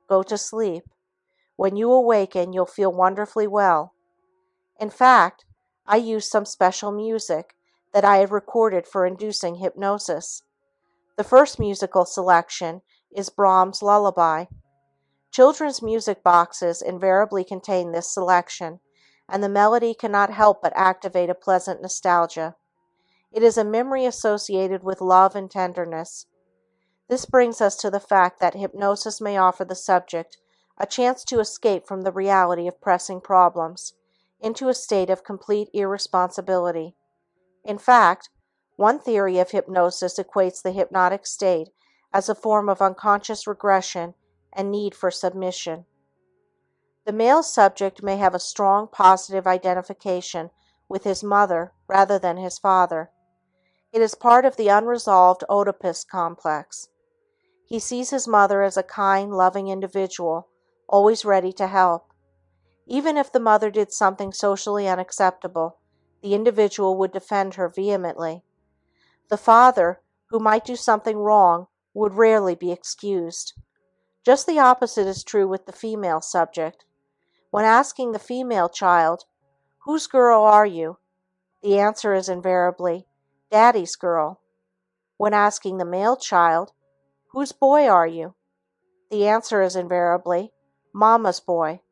A: go to sleep, When you awaken, you'll feel wonderfully well. In fact, I use some special music that I have recorded for inducing hypnosis. The first musical selection is Brahms' Lullaby. Children's music boxes invariably contain this selection, and the melody cannot help but activate a pleasant nostalgia. It is a memory associated with love and tenderness. This brings us to the fact that hypnosis may offer the subject a chance to escape from the reality of pressing problems into a state of complete irresponsibility. In fact, one theory of hypnosis equates the hypnotic state as a form of unconscious regression and need for submission. The male subject may have a strong positive identification with his mother rather than his father. It is part of the unresolved Oedipus complex. He sees his mother as a kind, loving individual, always ready to help. Even if the mother did something socially unacceptable, the individual would defend her vehemently. The father, who might do something wrong, would rarely be excused. Just the opposite is true with the female subject. When asking the female child, "Whose girl are you?" the answer is invariably, "Daddy's girl." When asking the male child, "Whose boy are you?" the answer is invariably, "Mama's boy."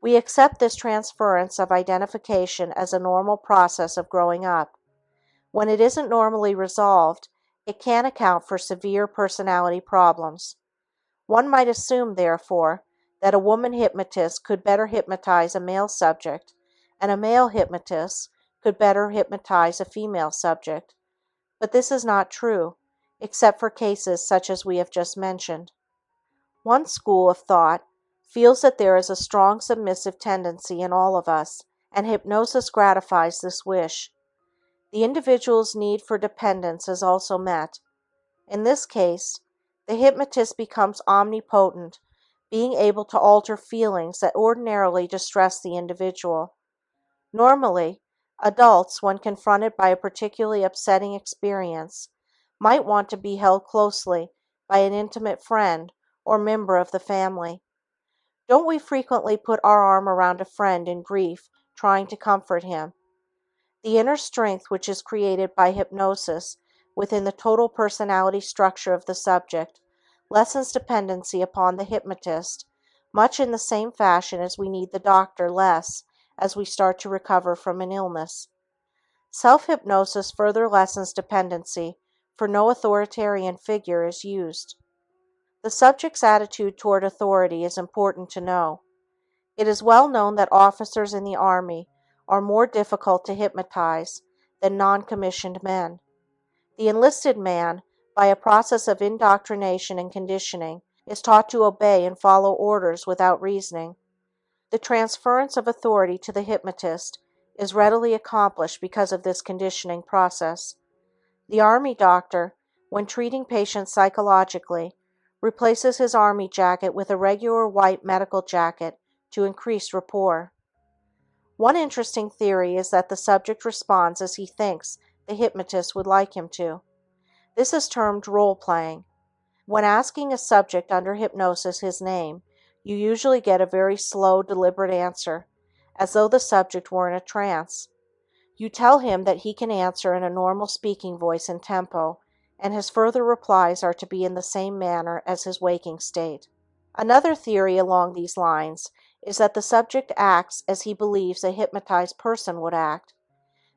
A: We accept this transference of identification as a normal process of growing up. When it isn't normally resolved, it can account for severe personality problems. One might assume, therefore, that a woman hypnotist could better hypnotize a male subject, and a male hypnotist could better hypnotize a female subject. But this is not true, except for cases such as we have just mentioned. One school of thought feels that there is a strong submissive tendency in all of us, and hypnosis gratifies this wish. The individual's need for dependence is also met. In this case, the hypnotist becomes omnipotent, being able to alter feelings that ordinarily distress the individual. Normally, adults, when confronted by a particularly upsetting experience, might want to be held closely by an intimate friend or member of the family. Don't we frequently put our arm around a friend in grief, trying to comfort him? The inner strength which is created by hypnosis within the total personality structure of the subject lessens dependency upon the hypnotist, much in the same fashion as we need the doctor less as we start to recover from an illness. Self-hypnosis further lessens dependency, for no authoritarian figure is used. The subject's attitude toward authority is important to know. It is well known that officers in the Army are more difficult to hypnotize than non-commissioned men. The enlisted man, by a process of indoctrination and conditioning, is taught to obey and follow orders without reasoning. The transference of authority to the hypnotist is readily accomplished because of this conditioning process. The Army doctor, when treating patients psychologically, replaces his Army jacket with a regular white medical jacket to increase rapport. One interesting theory is that the subject responds as he thinks the hypnotist would like him to. This is termed role-playing. When asking a subject under hypnosis his name, you usually get a very slow, deliberate answer, as though the subject were in a trance. You tell him that he can answer in a normal speaking voice and tempo, and his further replies are to be in the same manner as his waking state. Another theory along these lines is that the subject acts as he believes a hypnotized person would act.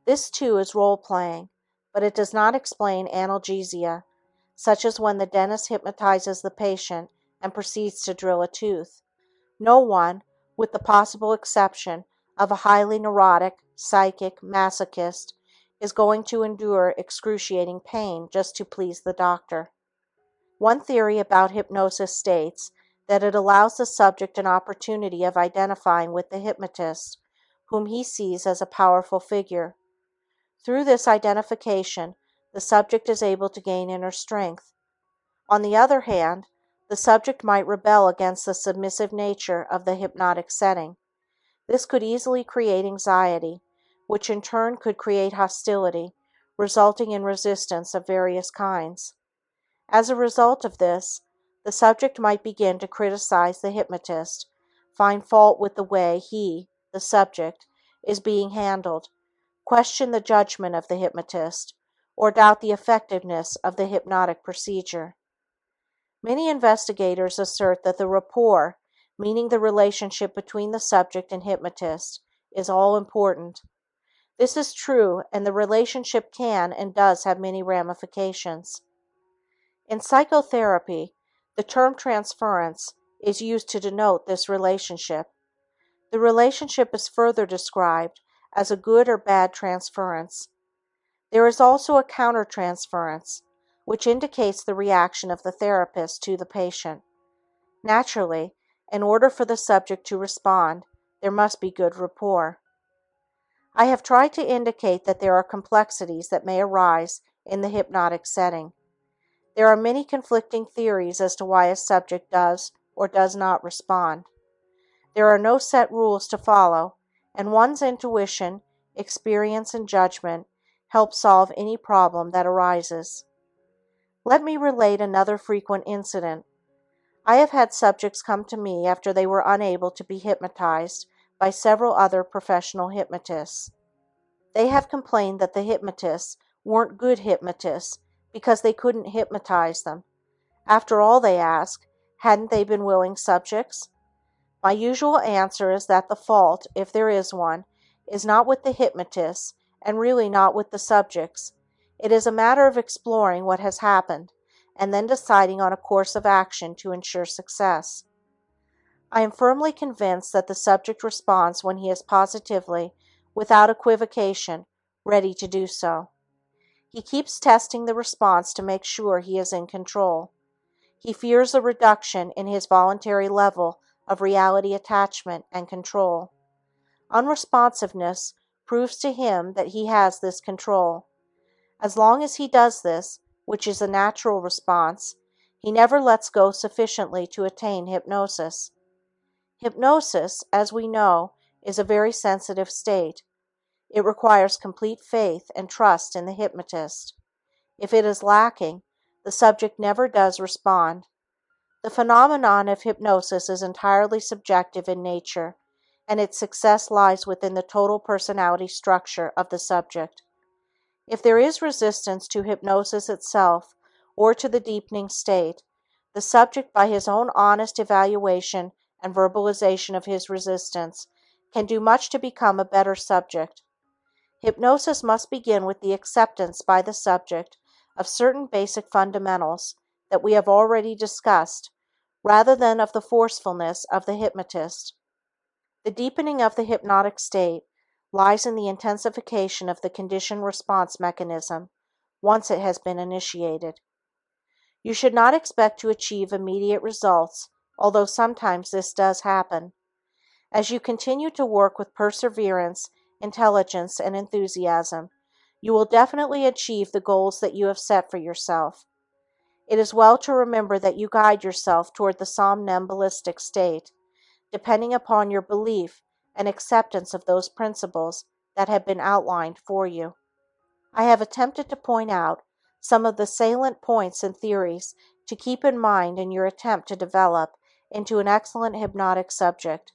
A: This too is role-playing, but it does not explain analgesia, such as when the dentist hypnotizes the patient and proceeds to drill a tooth. No one, with the possible exception of a highly neurotic, psychic masochist, is going to endure excruciating pain just to please the doctor. One theory about hypnosis states that it allows the subject an opportunity of identifying with the hypnotist, whom he sees as a powerful figure. Through this identification, the subject is able to gain inner strength. On the other hand, the subject might rebel against the submissive nature of the hypnotic setting. This could easily create anxiety, which in turn could create hostility, resulting in resistance of various kinds. As a result of this, the subject might begin to criticize the hypnotist find fault with the way he, the subject, is being handled, question the judgment of the hypnotist, or doubt the effectiveness of the hypnotic procedure. Many investigators assert that the rapport, meaning the relationship between the subject and hypnotist, is all important. This is true, and the relationship can and does have many ramifications. In psychotherapy, the term transference is used to denote this relationship. The relationship is further described as a good or bad transference. There is also a countertransference, which indicates the reaction of the therapist to the patient. Naturally, in order for the subject to respond, there must be good rapport. I have tried to indicate that there are complexities that may arise in the hypnotic setting. There are many conflicting theories as to why a subject does or does not respond. There are no set rules to follow, and one's intuition, experience, and judgment help solve any problem that arises. Let me relate another frequent incident. I have had subjects come to me after they were unable to be hypnotized by several other professional hypnotists. They have complained that the hypnotists weren't good hypnotists because they couldn't hypnotize them. After all, they ask, hadn't they been willing subjects? My usual answer is that the fault, if there is one, is not with the hypnotists and really not with the subjects. It is a matter of exploring what has happened and then deciding on a course of action to ensure success. I am firmly convinced that the subject responds when he is positively, without equivocation, ready to do so. He keeps testing the response to make sure he is in control. He fears a reduction in his voluntary level of reality attachment and control. Unresponsiveness proves to him that he has this control. As long as he does this, which is a natural response, he never lets go sufficiently to attain hypnosis. Hypnosis, as we know, is a very sensitive state. It requires complete faith and trust in the hypnotist. If it is lacking, the subject never does respond. The phenomenon of hypnosis is entirely subjective in nature, and its success lies within the total personality structure of the subject. If there is resistance to hypnosis itself or to the deepening state, the subject, by his own honest evaluation and verbalization of his resistance, can do much to become a better subject. Hypnosis must begin with the acceptance by the subject of certain basic fundamentals that we have already discussed, rather than of the forcefulness of the hypnotist. The deepening of the hypnotic state lies in the intensification of the conditioned response mechanism once it has been initiated. You should not expect to achieve immediate results, although sometimes this does happen. As you continue to work with perseverance, intelligence, and enthusiasm, you will definitely achieve the goals that you have set for yourself. It is well to remember that you guide yourself toward the somnambulistic state, depending upon your belief and acceptance of those principles that have been outlined for you. I have attempted to point out some of the salient points and theories to keep in mind in your attempt to develop into an excellent hypnotic subject.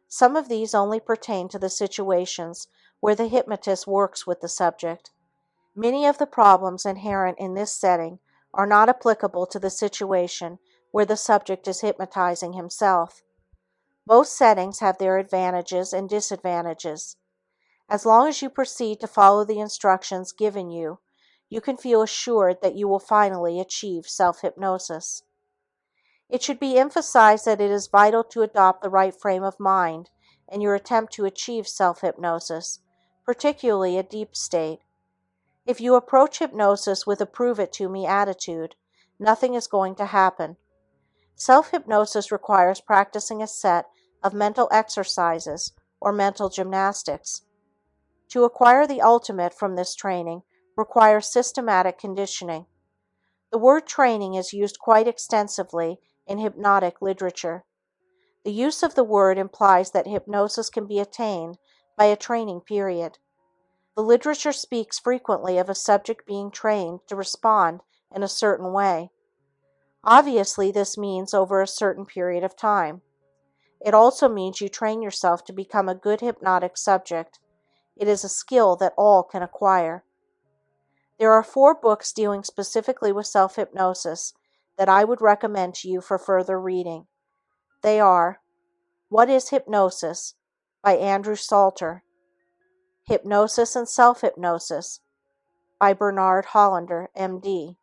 A: Some of these only pertain to the situations where the hypnotist works with the subject. Many of the problems inherent in this setting are not applicable to the situation where the subject is hypnotizing himself. Both settings have their advantages and disadvantages. As long as you proceed to follow the instructions given you, you can feel assured that you will finally achieve self-hypnosis. It should be emphasized that it is vital to adopt the right frame of mind in your attempt to achieve self-hypnosis, particularly a deep state. If you approach hypnosis with a prove-it-to-me attitude, nothing is going to happen. Self-hypnosis requires practicing a set of mental exercises or mental gymnastics. To acquire the ultimate from this training requires systematic conditioning. The word training is used quite extensively in hypnotic literature. The use of the word implies that hypnosis can be attained by a training period. The literature speaks frequently of a subject being trained to respond in a certain way. Obviously, this means over a certain period of time. It also means you train yourself to become a good hypnotic subject. It is a skill that all can acquire. There are 4 books dealing specifically with self-hypnosis that I would recommend to you for further reading. They are What is Hypnosis by Andrew Salter, Hypnosis and Self-Hypnosis by Bernard Hollander, MD,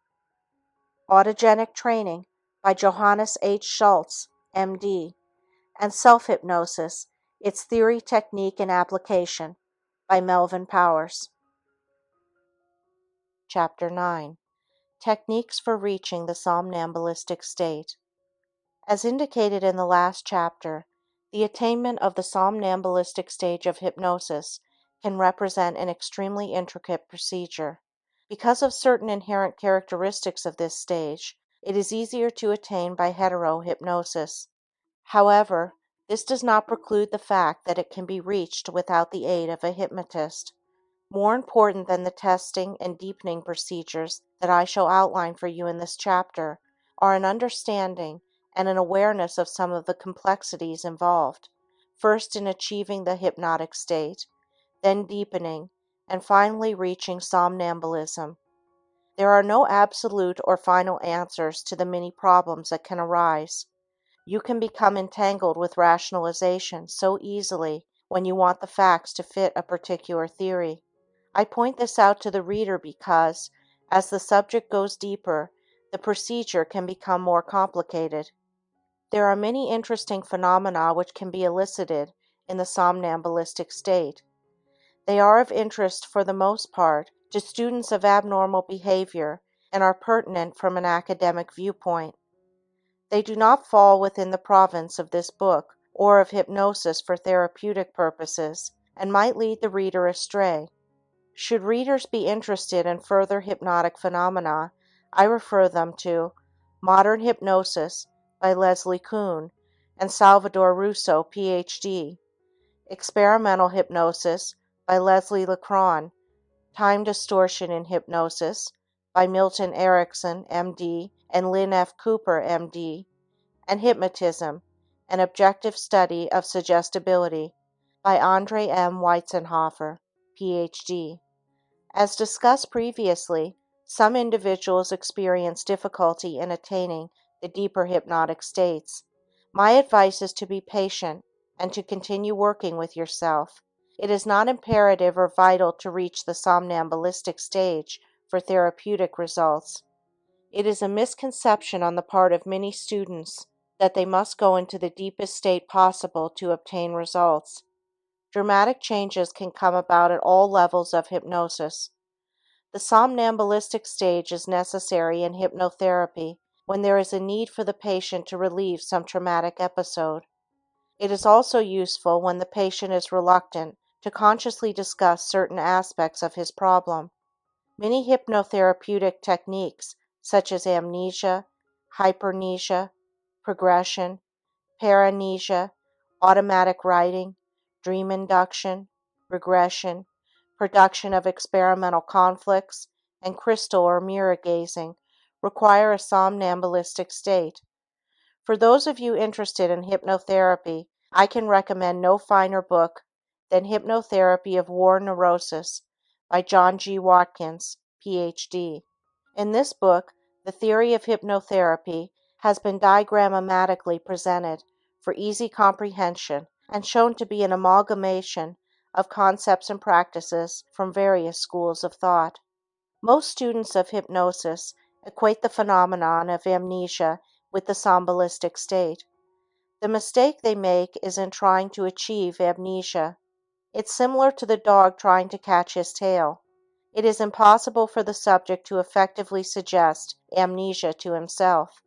A: Autogenic Training by Johannes H. Schultz, MD, and Self-Hypnosis, Its Theory, Technique, and Application by Melvin Powers. Chapter 9. Techniques for Reaching the Somnambulistic State. As indicated in the last chapter, the attainment of the somnambulistic stage of hypnosis can represent an extremely intricate procedure. Because of certain inherent characteristics of this stage, it is easier to attain by hetero-hypnosis. However, this does not preclude the fact that it can be reached without the aid of a hypnotist. More important than the testing and deepening procedures that I shall outline for you in this chapter are an understanding and an awareness of some of the complexities involved, first in achieving the hypnotic state, then deepening, and finally reaching somnambulism. There are no absolute or final answers to the many problems that can arise. You can become entangled with rationalization so easily when you want the facts to fit a particular theory. I point this out to the reader because, as the subject goes deeper, the procedure can become more complicated. There are many interesting phenomena which can be elicited in the somnambulistic state. They are of interest for the most part to students of abnormal behavior and are pertinent from an academic viewpoint. They do not fall within the province of this book or of hypnosis for therapeutic purposes and might lead the reader astray. Should readers be interested in further hypnotic phenomena, I refer them to Modern Hypnosis by Leslie Kuhn and Salvador Russo, Ph.D., Experimental Hypnosis by Leslie Lecron, Time Distortion in Hypnosis by Milton Erickson, M.D., and Lynn F. Cooper, M.D., and Hypnotism, An Objective Study of Suggestibility by Andre M. Weitzenhofer, Ph.D. As discussed previously, some individuals experience difficulty in attaining the deeper hypnotic states. My advice is to be patient and to continue working with yourself. It is not imperative or vital to reach the somnambulistic stage for therapeutic results. It is a misconception on the part of many students that they must go into the deepest state possible to obtain results. Dramatic changes can come about at all levels of hypnosis. The somnambulistic stage is necessary in hypnotherapy when there is a need for the patient to relieve some traumatic episode. It is also useful when the patient is reluctant to consciously discuss certain aspects of his problem. Many hypnotherapeutic techniques, such as amnesia, hypermnesia, progression, paramnesia, automatic writing, dream induction, regression, production of experimental conflicts, and crystal or mirror gazing, require a somnambulistic state. For those of you interested in hypnotherapy, I can recommend no finer book than Hypnotherapy of War Neurosis by John G. Watkins, Ph.D. In this book, the theory of hypnotherapy has been diagrammatically presented for easy comprehension and shown to be an amalgamation of concepts and practices from various schools of thought. Most students of hypnosis equate the phenomenon of amnesia with the somnambulistic state. The mistake they make is in trying to achieve amnesia. It's similar to the dog trying to catch his tail. It is impossible for the subject to effectively suggest amnesia to himself.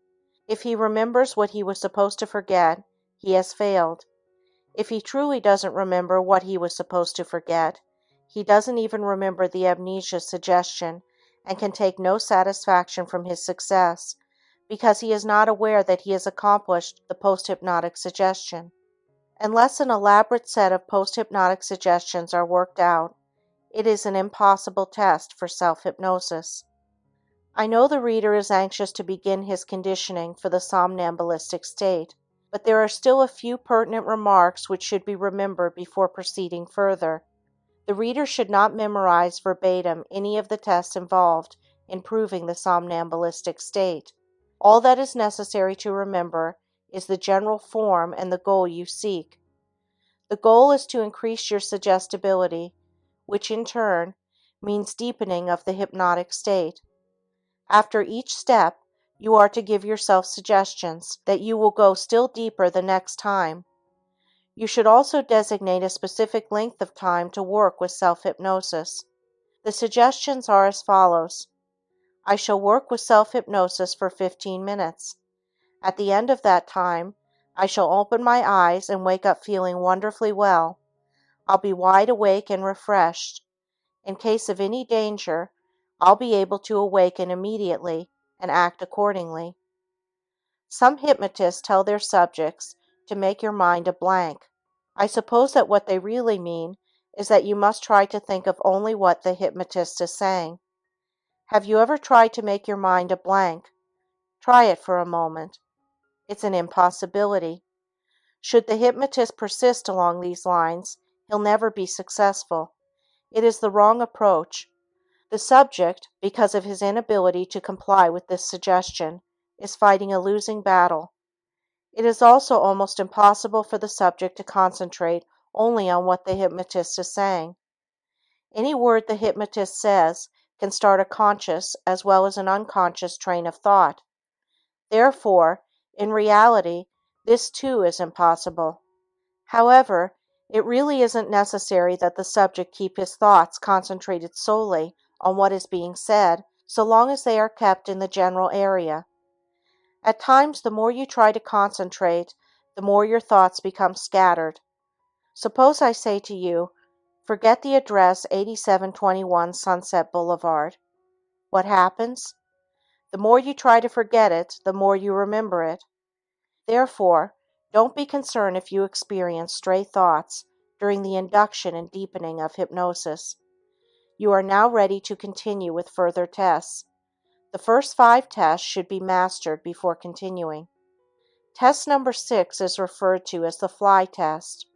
A: If he remembers what he was supposed to forget, he has failed. If he truly doesn't remember what he was supposed to forget, he doesn't even remember the amnesia suggestion and can take no satisfaction from his success because he is not aware that he has accomplished the post-hypnotic suggestion. Unless an elaborate set of post-hypnotic suggestions are worked out, it is an impossible test for self-hypnosis. I know the reader is anxious to begin his conditioning for the somnambulistic state, but there are still a few pertinent remarks which should be remembered before proceeding further. The reader should not memorize verbatim any of the tests involved in proving the somnambulistic state. All that is necessary to remember is the general form and the goal you seek. The goal is to increase your suggestibility, which in turn means deepening of the hypnotic state. After each step, you are to give yourself suggestions that you will go still deeper the next time. You should also designate a specific length of time to work with self-hypnosis. The suggestions are as follows. I shall work with self-hypnosis for 15 minutes. At the end of that time, I shall open my eyes and wake up feeling wonderfully well. I'll be wide awake and refreshed. In case of any danger, I'll be able to awaken immediately and act accordingly. Some hypnotists tell their subjects to make your mind a blank. I suppose that what they really mean is that you must try to think of only what the hypnotist is saying. Have you ever tried to make your mind a blank? Try it for a moment. It's an impossibility. Should the hypnotist persist along these lines, he'll never be successful. It is the wrong approach. The subject, because of his inability to comply with this suggestion, is fighting a losing battle. It is also almost impossible for the subject to concentrate only on what the hypnotist is saying. Any word the hypnotist says can start a conscious as well as an unconscious train of thought. Therefore, in reality, this too is impossible. However, it really isn't necessary that the subject keep his thoughts concentrated solely on what is being said, so long as they are kept in the general area. At times, the more you try to concentrate, the more your thoughts become scattered. Suppose I say to you, forget the address 8721 Sunset Boulevard. What happens? The more you try to forget it, the more you remember it. Therefore, don't be concerned if you experience stray thoughts during the induction and deepening of hypnosis. You are now ready to continue with further tests. The first 5 tests should be mastered before continuing. Test number 6 is referred to as the fly test.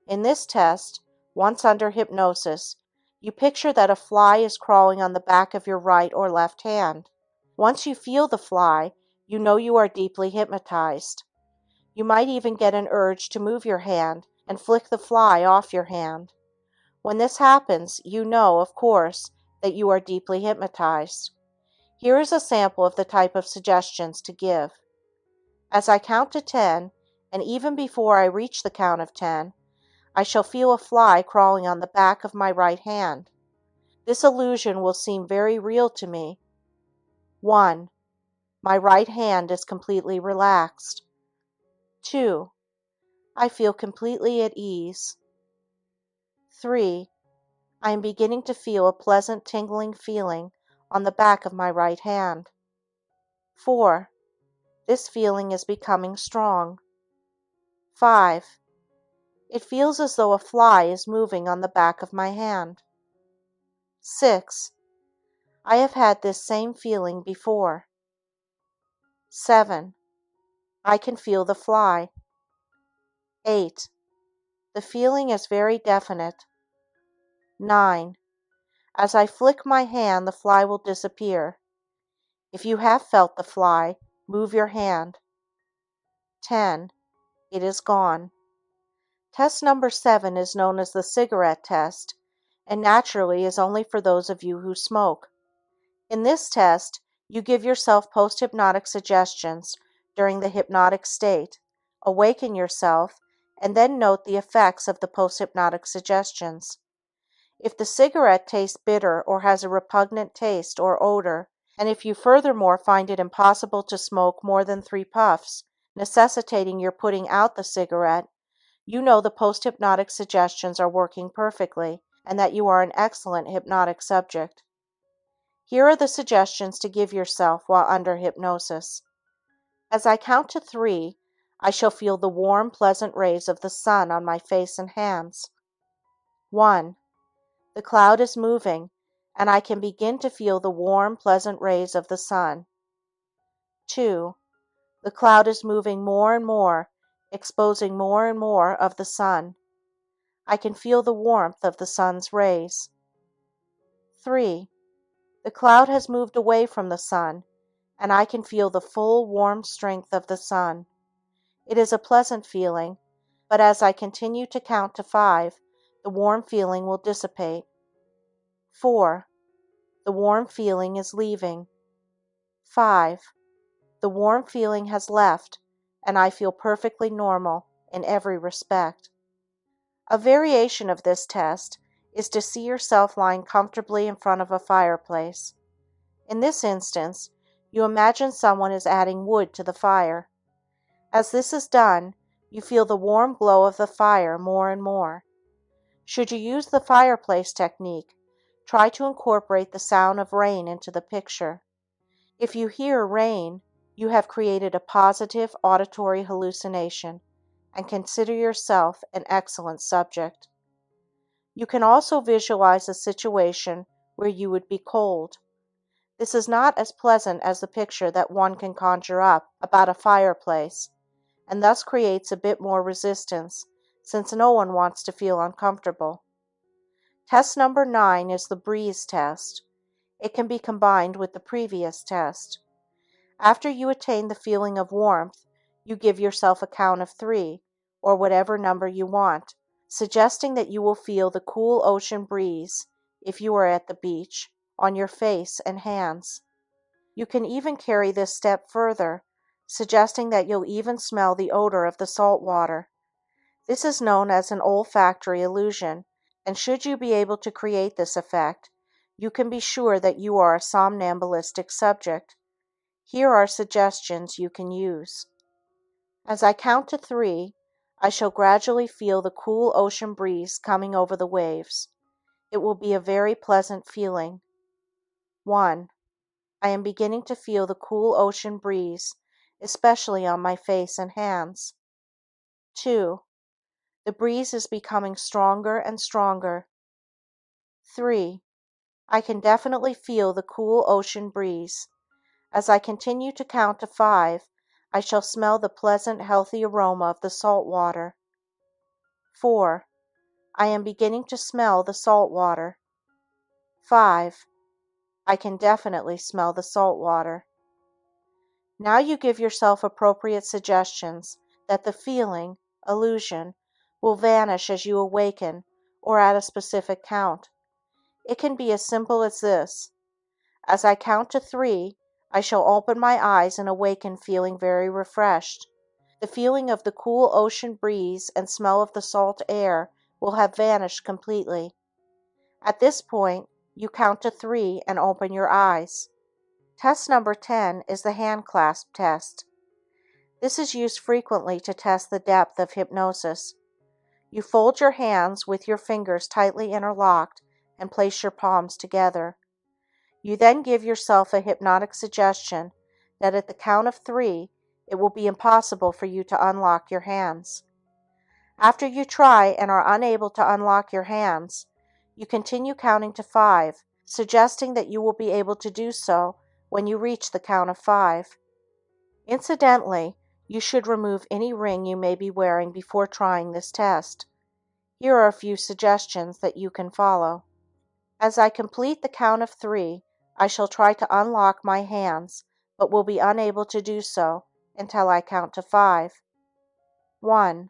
A: In this test, once under hypnosis, you picture that a fly is crawling on the back of your right or left hand. Once you feel the fly, you know you are deeply hypnotized. You might even get an urge to move your hand and flick the fly off your hand. When this happens, you know, of course, that you are deeply hypnotized. Here is a sample of the type of suggestions to give. As I count to 10, and even before I reach the count of 10, I shall feel a fly crawling on the back of my right hand. This illusion will seem very real to me. 1. My right hand is completely relaxed. 2. I feel completely at ease. 3. I am beginning to feel a pleasant tingling feeling on the back of my right hand. 4. This feeling is becoming strong. 5. It feels as though a fly is moving on the back of my hand. 6. I have had this same feeling before. 7. I can feel the fly. 8. The feeling is very definite. 9. As I flick my hand, the fly will disappear. If you have felt the fly, move your hand. 10. It is gone. Test number 7 is known as the cigarette test, and naturally is only for those of you who smoke. In this test, you give yourself post-hypnotic suggestions during the hypnotic state, awaken yourself, and then note the effects of the post-hypnotic suggestions. If the cigarette tastes bitter or has a repugnant taste or odor, and if you furthermore find it impossible to smoke more than 3 puffs, necessitating your putting out the cigarette, you know the post-hypnotic suggestions are working perfectly and that you are an excellent hypnotic subject. Here are the suggestions to give yourself while under hypnosis. As I count to 3, I shall feel the warm, pleasant rays of the sun on my face and hands. 1. The cloud is moving, and I can begin to feel the warm, pleasant rays of the sun. 2. The cloud is moving more and more, exposing more and more of the sun. I can feel the warmth of the sun's rays. 3. The cloud has moved away from the sun, and I can feel the full warm strength of the sun. It is a pleasant feeling, but as I continue to count to 5, the warm feeling will dissipate. 4. The warm feeling is leaving. 5. The warm feeling has left, and I feel perfectly normal in every respect. A variation of this test is to see yourself lying comfortably in front of a fireplace. In this instance, you imagine someone is adding wood to the fire. As this is done, you feel the warm glow of the fire more and more. Should you use the fireplace technique, try to incorporate the sound of rain into the picture. If you hear rain, you have created a positive auditory hallucination and consider yourself an excellent subject. You can also visualize a situation where you would be cold. This is not as pleasant as the picture that one can conjure up about a fireplace, and thus creates a bit more resistance since no one wants to feel uncomfortable. Test number 9 is the breeze test. It can be combined with the previous test. After you attain the feeling of warmth, you give yourself a count of 3, or whatever number you want, suggesting that you will feel the cool ocean breeze, if you are at the beach, on your face and hands. You can even carry this step further, suggesting that you'll even smell the odor of the salt water. This is known as an olfactory illusion, and should you be able to create this effect, you can be sure that you are a somnambulistic subject. Here are suggestions you can use. As I count to 3, I shall gradually feel the cool ocean breeze coming over the waves. It will be a very pleasant feeling. 1. I am beginning to feel the cool ocean breeze, especially on my face and hands. 2. The breeze is becoming stronger and stronger. 3. I can definitely feel the cool ocean breeze. As I continue to count to 5, I shall smell the pleasant, healthy aroma of the salt water. 4. I am beginning to smell the salt water. 5. I can definitely smell the salt water. Now you give yourself appropriate suggestions that the feeling, illusion, will vanish as you awaken or at a specific count. It can be as simple as this. As I count to 3, I shall open my eyes and awaken feeling very refreshed. The feeling of the cool ocean breeze and smell of the salt air will have vanished completely. At this point, you count to 3 and open your eyes. Test number 10 is the hand clasp test. This is used frequently to test the depth of hypnosis. You fold your hands with your fingers tightly interlocked and place your palms together. You then give yourself a hypnotic suggestion that at the count of 3, it will be impossible for you to unlock your hands. After you try and are unable to unlock your hands, you continue counting to 5, suggesting that you will be able to do so when you reach the count of 5. Incidentally, you should remove any ring you may be wearing before trying this test. Here are a few suggestions that you can follow. As I complete the count of 3, I shall try to unlock my hands, but will be unable to do so until I count to 5. 1.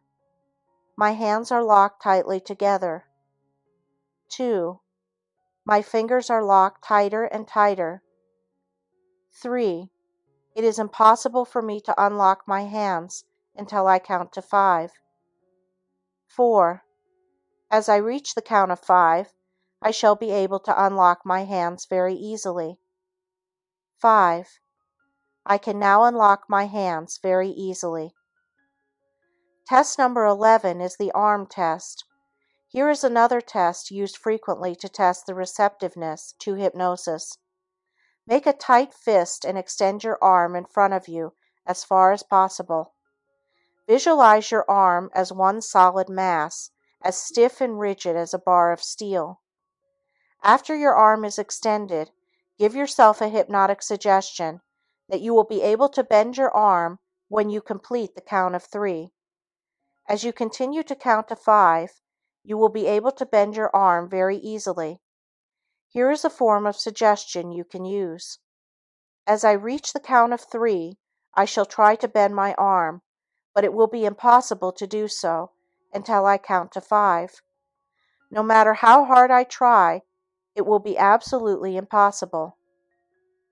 A: My hands are locked tightly together. 2. My fingers are locked tighter and tighter. 3. It is impossible for me to unlock my hands until I count to 5. 4. As I reach the count of 5, I shall be able to unlock my hands very easily. 5. I can now unlock my hands very easily. Test number 11 is the arm test. Here is another test used frequently to test the receptiveness to hypnosis. Make a tight fist and extend your arm in front of you as far as possible. Visualize your arm as one solid mass, as stiff and rigid as a bar of steel. After your arm is extended, give yourself a hypnotic suggestion that you will be able to bend your arm when you complete the count of 3. As you continue to count to 5, you will be able to bend your arm very easily. Here is a form of suggestion you can use. As I reach the count of 3, I shall try to bend my arm, but it will be impossible to do so until I count to 5. No matter how hard I try, it will be absolutely impossible.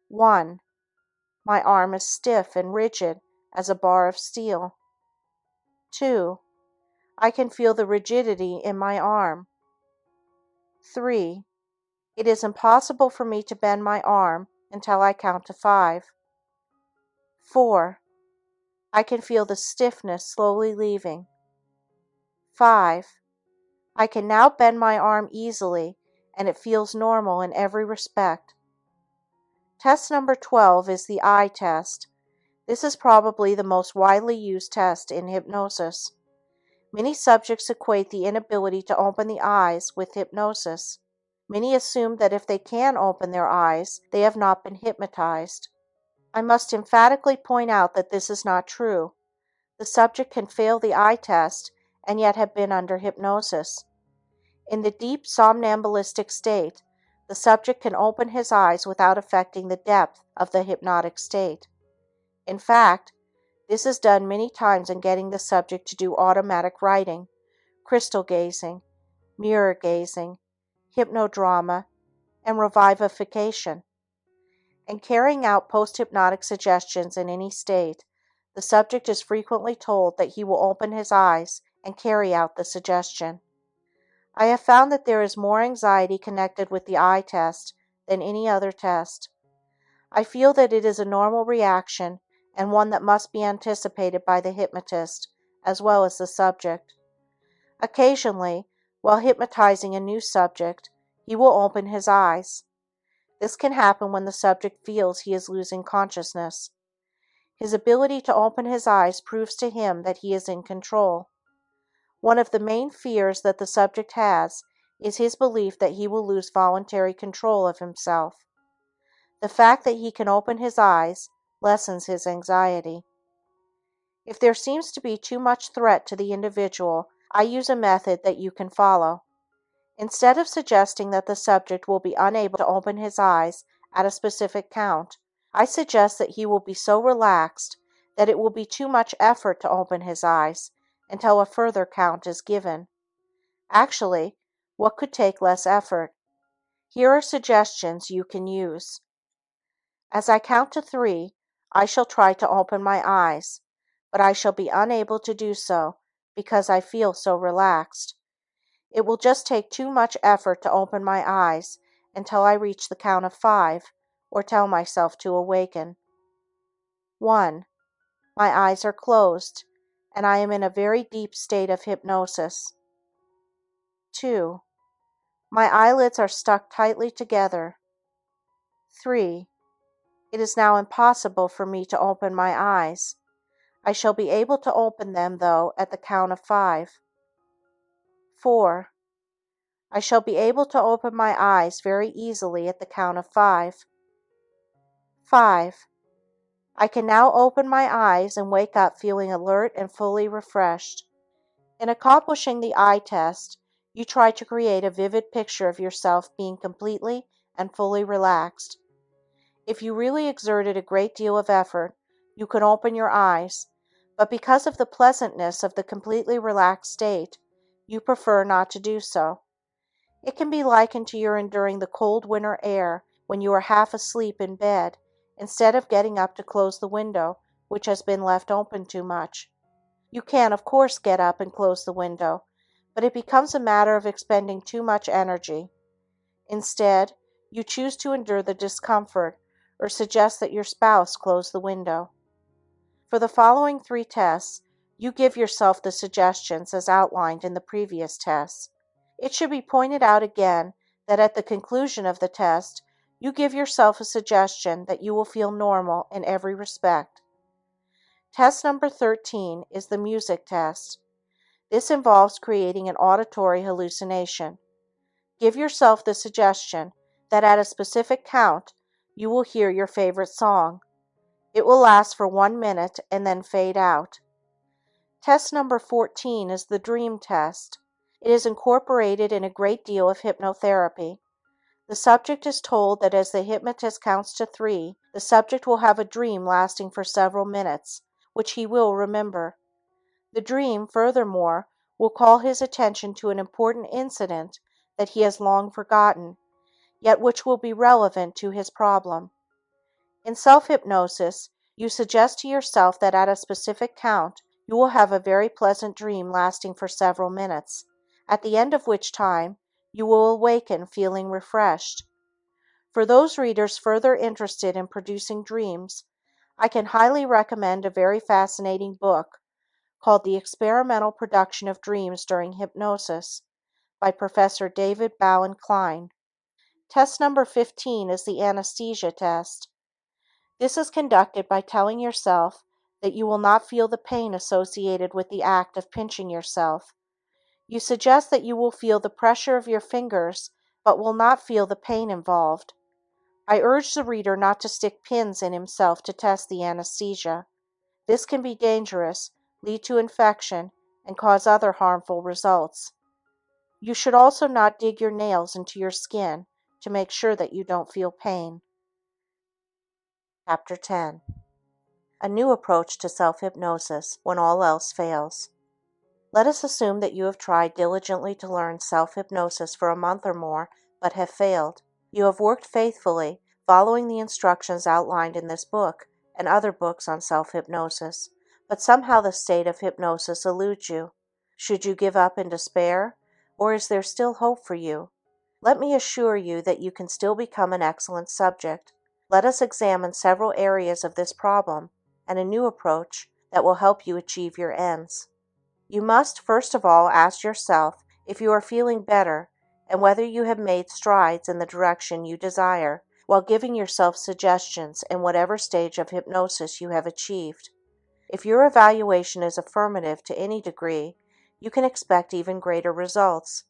A: 1. My arm is stiff and rigid as a bar of steel. 2. I can feel the rigidity in my arm. 3. It is impossible for me to bend my arm until I count to 5. 4. I can feel the stiffness slowly leaving. 5. I can now bend my arm easily and it feels normal in every respect. Test number 12 is the eye test. This is probably the most widely used test in hypnosis. Many subjects equate the inability to open the eyes with hypnosis. Many assume that if they can open their eyes, they have not been hypnotized. I must emphatically point out that this is not true. The subject can fail the eye test and yet have been under hypnosis. In the deep somnambulistic state, the subject can open his eyes without affecting the depth of the hypnotic state. In fact, this is done many times in getting the subject to do automatic writing, crystal gazing, mirror gazing, hypnodrama, and revivification. In carrying out post-hypnotic suggestions in any state, the subject is frequently told that he will open his eyes and carry out the suggestion. I have found that there is more anxiety connected with the eye test than any other test. I feel that it is a normal reaction and one that must be anticipated by the hypnotist as well as the subject. Occasionally, while hypnotizing a new subject, he will open his eyes. This can happen when the subject feels he is losing consciousness. His ability to open his eyes proves to him that he is in control. One of the main fears that the subject has is his belief that he will lose voluntary control of himself. The fact that he can open his eyes lessens his anxiety. If there seems to be too much threat to the individual, I use a method that you can follow. Instead of suggesting that the subject will be unable to open his eyes at a specific count, I suggest that he will be so relaxed that it will be too much effort to open his eyes until a further count is given. Actually, what could take less effort? Here are suggestions you can use. As I count to 3, I shall try to open my eyes, but I shall be unable to do so because I feel so relaxed. It will just take too much effort to open my eyes until I reach the count of 5 or tell myself to awaken. 1. My eyes are closed and I am in a very deep state of hypnosis. 2. My eyelids are stuck tightly together. 3. It is now impossible for me to open my eyes. I shall be able to open them, though, at the count of 5. 4. I shall be able to open my eyes very easily at the count of 5. 5. I can now open my eyes and wake up feeling alert and fully refreshed. In accomplishing the eye test, you try to create a vivid picture of yourself being completely and fully relaxed. If you really exerted a great deal of effort, you could open your eyes, but because of the pleasantness of the completely relaxed state, you prefer not to do so. It can be likened to your enduring the cold winter air when you are half asleep in bed, instead of getting up to close the window, which has been left open too much. You can, of course, get up and close the window, but it becomes a matter of expending too much energy. Instead, you choose to endure the discomfort or suggest that your spouse close the window. For the following 3 tests, you give yourself the suggestions as outlined in the previous tests. It should be pointed out again that at the conclusion of the test, you give yourself a suggestion that you will feel normal in every respect. Test number 13 is the music test. This involves creating an auditory hallucination. Give yourself the suggestion that at a specific count, you will hear your favorite song. It will last for 1 minute and then fade out. Test number 14 is the dream test. It is incorporated in a great deal of hypnotherapy. The subject is told that as the hypnotist counts to 3, the subject will have a dream lasting for several minutes, which he will remember. The dream, furthermore, will call his attention to an important incident that he has long forgotten, yet which will be relevant to his problem. In self-hypnosis, you suggest to yourself that at a specific count, you will have a very pleasant dream lasting for several minutes, at the end of which time you will awaken feeling refreshed. For those readers further interested in producing dreams, I can highly recommend a very fascinating book called The Experimental Production of Dreams During Hypnosis by Professor David Bowen Klein. Test number 15 is the anesthesia test. This is conducted by telling yourself that you will not feel the pain associated with the act of pinching yourself. You suggest that you will feel the pressure of your fingers, but will not feel the pain involved. I urge the reader not to stick pins in himself to test the anesthesia. This can be dangerous, lead to infection, and cause other harmful results. You should also not dig your nails into your skin to make sure that you don't feel pain. Chapter 10. A new approach to self-hypnosis when all else fails. Let us assume that you have tried diligently to learn self-hypnosis for a month or more, but have failed. You have worked faithfully, following the instructions outlined in this book and other books on self-hypnosis, but somehow the state of hypnosis eludes you. Should you give up in despair, or is there still hope for you? Let me assure you that you can still become an excellent subject. Let us examine several areas of this problem and a new approach that will help you achieve your ends. You must first of all ask yourself if you are feeling better and whether you have made strides in the direction you desire, while giving yourself suggestions in whatever stage of hypnosis you have achieved. If your evaluation is affirmative to any degree, you can expect even greater results.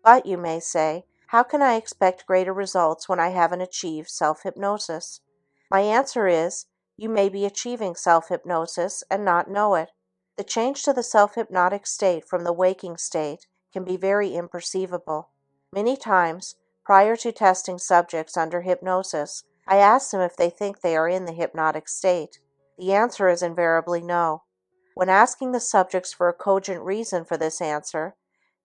A: But, you may say, how can I expect greater results when I haven't achieved self-hypnosis? My answer is, you may be achieving self-hypnosis and not know it. The change to the self-hypnotic state from the waking state can be very imperceivable. Many times, prior to testing subjects under hypnosis, I ask them if they think they are in the hypnotic state. The answer is invariably no. When asking the subjects for a cogent reason for this answer,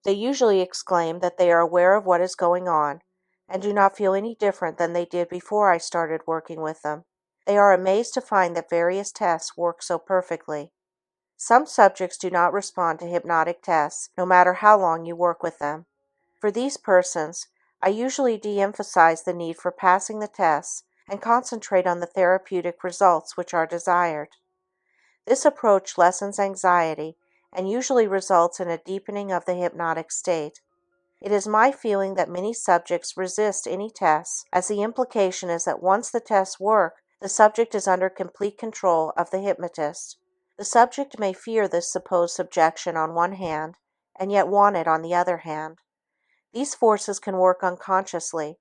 A: they usually exclaim that they are aware of what is going on and do not feel any different than they did before I started working with them. They are amazed to find that various tests work so perfectly. Some subjects do not respond to hypnotic tests, no matter how long you work with them. For these persons, I usually de-emphasize the need for passing the tests and concentrate on the therapeutic results which are desired. This approach lessens anxiety and usually results in a deepening of the hypnotic state. It is my feeling that many subjects resist any tests, as the implication is that once the tests work, the subject is under complete control of the hypnotist. The subject may fear this supposed subjection on one hand, and yet want it on the other hand. These forces can work unconsciously,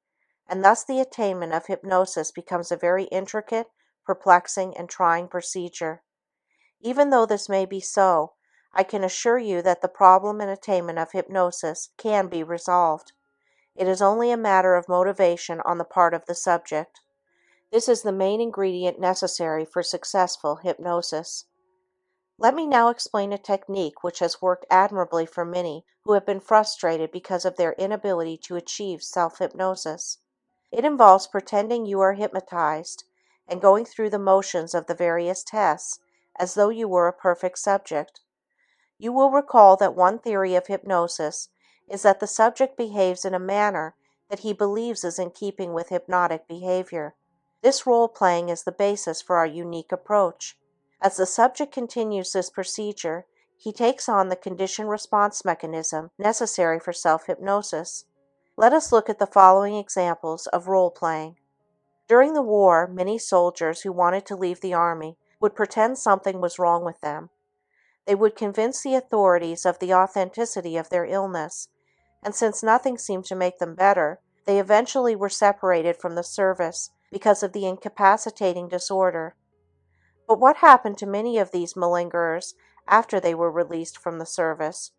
A: and thus the attainment of hypnosis becomes a very intricate, perplexing, and trying procedure. Even though this may be so, I can assure you that the problem and attainment of hypnosis can be resolved. It is only a matter of motivation on the part of the subject. This is the main ingredient necessary for successful hypnosis. Let me now explain a technique which has worked admirably for many who have been frustrated because of their inability to achieve self-hypnosis. It involves pretending you are hypnotized and going through the motions of the various tests as though you were a perfect subject. You will recall that one theory of hypnosis is that the subject behaves in a manner that he believes is in keeping with hypnotic behavior. This role-playing is the basis for our unique approach. As the subject continues this procedure, he takes on the conditioned response mechanism necessary for self-hypnosis. Let us look at the following examples of role-playing. During the war, many soldiers who wanted to leave the army would pretend something was wrong with them. They would convince the authorities of the authenticity of their illness, and since nothing seemed to make them better, they eventually were separated from the service because of the incapacitating disorder. But what happened to many of these malingerers after they were released from the service.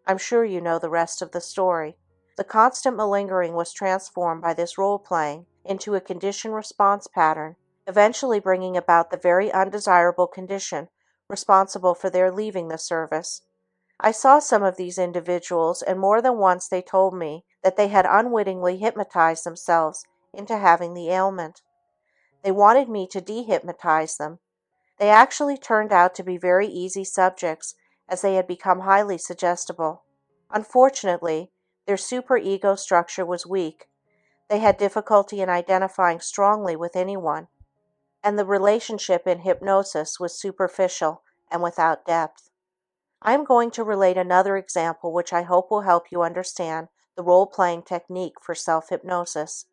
A: I'm sure you know the rest of the story. The constant malingering was transformed by this role-playing into a condition-response pattern, eventually bringing about the very undesirable condition responsible for their leaving the service. I saw some of these individuals, and more than once they told me that they had unwittingly hypnotized themselves into having the ailment. They wanted me to dehypnotize them. They actually turned out to be very easy subjects, as they had become highly suggestible. Unfortunately, their superego structure was weak. They had difficulty in identifying strongly with anyone, and the relationship in hypnosis was superficial and without depth. I am going to relate another example which I hope will help you understand the role-playing technique for self-hypnosis.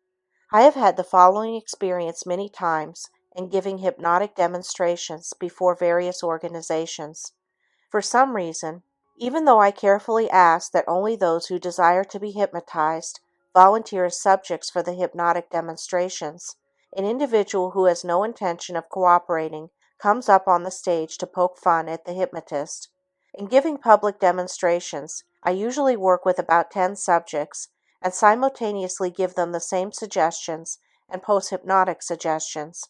A: I have had the following experience many times in giving hypnotic demonstrations before various organizations. For some reason, even though I carefully ask that only those who desire to be hypnotized volunteer as subjects for the hypnotic demonstrations, an individual who has no intention of cooperating comes up on the stage to poke fun at the hypnotist. In giving public demonstrations, I usually work with about 10 subjects and simultaneously give them the same suggestions and post-hypnotic suggestions.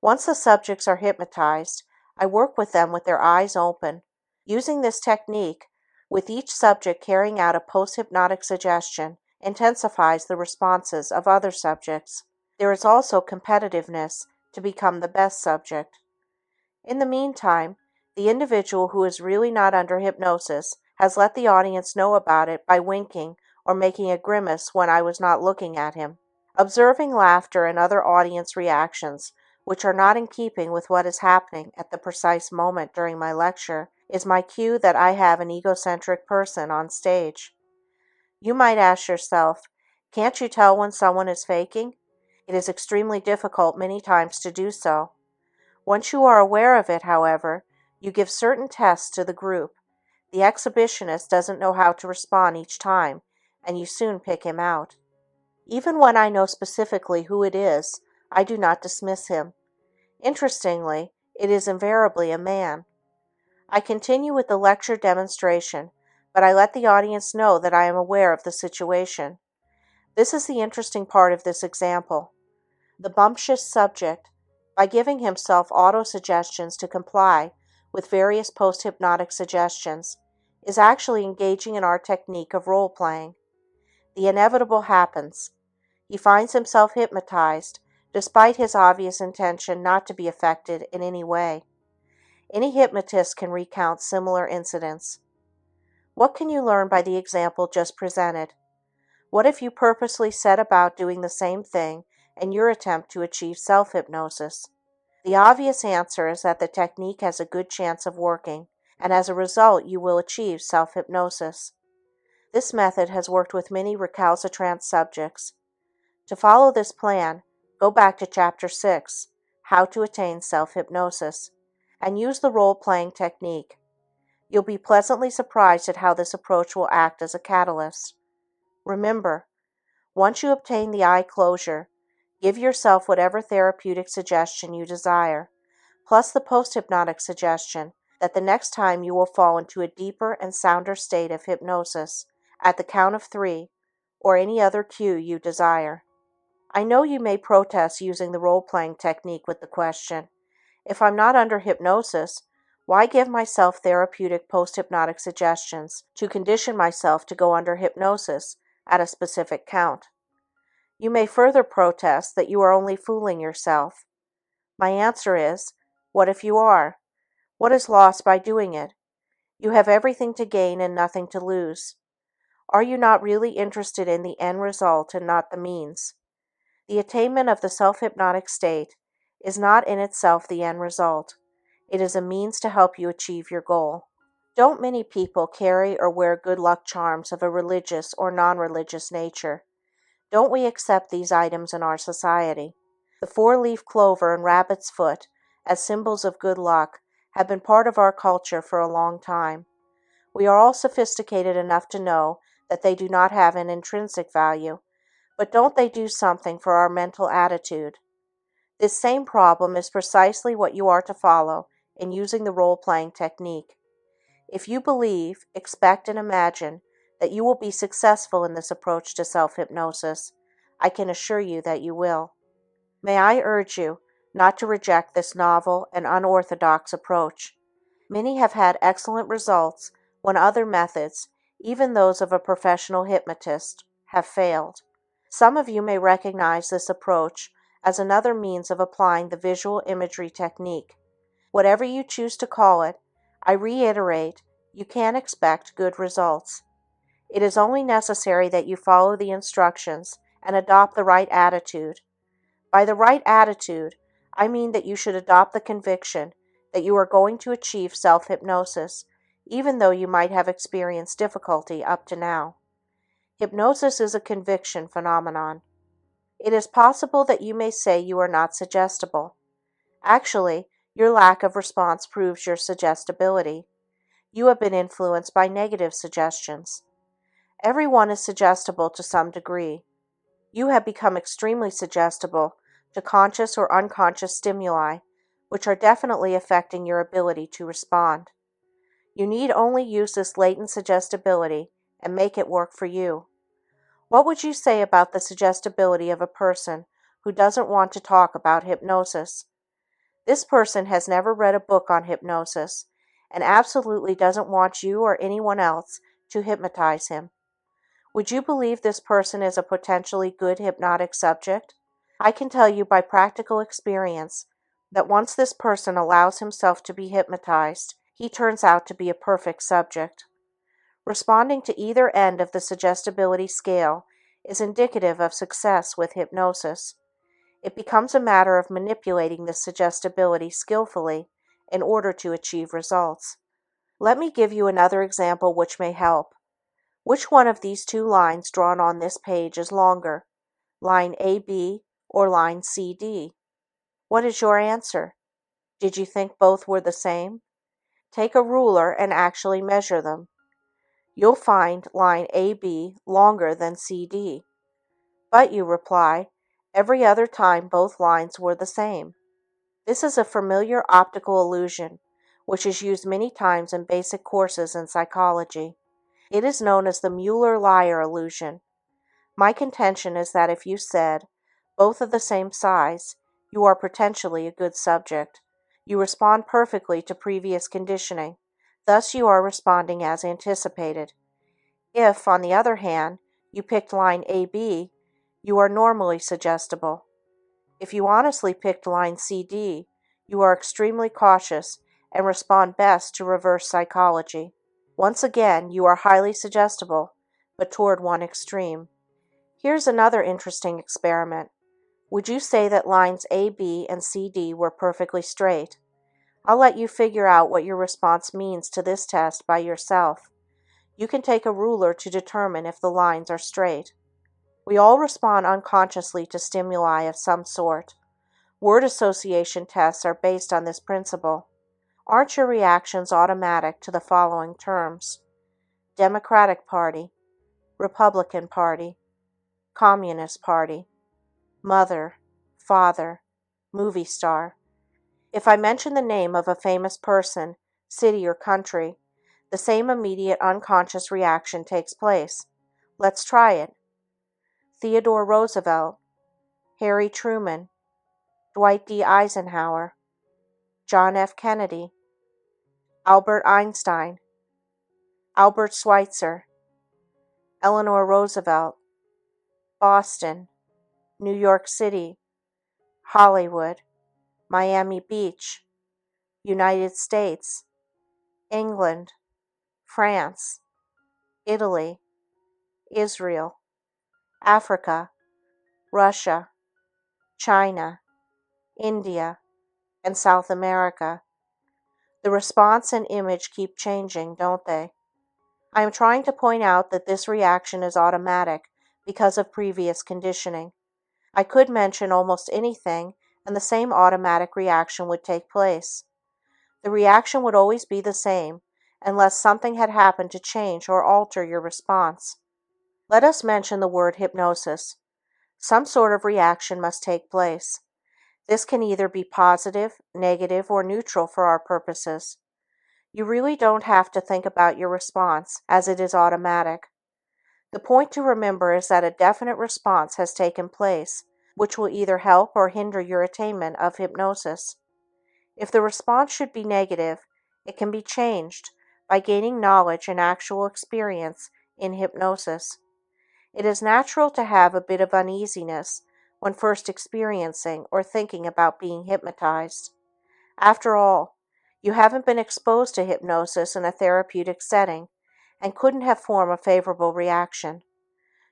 A: Once the subjects are hypnotized, I work with them with their eyes open. Using this technique, with each subject carrying out a post-hypnotic suggestion, intensifies the responses of other subjects. There is also competitiveness to become the best subject. In the meantime, the individual who is really not under hypnosis has let the audience know about it by winking or making a grimace when I was not looking at him. Observing laughter and other audience reactions, which are not in keeping with what is happening at the precise moment during my lecture, is my cue that I have an egocentric person on stage. You might ask yourself, can't you tell when someone is faking? It is extremely difficult many times to do so. Once you are aware of it, however, you give certain tests to the group. The exhibitionist doesn't know how to respond each time, and you soon pick him out. Even when I know specifically who it is, I do not dismiss him. Interestingly, it is invariably a man. I continue with the lecture demonstration, but I let the audience know that I am aware of the situation. This is the interesting part of this example. The bumptious subject, by giving himself auto-suggestions to comply with various post-hypnotic suggestions, is actually engaging in our technique of role-playing. The inevitable happens. He finds himself hypnotized, despite his obvious intention not to be affected in any way. Any hypnotist can recount similar incidents. What can you learn by the example just presented? What if you purposely set about doing the same thing in your attempt to achieve self-hypnosis? The obvious answer is that the technique has a good chance of working, and as a result you will achieve self-hypnosis. This method has worked with many recalcitrant subjects. To follow this plan, go back to Chapter 6, How to Attain Self-Hypnosis, and use the role-playing technique. You'll be pleasantly surprised at how this approach will act as a catalyst. Remember, once you obtain the eye closure, give yourself whatever therapeutic suggestion you desire, plus the post-hypnotic suggestion that the next time you will fall into a deeper and sounder state of hypnosis at the count of 3, or any other cue you desire. I know you may protest using the role-playing technique with the question, if I'm not under hypnosis, why give myself therapeutic post-hypnotic suggestions to condition myself to go under hypnosis at a specific count? You may further protest that you are only fooling yourself. My answer is, what if you are? What is lost by doing it? You have everything to gain and nothing to lose. Are you not really interested in the end result and not the means? The attainment of the self-hypnotic state is not in itself the end result. It is a means to help you achieve your goal. Don't many people carry or wear good luck charms of a religious or non-religious nature? Don't we accept these items in our society? The four-leaf clover and rabbit's foot, as symbols of good luck, have been part of our culture for a long time. We are all sophisticated enough to know that they do not have an intrinsic value, but don't they do something for our mental attitude? This same problem is precisely what you are to follow in using the role-playing technique. If you believe, expect, and imagine that you will be successful in this approach to self-hypnosis, I can assure you that you will. May I urge you not to reject this novel and unorthodox approach. Many have had excellent results when other methods, even those of a professional hypnotist, have failed. Some of you may recognize this approach as another means of applying the visual imagery technique. Whatever you choose to call it, I reiterate, you can expect good results. It is only necessary that you follow the instructions and adopt the right attitude. By the right attitude, I mean that you should adopt the conviction that you are going to achieve self-hypnosis, even though you might have experienced difficulty up to now. Hypnosis is a conviction phenomenon. It is possible that you may say you are not suggestible. Actually, your lack of response proves your suggestibility. You have been influenced by negative suggestions. Everyone is suggestible to some degree. You have become extremely suggestible to conscious or unconscious stimuli, which are definitely affecting your ability to respond. You need only use this latent suggestibility and make it work for you. What would you say about the suggestibility of a person who doesn't want to talk about hypnosis? This person has never read a book on hypnosis and absolutely doesn't want you or anyone else to hypnotize him. Would you believe this person is a potentially good hypnotic subject? I can tell you by practical experience that once this person allows himself to be hypnotized, he turns out to be a perfect subject. Responding to either end of the suggestibility scale is indicative of success with hypnosis. It becomes a matter of manipulating this suggestibility skillfully in order to achieve results. Let me give you another example which may help. Which one of these two lines drawn on this page is longer, line AB or line CD? What is your answer? Did you think both were the same? Take a ruler and actually measure them. You'll find line AB longer than CD. But, you reply, every other time both lines were the same. This is a familiar optical illusion, which is used many times in basic courses in psychology. It is known as the Mueller-Lyer illusion. My contention is that if you said, both are the same size, you are potentially a good subject. You respond perfectly to previous conditioning. Thus you are responding as anticipated. If, on the other hand, you picked line AB, you are normally suggestible. If you honestly picked line CD, you are extremely cautious and respond best to reverse psychology. Once again, you are highly suggestible, but toward one extreme. Here's another interesting experiment. Would you say that lines AB and CD were perfectly straight? I'll let you figure out what your response means to this test by yourself. You can take a ruler to determine if the lines are straight. We all respond unconsciously to stimuli of some sort. Word association tests are based on this principle. Aren't your reactions automatic to the following terms? Democratic Party, Republican Party, Communist Party, mother, father, movie star. If I mention the name of a famous person, city, or country, the same immediate unconscious reaction takes place. Let's try it. Theodore Roosevelt, Harry Truman, Dwight D. Eisenhower, John F. Kennedy, Albert Einstein, Albert Schweitzer, Eleanor Roosevelt, Boston, New York City, Hollywood, Miami Beach, United States, England, France, Italy, Israel, Africa, Russia, China, India, and South America. The response and image keep changing, don't they? I am trying to point out that this reaction is automatic because of previous conditioning. I could mention almost anything and the same automatic reaction would take place. The reaction would always be the same unless something had happened to change or alter your response. Let us mention the word hypnosis. Some sort of reaction must take place. This can either be positive, negative, or neutral for our purposes. You really don't have to think about your response, as it is automatic. The point to remember is that a definite response has taken place, which will either help or hinder your attainment of hypnosis. If the response should be negative, it can be changed by gaining knowledge and actual experience in hypnosis. It is natural to have a bit of uneasiness when first experiencing or thinking about being hypnotized. After all, you haven't been exposed to hypnosis in a therapeutic setting and couldn't have formed a favorable reaction.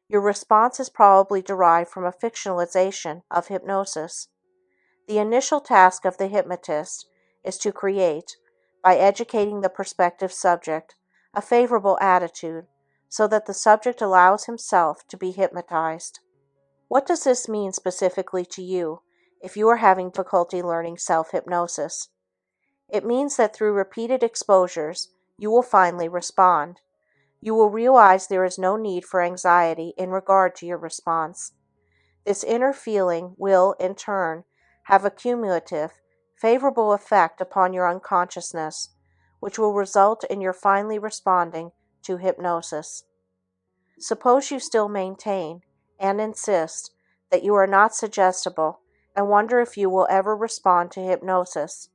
A: Your response is probably derived from a fictionalization of hypnosis. The initial task of the hypnotist is to create, by educating the prospective subject, a favorable attitude so that the subject allows himself to be hypnotized. What does this mean specifically to you if you are having difficulty learning self-hypnosis? It means that through repeated exposures, you will finally respond. You will realize there is no need for anxiety in regard to your response. This inner feeling will, in turn, have a cumulative, favorable effect upon your unconsciousness, which will result in your finally responding to hypnosis. Suppose you still maintain and insist that you are not suggestible and wonder if you will ever respond to hypnosis.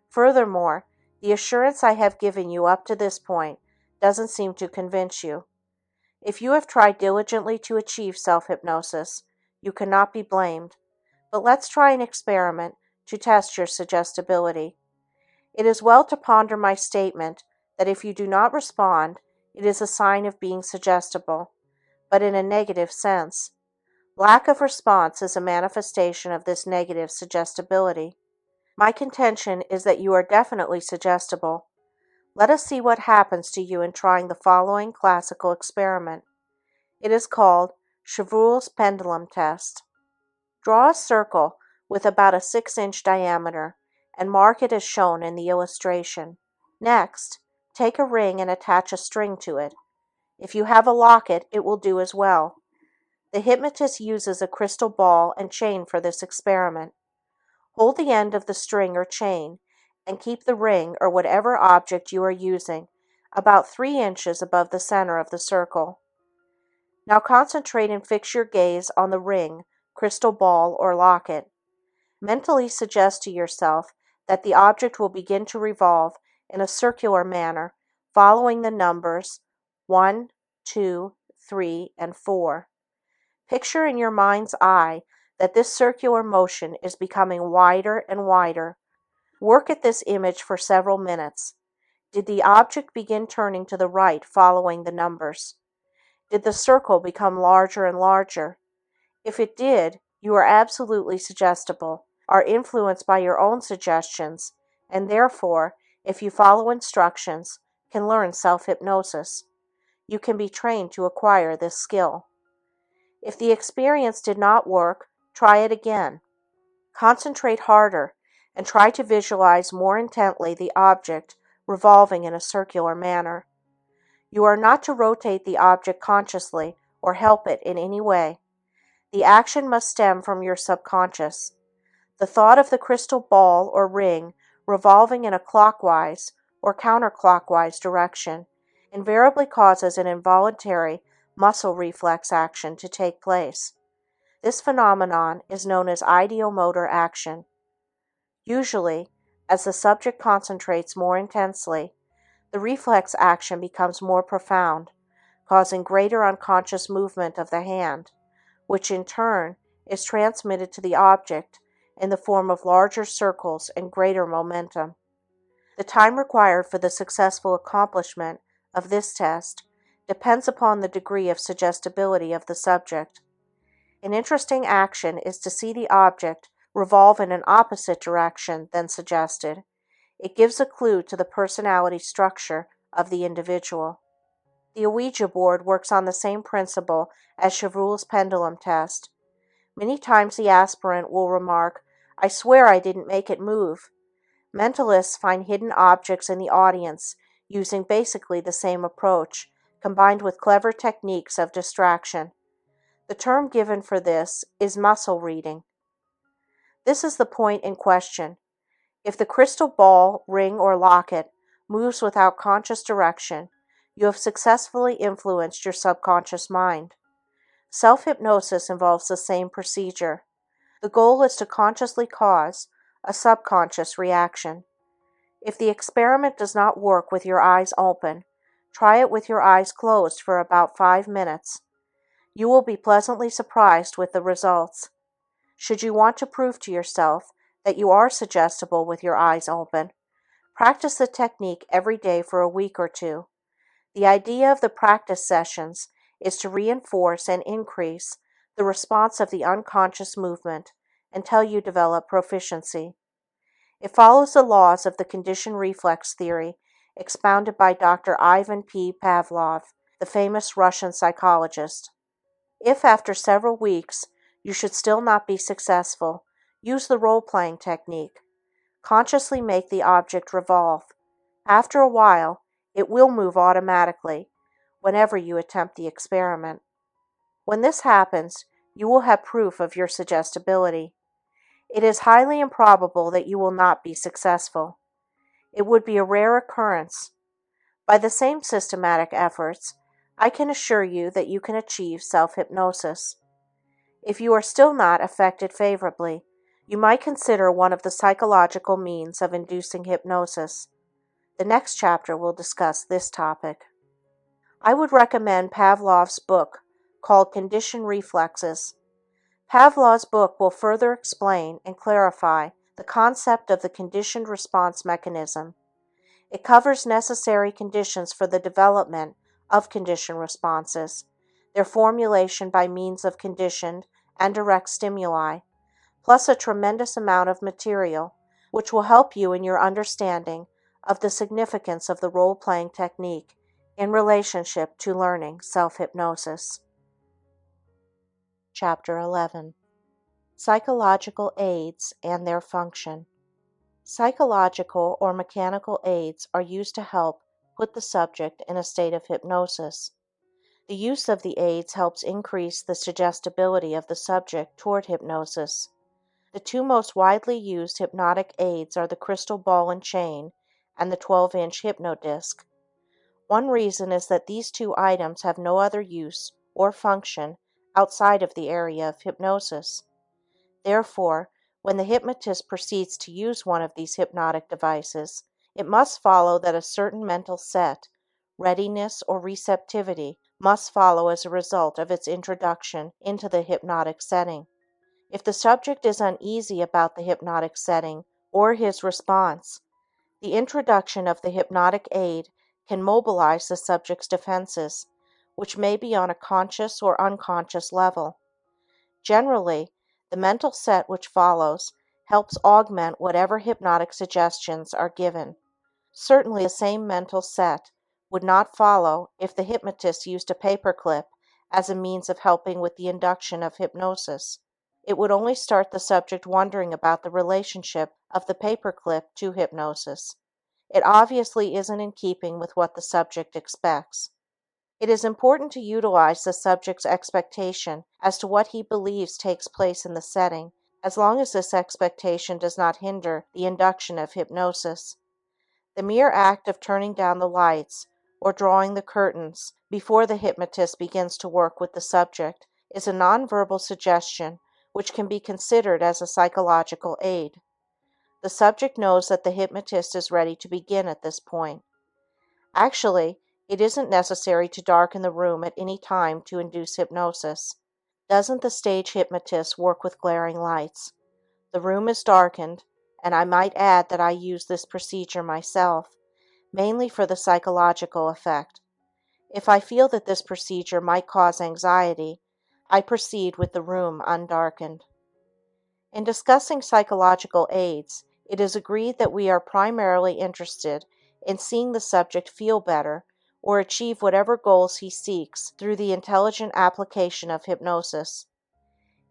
A: Furthermore, the assurance I have given you up to this point doesn't seem to convince you. If you have tried diligently to achieve self-hypnosis, you cannot be blamed. But let's try an experiment to test your suggestibility. It is well to ponder my statement that if you do not respond, it is a sign of being suggestible, but in a negative sense. Lack of response is a manifestation of this negative suggestibility. My contention is that you are definitely suggestible. Let us see what happens to you in trying the following classical experiment. It is called Chevreul's pendulum test. Draw a circle with about a 6-inch diameter and mark it as shown in the illustration. Next, take a ring and attach a string to it. If you have a locket, it will do as well. The hypnotist uses a crystal ball and chain for this experiment. Hold the end of the string or chain and keep the ring or whatever object you are using about 3 inches above the center of the circle. Now concentrate and fix your gaze on the ring, crystal ball, or locket. Mentally suggest to yourself that the object will begin to revolve in a circular manner, following the numbers 1, 2, 3, and 4. Picture in your mind's eye that this circular motion is becoming wider and wider. Work at this image for several minutes. Did the object begin turning to the right following the numbers? Did the circle become larger and larger? If it did, you are absolutely suggestible, are influenced by your own suggestions, and therefore, if you follow instructions, can learn self-hypnosis. You can be trained to acquire this skill. If the experience did not work, try it again. Concentrate harder and try to visualize more intently the object revolving in a circular manner. You are not to rotate the object consciously or help it in any way. The action must stem from your subconscious. The thought of the crystal ball or ring revolving in a clockwise or counterclockwise direction invariably causes an involuntary muscle reflex action to take place. This phenomenon is known as ideomotor action. Usually, as the subject concentrates more intensely, the reflex action becomes more profound, causing greater unconscious movement of the hand, which in turn is transmitted to the object in the form of larger circles and greater momentum. The time required for the successful accomplishment of this test depends upon the degree of suggestibility of the subject. An interesting action is to see the object revolve in an opposite direction than suggested. It gives a clue to the personality structure of the individual. The Ouija board works on the same principle as Chevreul's pendulum test. Many times the aspirant will remark, "I swear I didn't make it move." Mentalists find hidden objects in the audience using basically the same approach, combined with clever techniques of distraction. The term given for this is muscle reading. This is the point in question. If the crystal ball, ring, or locket moves without conscious direction, you have successfully influenced your subconscious mind. Self-hypnosis involves the same procedure. The goal is to consciously cause a subconscious reaction. If the experiment does not work with your eyes open, try it with your eyes closed for about 5 minutes. You will be pleasantly surprised with the results. Should you want to prove to yourself that you are suggestible with your eyes open, practice the technique every day for a week or two. The idea of the practice sessions is to reinforce and increase the response of the unconscious movement until you develop proficiency. It follows the laws of the conditioned reflex theory expounded by Dr. Ivan P. Pavlov, the famous Russian psychologist. If after several weeks you should still not be successful, use the role-playing technique. Consciously make the object revolve. After a while, it will move automatically whenever you attempt the experiment. When this happens, you will have proof of your suggestibility. It is highly improbable that you will not be successful. It would be a rare occurrence. By the same systematic efforts, I can assure you that you can achieve self-hypnosis. If you are still not affected favorably, you might consider one of the psychological means of inducing hypnosis. The next chapter will discuss this topic. I would recommend Pavlov's book called Conditioned Reflexes. Pavlov's book will further explain and clarify the concept of the conditioned response mechanism. It covers necessary conditions for the development of conditioned responses, their formulation by means of conditioned and direct stimuli, plus a tremendous amount of material which will help you in your understanding of the significance of the role-playing technique in relationship to learning self-hypnosis. Chapter 11. Psychological aids and their function. Psychological or mechanical aids are used to help put the subject in a state of hypnosis. The use of the aids helps increase the suggestibility of the subject toward hypnosis. The two most widely used hypnotic aids are the crystal ball and chain and the 12-inch hypnodisc. One reason is that these two items have no other use or function outside of the area of hypnosis. Therefore, when the hypnotist proceeds to use one of these hypnotic devices, it must follow that a certain mental set, readiness, or receptivity must follow as a result of its introduction into the hypnotic setting. If the subject is uneasy about the hypnotic setting or his response, the introduction of the hypnotic aid can mobilize the subject's defenses, which may be on a conscious or unconscious level. Generally, the mental set which follows helps augment whatever hypnotic suggestions are given. Certainly the same mental set would not follow if the hypnotist used a paperclip as a means of helping with the induction of hypnosis. It would only start the subject wondering about the relationship of the paperclip to hypnosis. It obviously isn't in keeping with what the subject expects. It is important to utilize the subject's expectation as to what he believes takes place in the setting, as long as this expectation does not hinder the induction of hypnosis. The mere act of turning down the lights or drawing the curtains before the hypnotist begins to work with the subject is a nonverbal suggestion which can be considered as a psychological aid. The subject knows that the hypnotist is ready to begin at this point. Actually, it isn't necessary to darken the room at any time to induce hypnosis. Doesn't the stage hypnotist work with glaring lights? The room is darkened, and I might add that I use this procedure myself, mainly for the psychological effect. If I feel that this procedure might cause anxiety, I proceed with the room undarkened. In discussing psychological aids, it is agreed that we are primarily interested in seeing the subject feel better or achieve whatever goals he seeks through the intelligent application of hypnosis.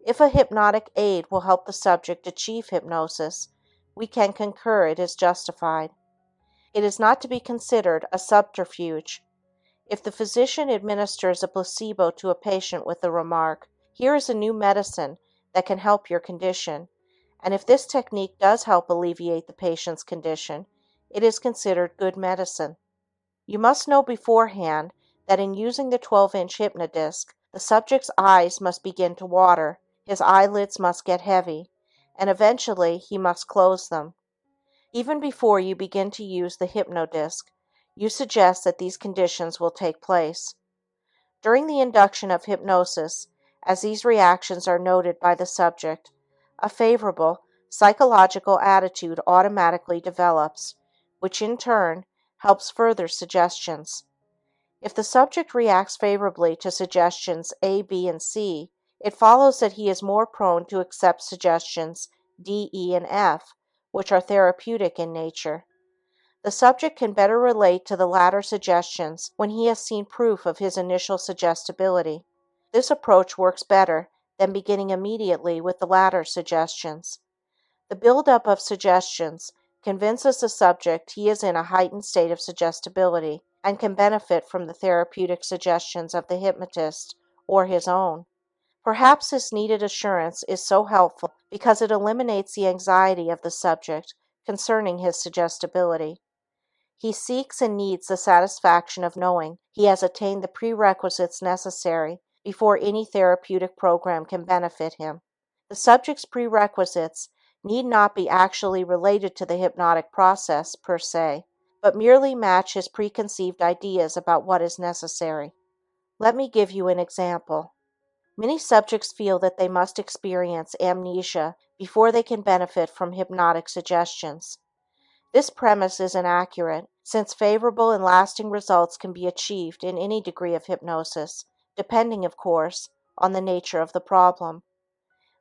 A: If a hypnotic aid will help the subject achieve hypnosis, we can concur it is justified. It is not to be considered a subterfuge. If the physician administers a placebo to a patient with the remark, "Here is a new medicine that can help your condition," and if this technique does help alleviate the patient's condition, It is considered good medicine. You must know beforehand that in using the 12-inch hypnodisc, the subject's eyes must begin to water, his eyelids must get heavy, and eventually he must close them. Even before you begin to use the hypnodisc, you suggest that these conditions will take place. During the induction of hypnosis, as these reactions are noted by the subject, a favorable psychological attitude automatically develops, which in turn helps further suggestions. If the subject reacts favorably to suggestions A, B, and C, it follows that he is more prone to accept suggestions D, E, and F, which are therapeutic in nature. The subject can better relate to the latter suggestions when he has seen proof of his initial suggestibility. This approach works better than beginning immediately with the latter suggestions. The buildup of suggestions convinces the subject he is in a heightened state of suggestibility and can benefit from the therapeutic suggestions of the hypnotist or his own. Perhaps this needed assurance is so helpful because it eliminates the anxiety of the subject concerning his suggestibility. He seeks and needs the satisfaction of knowing he has attained the prerequisites necessary before any therapeutic program can benefit him. The subject's prerequisites need not be actually related to the hypnotic process per se, but merely match his preconceived ideas about what is necessary. Let me give you an example. Many subjects feel that they must experience amnesia before they can benefit from hypnotic suggestions. This premise is inaccurate, since favorable and lasting results can be achieved in any degree of hypnosis, depending, of course, on the nature of the problem.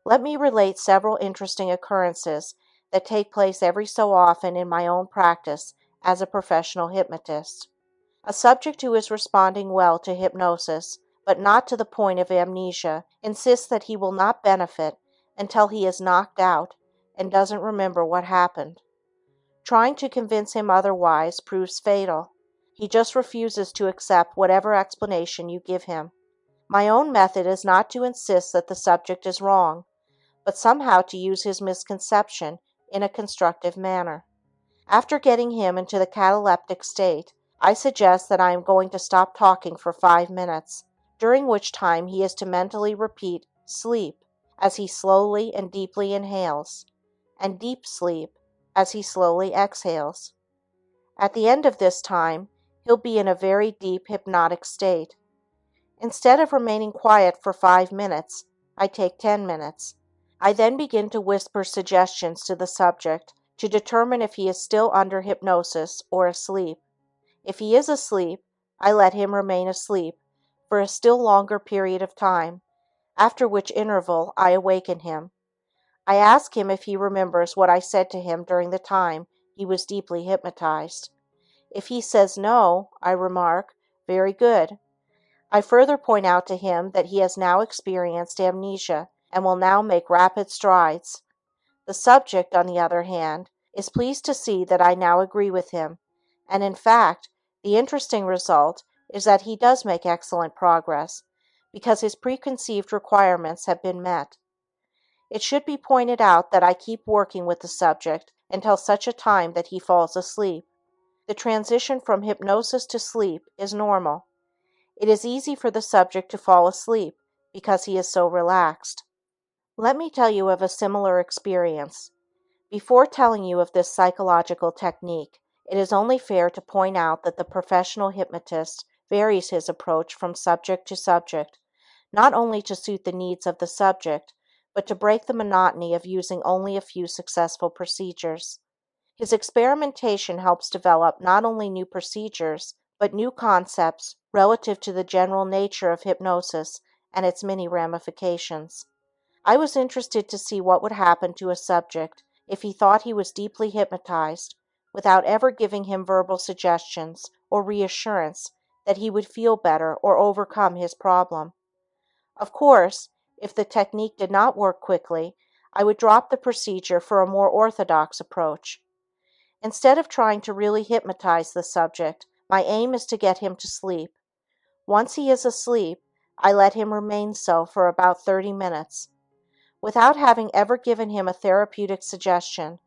A: Let me relate several interesting occurrences that take place every so often in my own practice as a professional hypnotist. A subject who is responding well to hypnosis, but not to the point of amnesia, insists that he will not benefit until he is knocked out and doesn't remember what happened. Trying to convince him otherwise proves fatal. He just refuses to accept whatever explanation you give him. My own method is not to insist that the subject is wrong, but somehow to use his misconception in a constructive manner. After getting him into the cataleptic state, I suggest that I am going to stop talking for 5 minutes, during which time he is to mentally repeat "sleep" as he slowly and deeply inhales, and "deep sleep" as he slowly exhales. At the end of this time, he'll be in a very deep hypnotic state. Instead of remaining quiet for 5 minutes, I take 10 minutes. I then begin to whisper suggestions to the subject to determine if he is still under hypnosis or asleep. If he is asleep, I let him remain asleep for a still longer period of time, after which interval I awaken him. I ask him if he remembers what I said to him during the time he was deeply hypnotized. If he says no, I remark, "Very good." I further point out to him that he has now experienced amnesia and will now make rapid strides. The subject, on the other hand, is pleased to see that I now agree with him, and in fact, the interesting result is that he does make excellent progress, because his preconceived requirements have been met. It should be pointed out that I keep working with the subject until such a time that he falls asleep. The transition from hypnosis to sleep is normal. It is easy for the subject to fall asleep because he is so relaxed. Let me tell you of a similar experience. Before telling you of this psychological technique, it is only fair to point out that the professional hypnotist varies his approach from subject to subject, not only to suit the needs of the subject, but to break the monotony of using only a few successful procedures. His experimentation helps develop not only new procedures, but new concepts relative to the general nature of hypnosis and its many ramifications. I was interested to see what would happen to a subject if he thought he was deeply hypnotized without ever giving him verbal suggestions or reassurance that he would feel better or overcome his problem. Of course, if the technique did not work quickly, I would drop the procedure for a more orthodox approach. Instead of trying to really hypnotize the subject, my aim is to get him to sleep. Once he is asleep, I let him remain so for about 30 minutes. Without having ever given him a therapeutic suggestion,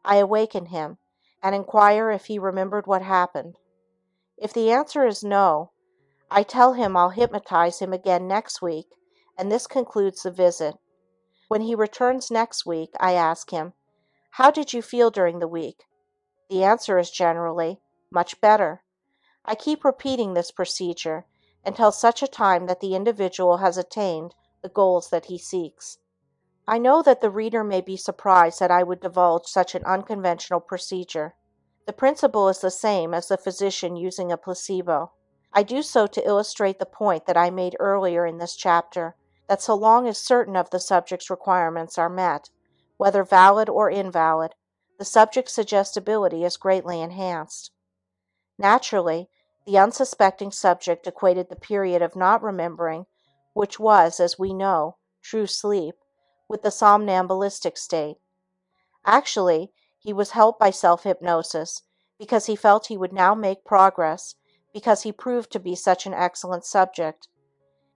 A: I awaken him, and inquire if he remembered what happened. If the answer is no, I tell him I'll hypnotize him again next week, and this concludes the visit. When he returns next week, I ask him, "How did you feel during the week?" The answer is generally, "Much better." I keep repeating this procedure until such a time that the individual has attained the goals that he seeks. I know that the reader may be surprised that I would divulge such an unconventional procedure. The principle is the same as the physician using a placebo. I do so to illustrate the point that I made earlier in this chapter, that so long as certain of the subject's requirements are met, whether valid or invalid, the subject's suggestibility is greatly enhanced. Naturally, the unsuspecting subject equated the period of not remembering, which was, as we know, true sleep, with the somnambulistic state. Actually, he was helped by self-hypnosis because he felt he would now make progress because he proved to be such an excellent subject.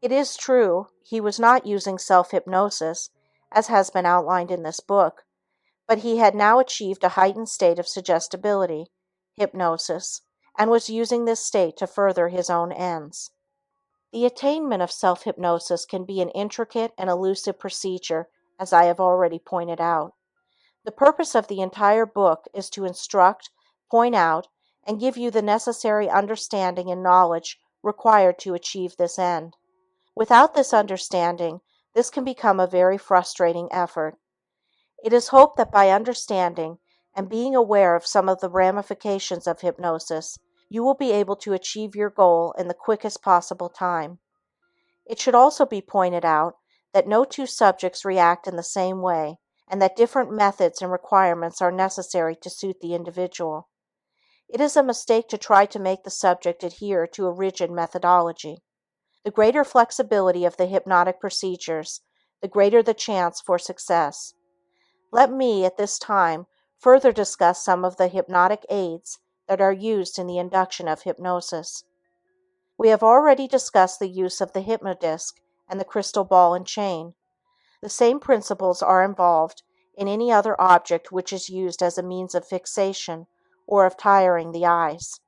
A: It is true, he was not using self-hypnosis, as has been outlined in this book, but he had now achieved a heightened state of suggestibility, hypnosis, and was using this state to further his own ends. The attainment of self-hypnosis can be an intricate and elusive procedure, as I have already pointed out. The purpose of the entire book is to instruct, point out, and give you the necessary understanding and knowledge required to achieve this end. Without this understanding, this can become a very frustrating effort. It is hoped that by understanding and being aware of some of the ramifications of hypnosis, you will be able to achieve your goal in the quickest possible time. It should also be pointed out that no two subjects react in the same way, and that different methods and requirements are necessary to suit the individual. It is a mistake to try to make the subject adhere to a rigid methodology. The greater flexibility of the hypnotic procedures, the greater the chance for success. Let me, at this time, further discuss some of the hypnotic aids that are used in the induction of hypnosis. We have already discussed the use of the hypnodisc and the crystal ball and chain. The same principles are involved in any other object which is used as a means of fixation or of tiring the eyes.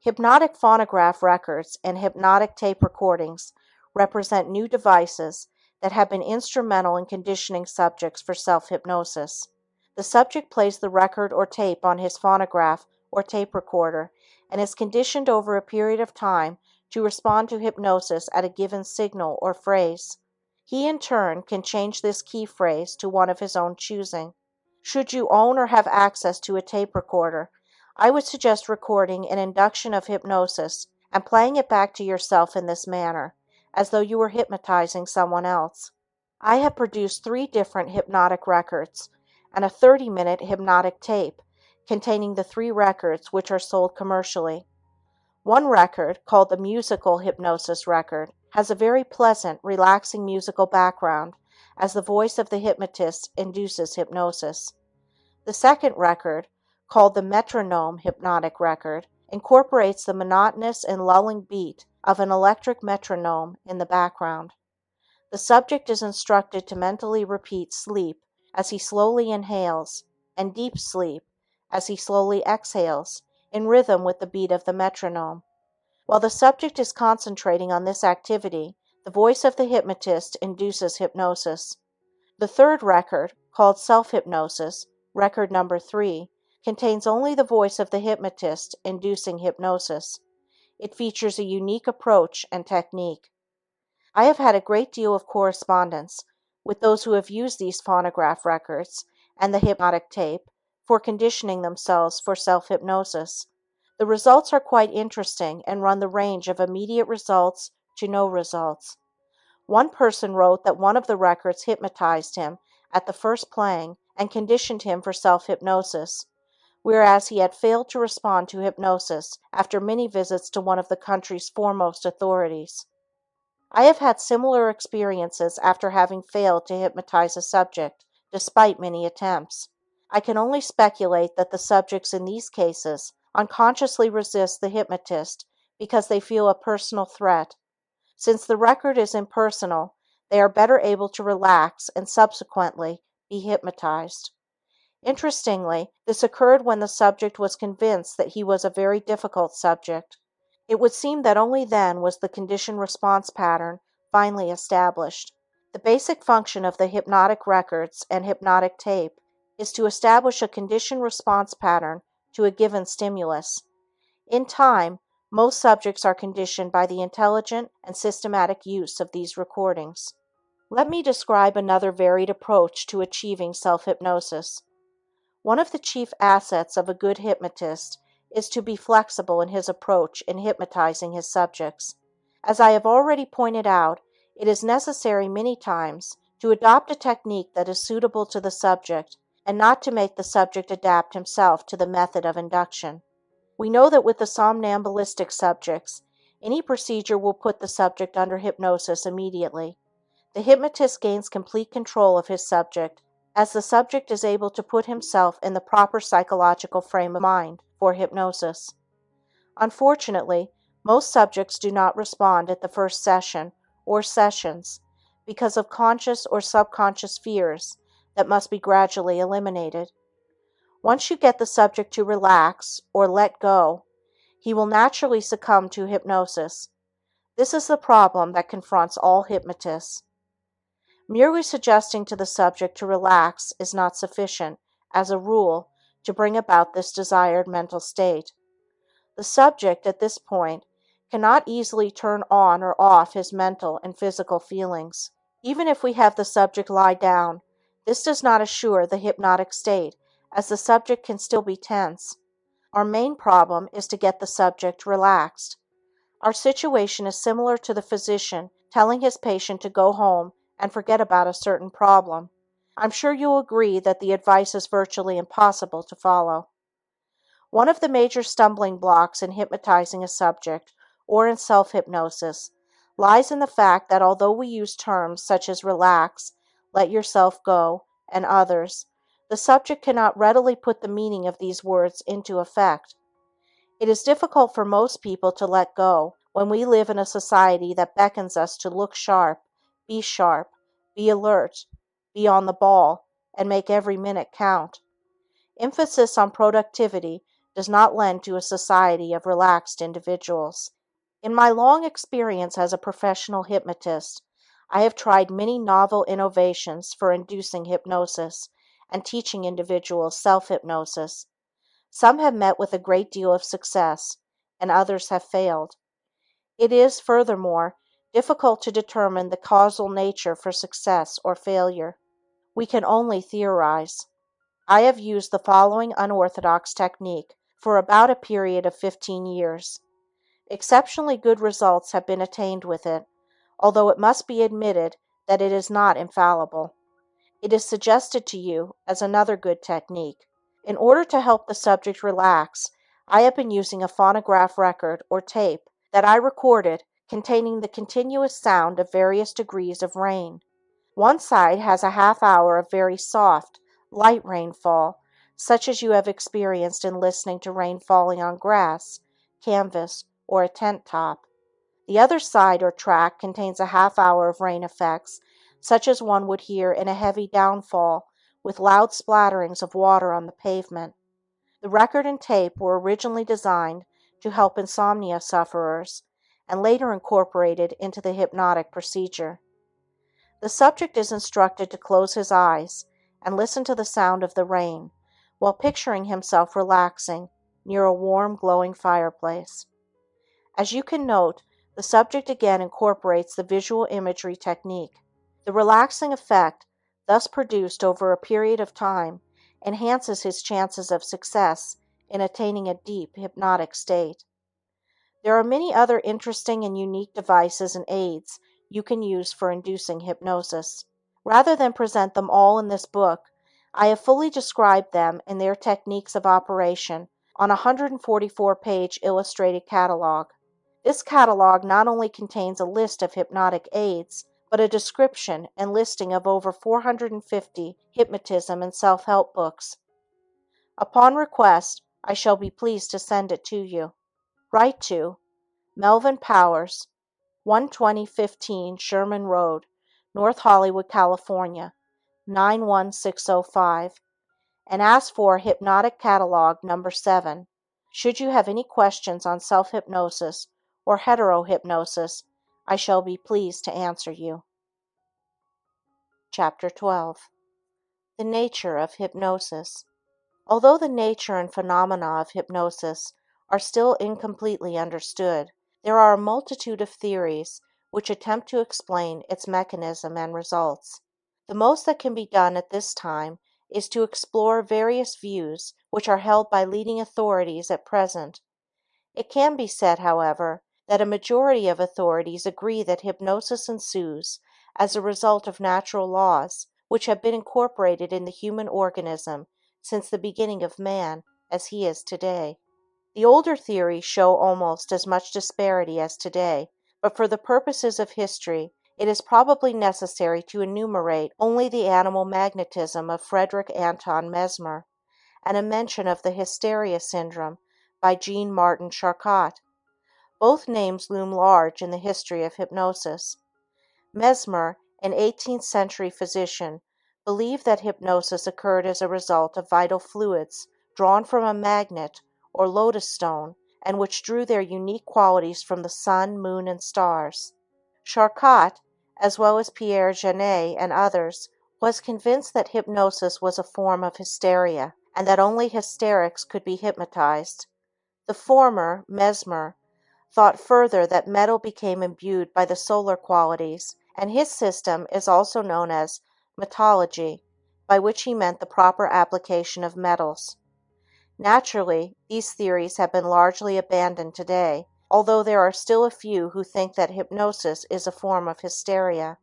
A: Hypnotic phonograph records and hypnotic tape recordings represent new devices that have been instrumental in conditioning subjects for self-hypnosis. The subject plays the record or tape on his phonograph or tape recorder and is conditioned over a period of time to respond to hypnosis at a given signal or phrase. He in turn can change this key phrase to one of his own choosing. Should you own or have access to a tape recorder, I would suggest recording an induction of hypnosis and playing it back to yourself in this manner, as though you were hypnotizing someone else. I have produced 3 different hypnotic records and a 30-minute hypnotic tape containing the 3 records which are sold commercially. One record, called the musical hypnosis record, has a very pleasant, relaxing musical background as the voice of the hypnotist induces hypnosis. The second record, called the metronome hypnotic record, incorporates the monotonous and lulling beat of an electric metronome in the background. The subject is instructed to mentally repeat sleep as he slowly inhales and deep sleep as he slowly exhales in rhythm with the beat of the metronome. While the subject is concentrating on this activity, the voice of the hypnotist induces hypnosis. The third record, called Self Hypnosis, record number 3, contains only the voice of the hypnotist inducing hypnosis. It features a unique approach and technique. I have had a great deal of correspondence with those who have used these phonograph records and the hypnotic tape for conditioning themselves for self-hypnosis. The results are quite interesting and run the range of immediate results to no results. One person wrote that one of the records hypnotized him at the first playing and conditioned him for self-hypnosis, whereas he had failed to respond to hypnosis after many visits to one of the country's foremost authorities. I have had similar experiences after having failed to hypnotize a subject, despite many attempts. I can only speculate that the subjects in these cases unconsciously resist the hypnotist because they feel a personal threat. Since the record is impersonal, they are better able to relax and subsequently be hypnotized. Interestingly, this occurred when the subject was convinced that he was a very difficult subject. It would seem that only then was the condition-response pattern finally established. The basic function of the hypnotic records and hypnotic tape is to establish a condition-response pattern to a given stimulus. In time, most subjects are conditioned by the intelligent and systematic use of these recordings. Let me describe another varied approach to achieving self-hypnosis. One of the chief assets of a good hypnotist is to be flexible in his approach in hypnotizing his subjects. As I have already pointed out, it is necessary many times to adopt a technique that is suitable to the subject and not to make the subject adapt himself to the method of induction. We know that with the somnambulistic subjects, any procedure will put the subject under hypnosis immediately. The hypnotist gains complete control of his subject as the subject is able to put himself in the proper psychological frame of mind for hypnosis. Unfortunately, most subjects do not respond at the first session or sessions because of conscious or subconscious fears that must be gradually eliminated. Once you get the subject to relax or let go, he will naturally succumb to hypnosis. This is the problem that confronts all hypnotists. Merely suggesting to the subject to relax is not sufficient, as a rule, to bring about this desired mental state. The subject, at this point, cannot easily turn on or off his mental and physical feelings. Even if we have the subject lie down, this does not assure the hypnotic state, as the subject can still be tense. Our main problem is to get the subject relaxed. Our situation is similar to the physician telling his patient to go home and forget about a certain problem. I'm sure you'll agree that the advice is virtually impossible to follow. One of the major stumbling blocks in hypnotizing a subject, or in self-hypnosis, lies in the fact that although we use terms such as relax, let yourself go, and others, the subject cannot readily put the meaning of these words into effect. It is difficult for most people to let go when we live in a society that beckons us to look sharp, be alert, be on the ball, and make every minute count. Emphasis on productivity does not lend to a society of relaxed individuals. In my long experience as a professional hypnotist, I have tried many novel innovations for inducing hypnosis and teaching individuals self-hypnosis. Some have met with a great deal of success, and others have failed. It is, furthermore, difficult to determine the causal nature for success or failure. We can only theorize. I have used the following unorthodox technique for about a period of 15 years. Exceptionally good results have been attained with it, although it must be admitted that it is not infallible. It is suggested to you as another good technique. In order to help the subject relax, I have been using a phonograph record or tape that I recorded containing the continuous sound of various degrees of rain. One side has a half hour of very soft, light rainfall, such as you have experienced in listening to rain falling on grass, canvas, or a tent top. The other side or track contains a half hour of rain effects, such as one would hear in a heavy downfall, with loud splatterings of water on the pavement. The record and tape were originally designed to help insomnia sufferers, and later incorporated into the hypnotic procedure. The subject is instructed to close his eyes and listen to the sound of the rain, while picturing himself relaxing near a warm, glowing fireplace. As you can note, the subject again incorporates the visual imagery technique. The relaxing effect, thus produced over a period of time, enhances his chances of success in attaining a deep hypnotic state. There are many other interesting and unique devices and aids you can use for inducing hypnosis. Rather than present them all in this book, I have fully described them and their techniques of operation on a 144-page illustrated catalog. This catalog not only contains a list of hypnotic aids, but a description and listing of over 450 hypnotism and self-help books. Upon request, I shall be pleased to send it to you. Write to Melvin Powers, 12015 Sherman Road, North Hollywood, California, 91605, and ask for Hypnotic Catalog number 7. Should you have any questions on self-hypnosis or heterohypnosis, I shall be pleased to answer you. Chapter 12. The Nature of Hypnosis. Although the nature and phenomena of hypnosis are still incompletely understood, there are a multitude of theories which attempt to explain its mechanism and results. The most that can be done at this time is to explore various views which are held by leading authorities at present. It can be said, however, that a majority of authorities agree that hypnosis ensues as a result of natural laws which have been incorporated in the human organism since the beginning of man as he is today. The older theories show almost as much disparity as today, but for the purposes of history it is probably necessary to enumerate only the animal magnetism of Frederick Anton Mesmer, and a mention of the hysteria syndrome by Jean Martin Charcot. Both names loom large in the history of hypnosis. Mesmer, an 18th century physician, believed that hypnosis occurred as a result of vital fluids drawn from a magnet or lotus stone, and which drew their unique qualities from the sun, moon, and stars. Charcot, as well as Pierre Janet and others, was convinced that hypnosis was a form of hysteria, and that only hysterics could be hypnotized. The former, Mesmer, thought further that metal became imbued by the solar qualities, and his system is also known as metallurgy, by which he meant the proper application of metals. Naturally, these theories have been largely abandoned today, although there are still a few who think that hypnosis is a form of hysteria.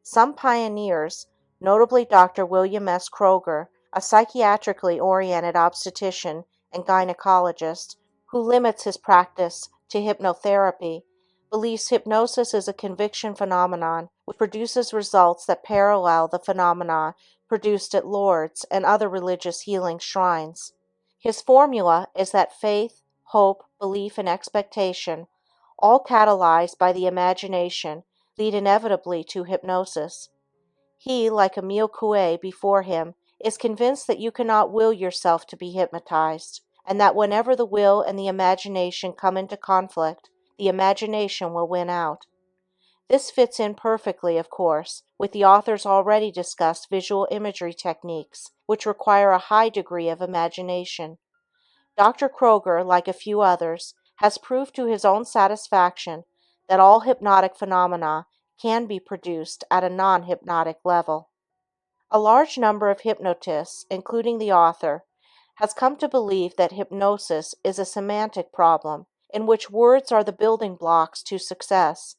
A: Some pioneers, notably Dr. William S. Kroger, a psychiatrically oriented obstetrician and gynecologist who limits his practice to hypnotherapy, believes hypnosis is a conviction phenomenon which produces results that parallel the phenomena produced at Lourdes and other religious healing shrines. His formula is that faith, hope, belief, and expectation, all catalyzed by the imagination, lead inevitably to hypnosis. He, like Emile Coué before him, is convinced that you cannot will yourself to be hypnotized, and that whenever the will and the imagination come into conflict, the imagination will win out. This fits in perfectly, of course, with the author's already discussed visual imagery techniques, which require a high degree of imagination. Dr. Kroger, like a few others, has proved to his own satisfaction that all hypnotic phenomena can be produced at a non-hypnotic level. A large number of hypnotists, including the author, has come to believe that hypnosis is a semantic problem in which words are the building blocks to success.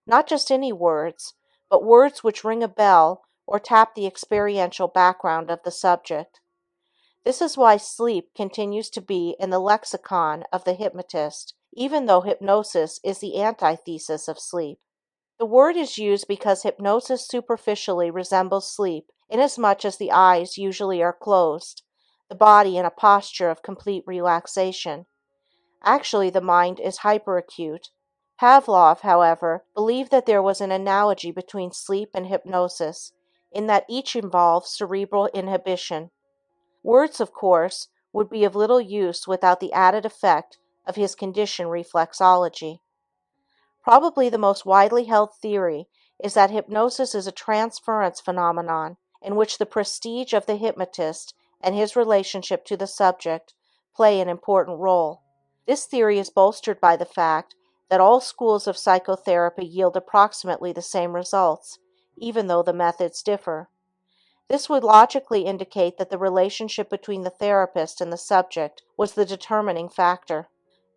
A: Not just any words, but words which ring a bell or tap the experiential background of the subject. This is why sleep continues to be in the lexicon of the hypnotist, even though hypnosis is the antithesis of sleep. The word is used because hypnosis superficially resembles sleep inasmuch as the eyes usually are closed, the body in a posture of complete relaxation. Actually, the mind is hyperacute. Pavlov, however, believed that there was an analogy between sleep and hypnosis, in that each involves cerebral inhibition. Words, of course, would be of little use without the added effect of his condition reflexology. Probably the most widely held theory is that hypnosis is a transference phenomenon in which the prestige of the hypnotist and his relationship to the subject play an important role. This theory is bolstered by the fact that all schools of psychotherapy yield approximately the same results, even though the methods differ. This would logically indicate that the relationship between the therapist and the subject was the determining factor.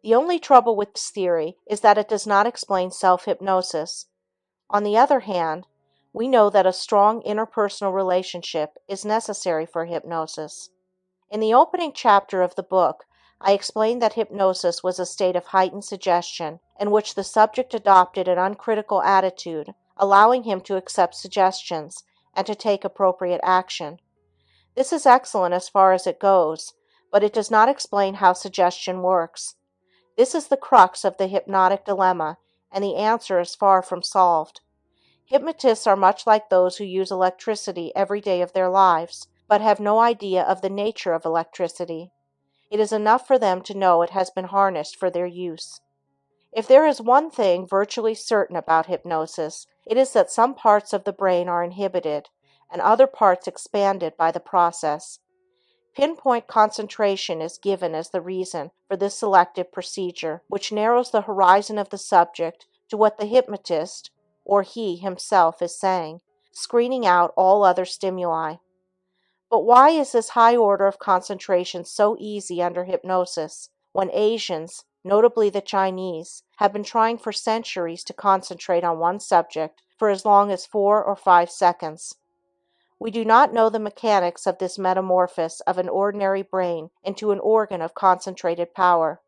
A: The only trouble with this theory is that it does not explain self-hypnosis. On the other hand, we know that a strong interpersonal relationship is necessary for hypnosis. In the opening chapter of the book, I explained that hypnosis was a state of heightened suggestion in which the subject adopted an uncritical attitude, allowing him to accept suggestions and to take appropriate action. This is excellent as far as it goes, but it does not explain how suggestion works. This is the crux of the hypnotic dilemma, and the answer is far from solved. Hypnotists are much like those who use electricity every day of their lives, but have no idea of the nature of electricity. It is enough for them to know it has been harnessed for their use. If there is one thing virtually certain about hypnosis, it is that some parts of the brain are inhibited and other parts expanded by the process. Pinpoint concentration is given as the reason for this selective procedure, which narrows the horizon of the subject to what the hypnotist, or he himself, is saying, screening out all other stimuli. But why is this high order of concentration so easy under hypnosis, when Asians, notably the Chinese, have been trying for centuries to concentrate on one subject for as long as 4 or 5 seconds? We do not know the mechanics of this metamorphosis of an ordinary brain into an organ of concentrated power.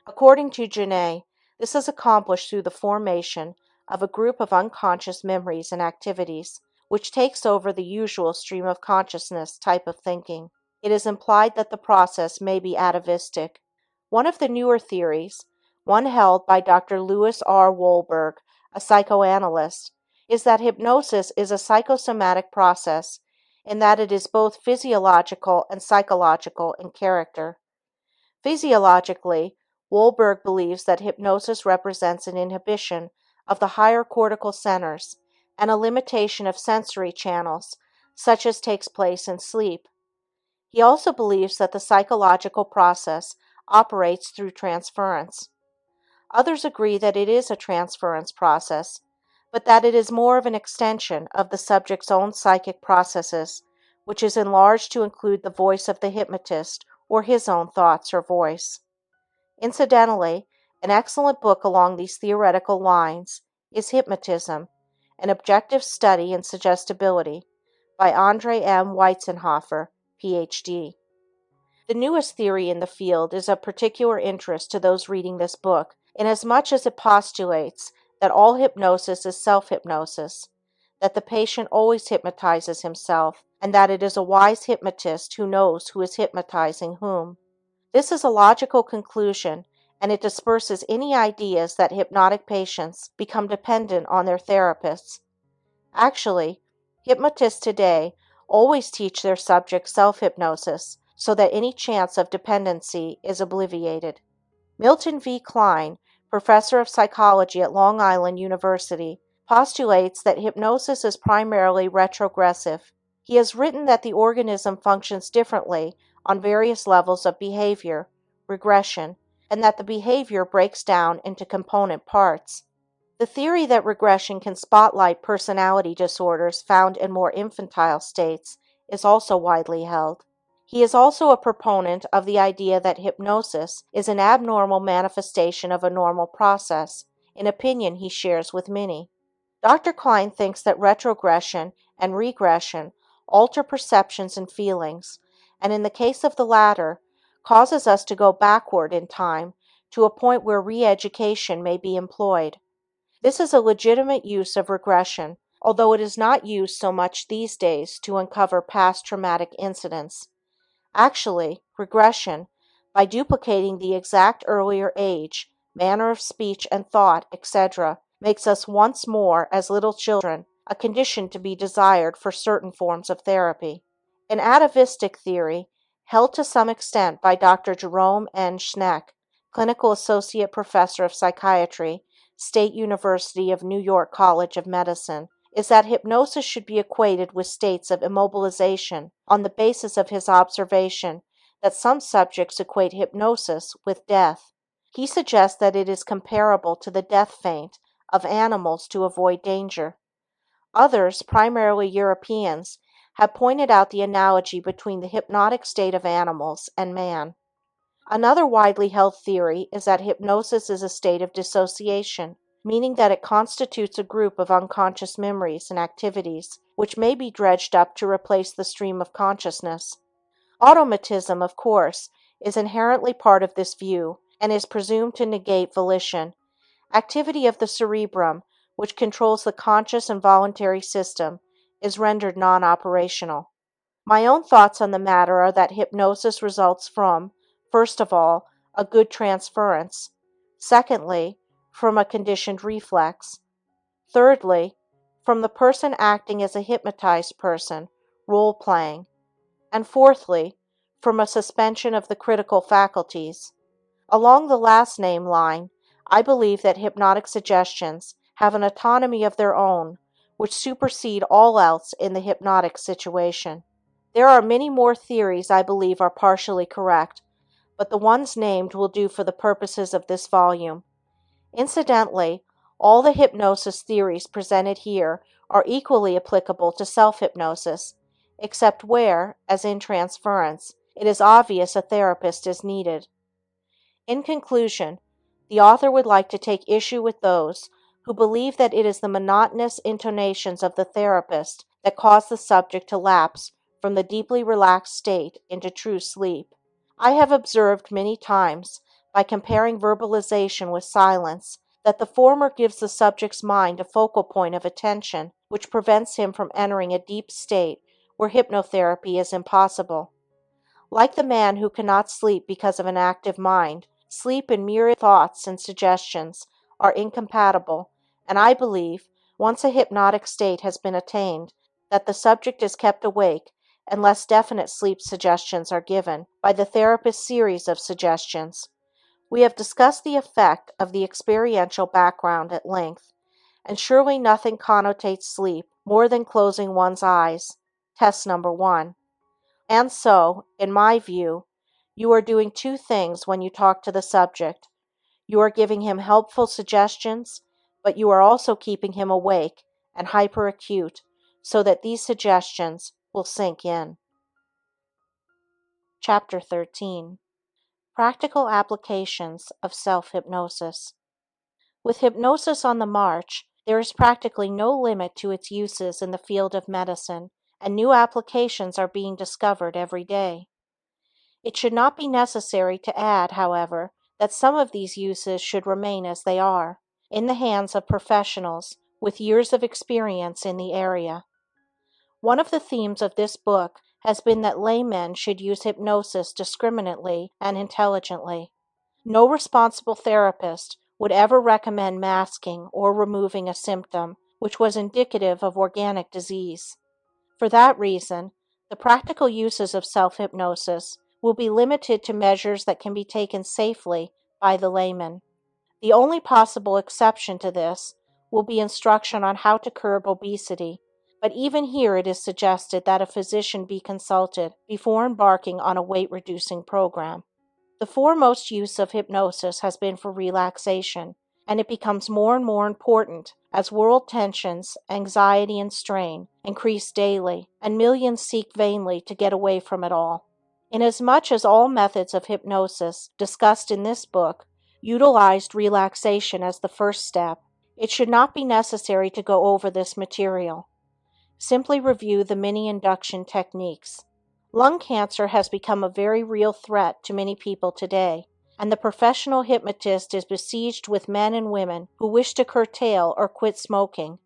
A: According to Genet, this is accomplished through the formation of a group of unconscious memories and activities, which takes over the usual stream of consciousness type of thinking. It is implied that the process may be atavistic. One of the newer theories, one held by Dr. Louis R. Wolberg, a psychoanalyst, is that hypnosis is a psychosomatic process in that it is both physiological and psychological in character. Physiologically, Wolberg believes that hypnosis represents an inhibition of the higher cortical centers and a limitation of sensory channels, such as takes place in sleep. He also believes that the psychological process operates through transference. Others agree that it is a transference process, but that it is more of an extension of the subject's own psychic processes, which is enlarged to include the voice of the hypnotist or his own thoughts or voice. Incidentally, an excellent book along these theoretical lines is Hypnotism, an Objective Study in Suggestibility by Andre M. Weitzenhofer, Ph.D. The newest theory in the field is of particular interest to those reading this book, inasmuch as it postulates that all hypnosis is self-hypnosis, that the patient always hypnotizes himself, and that it is a wise hypnotist who knows who is hypnotizing whom. This is a logical conclusion, and it disperses any ideas that hypnotic patients become dependent on their therapists. Actually, hypnotists today always teach their subjects self-hypnosis, so that any chance of dependency is obviated. Milton V. Klein, professor of psychology at Long Island University, postulates that hypnosis is primarily retrogressive. He has written that the organism functions differently on various levels of behavior, regression, and that the behavior breaks down into component parts. The theory that regression can spotlight personality disorders found in more infantile states is also widely held. He is also a proponent of the idea that hypnosis is an abnormal manifestation of a normal process, an opinion he shares with many. Dr. Klein thinks that retrogression and regression alter perceptions and feelings, and in the case of the latter, causes us to go backward in time to a point where re-education may be employed. This is a legitimate use of regression, although it is not used so much these days to uncover past traumatic incidents. Actually, regression, by duplicating the exact earlier age, manner of speech and thought, etc., makes us once more as little children, a condition to be desired for certain forms of therapy. An atavistic theory, held to some extent by Dr. Jerome N. Schneck, clinical associate professor of psychiatry, State University of New York College of Medicine, is that hypnosis should be equated with states of immobilization on the basis of his observation that some subjects equate hypnosis with death. He suggests that it is comparable to the death feint of animals to avoid danger. Others, primarily Europeans, have pointed out the analogy between the hypnotic state of animals and man. Another widely held theory is that hypnosis is a state of dissociation, meaning that it constitutes a group of unconscious memories and activities which may be dredged up to replace the stream of consciousness. Automatism, of course, is inherently part of this view and is presumed to negate volition. Activity of the cerebrum, which controls the conscious and voluntary system, is rendered non-operational. My own thoughts on the matter are that hypnosis results from, first of all, a good transference; secondly, from a conditioned reflex; thirdly, from the person acting as a hypnotized person, role-playing; and fourthly, from a suspension of the critical faculties. Along the last named line, I believe that hypnotic suggestions have an autonomy of their own, which supersede all else in the hypnotic situation. There are many more theories I believe are partially correct, but the ones named will do for the purposes of this volume. Incidentally, all the hypnosis theories presented here are equally applicable to self-hypnosis, except where, as in transference, it is obvious a therapist is needed. In conclusion, the author would like to take issue with those who believe that it is the monotonous intonations of the therapist that cause the subject to lapse from the deeply relaxed state into true sleep. I have observed many times, by comparing verbalization with silence, that the former gives the subject's mind a focal point of attention which prevents him from entering a deep state where hypnotherapy is impossible. Like the man who cannot sleep because of an active mind, sleep and mere thoughts and suggestions are incompatible, and I believe, once a hypnotic state has been attained, that the subject is kept awake unless definite sleep suggestions are given by the therapist's series of suggestions. We have discussed the effect of the experiential background at length, and surely nothing connotates sleep more than closing one's eyes. Test number 1. And so, in my view, you are doing two things when you talk to the subject. You are giving him helpful suggestions, but you are also keeping him awake and hyperacute so that these suggestions will sink in. Chapter 13. Practical Applications of Self-Hypnosis. With hypnosis on the march, there is practically no limit to its uses in the field of medicine, and new applications are being discovered every day. It should not be necessary to add, however, that some of these uses should remain as they are, in the hands of professionals with years of experience in the area. One of the themes of this book has been that laymen should use hypnosis discriminately and intelligently. No responsible therapist would ever recommend masking or removing a symptom which was indicative of organic disease. For that reason, the practical uses of self-hypnosis will be limited to measures that can be taken safely by the layman. The only possible exception to this will be instruction on how to curb obesity, but even here it is suggested that a physician be consulted before embarking on a weight-reducing program. The foremost use of hypnosis has been for relaxation, and it becomes more and more important as world tensions, anxiety, and strain increase daily, and millions seek vainly to get away from it all. Inasmuch as all methods of hypnosis discussed in this book utilized relaxation as the first step, it should not be necessary to go over this material. Simply review the mini induction techniques. Lung cancer has become a very real threat to many people today, and the professional hypnotist is besieged with men and women who wish to curtail or quit smoking.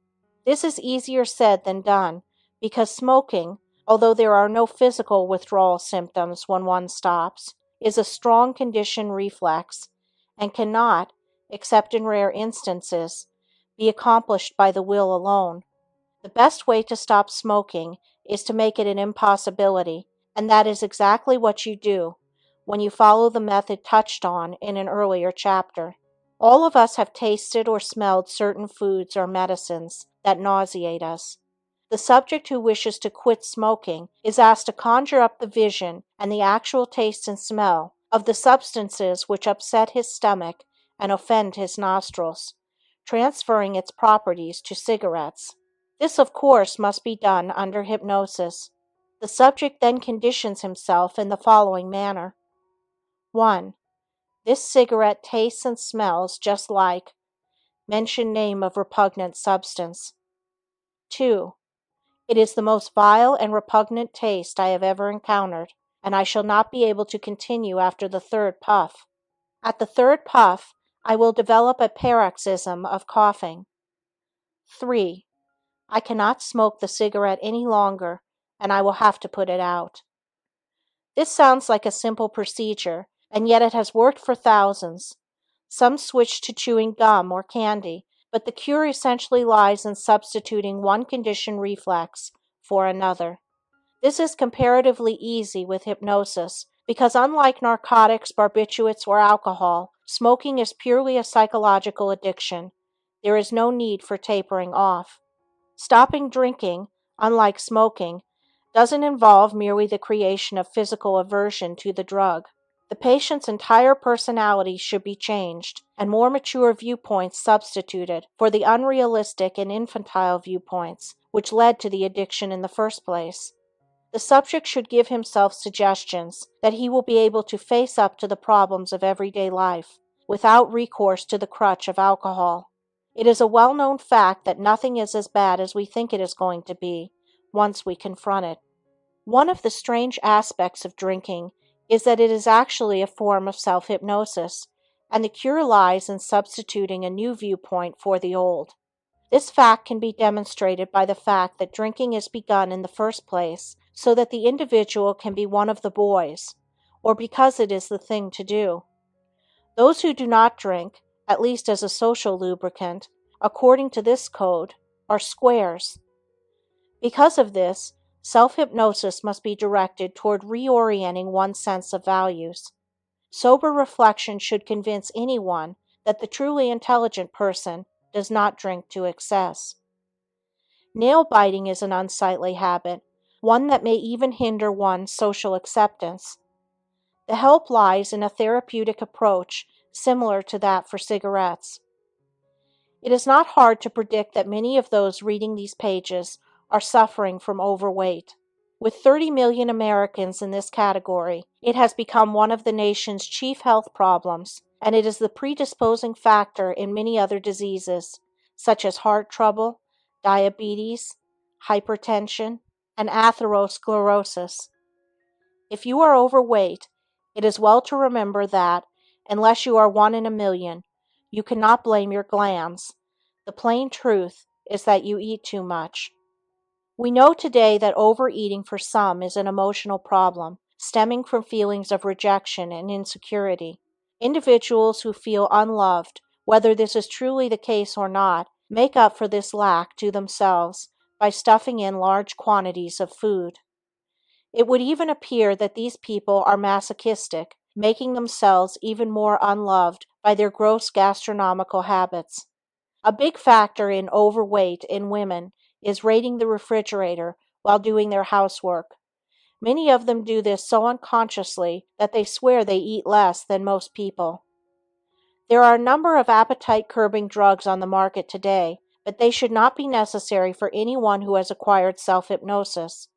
A: This is easier said than done, because smoking, although there are no physical withdrawal symptoms when one stops, is a strong conditioned reflex, and cannot, except in rare instances, be accomplished by the will alone. The best way to stop smoking is to make it an impossibility, and that is exactly what you do when you follow the method touched on in an earlier chapter. All of us have tasted or smelled certain foods or medicines that nauseate us. The subject who wishes to quit smoking is asked to conjure up the vision and the actual taste and smell of the substances which upset his stomach and offend his nostrils, transferring its properties to cigarettes. This, of course, must be done under hypnosis. The subject then conditions himself in the following manner. 1. This cigarette tastes and smells just like. Mention name of repugnant substance. 2. It is the most vile and repugnant taste I have ever encountered, and I shall not be able to continue after the third puff. At the third puff, I will develop a paroxysm of coughing. 3. I cannot smoke the cigarette any longer, and I will have to put it out. This sounds like a simple procedure, and yet it has worked for thousands. Some switch to chewing gum or candy, but the cure essentially lies in substituting one conditioned reflex for another. This is comparatively easy with hypnosis because, unlike narcotics, barbiturates, or alcohol, smoking is purely a psychological addiction. There is no need for tapering off. Stopping drinking, unlike smoking, doesn't involve merely the creation of physical aversion to the drug. The patient's entire personality should be changed, and more mature viewpoints substituted for the unrealistic and infantile viewpoints which led to the addiction in the first place. The subject should give himself suggestions that he will be able to face up to the problems of everyday life without recourse to the crutch of alcohol. It is a well-known fact that nothing is as bad as we think it is going to be once we confront it. One of the strange aspects of drinking is that it is actually a form of self-hypnosis, and the cure lies in substituting a new viewpoint for the old. This fact can be demonstrated by the fact that drinking is begun in the first place so that the individual can be one of the boys, or because it is the thing to do. Those who do not drink, at least as a social lubricant, according to this code, are squares. Because of this, self-hypnosis must be directed toward reorienting one's sense of values. Sober reflection should convince anyone that the truly intelligent person does not drink to excess. Nail biting is an unsightly habit, one that may even hinder one's social acceptance. The help lies in a therapeutic approach similar to that for cigarettes. It is not hard to predict that many of those reading these pages are suffering from overweight. With 30 million Americans in this category, it has become one of the nation's chief health problems, and it is the predisposing factor in many other diseases, such as heart trouble, diabetes, hypertension, and atherosclerosis. If you are overweight, it is well to remember that, unless you are 1 in a million, you cannot blame your glands. The plain truth is that you eat too much. We know today that overeating for some is an emotional problem, stemming from feelings of rejection and insecurity. Individuals who feel unloved, whether this is truly the case or not, make up for this lack to themselves by stuffing in large quantities of food. It would even appear that these people are masochistic, making themselves even more unloved by their gross gastronomical habits. A big factor in overweight in women is raiding the refrigerator while doing their housework. Many of them do this so unconsciously that they swear they eat less than most people. There are a number of appetite-curbing drugs on the market today, but they should not be necessary for anyone who has acquired self-hypnosis.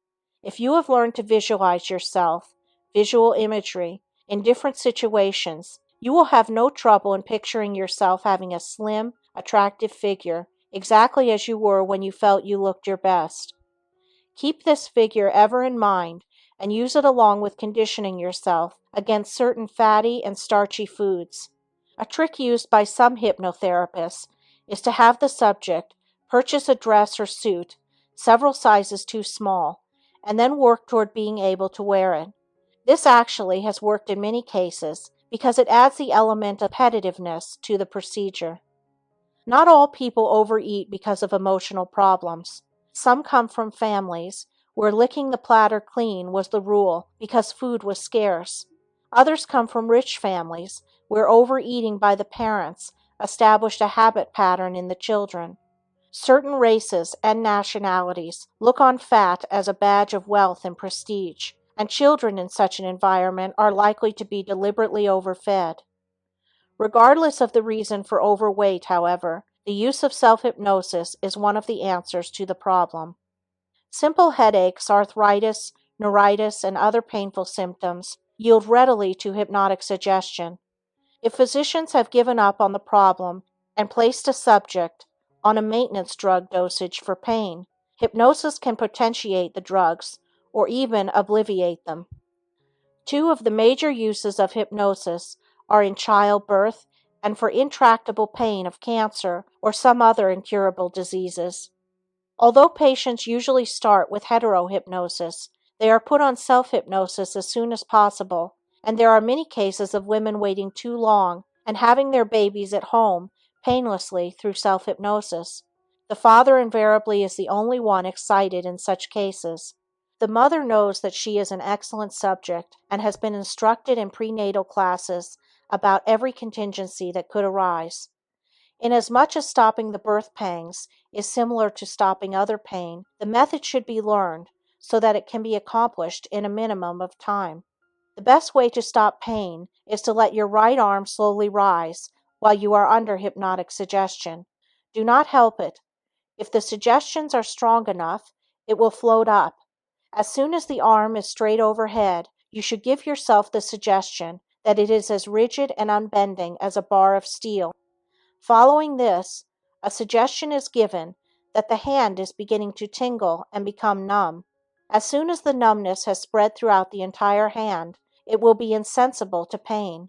A: If you have learned to visualize yourself, visual imagery, in different situations, you will have no trouble in picturing yourself having a slim, attractive figure, exactly as you were when you felt you looked your best. Keep this figure ever in mind and use it along with conditioning yourself against certain fatty and starchy foods. A trick used by some hypnotherapists is to have the subject purchase a dress or suit several sizes too small, and then work toward being able to wear it. This actually has worked in many cases because it adds the element of competitiveness to the procedure. Not all people overeat because of emotional problems. Some come from families where licking the platter clean was the rule because food was scarce. Others come from rich families where overeating by the parents established a habit pattern in the children. Certain races and nationalities look on fat as a badge of wealth and prestige, and children in such an environment are likely to be deliberately overfed. Regardless of the reason for overweight, however, the use of self-hypnosis is one of the answers to the problem. Simple headaches, arthritis, neuritis, and other painful symptoms yield readily to hypnotic suggestion. If physicians have given up on the problem and placed a subject on a maintenance drug dosage for pain, hypnosis can potentiate the drugs or even obviate them. Two of the major uses of hypnosis are in childbirth and for intractable pain of cancer or some other incurable diseases. Although patients usually start with heterohypnosis, they are put on self-hypnosis as soon as possible, and there are many cases of women waiting too long and having their babies at home painlessly through self-hypnosis. The father invariably is the only one excited in such cases. The The mother knows that she is an excellent subject and has been instructed in prenatal classes about every contingency that could arise. Inasmuch as stopping the birth pangs is similar to stopping other pain, the method should be learned so that it can be accomplished in a minimum of time. The best way to stop pain is to let your right arm slowly rise while you are under hypnotic suggestion. Do not help it. If the suggestions are strong enough, it will float up. As soon as the arm is straight overhead, you should give yourself the suggestion that it is as rigid and unbending as a bar of steel. Following this, a suggestion is given that the hand is beginning to tingle and become numb. As soon as the numbness has spread throughout the entire hand, it will be insensible to pain.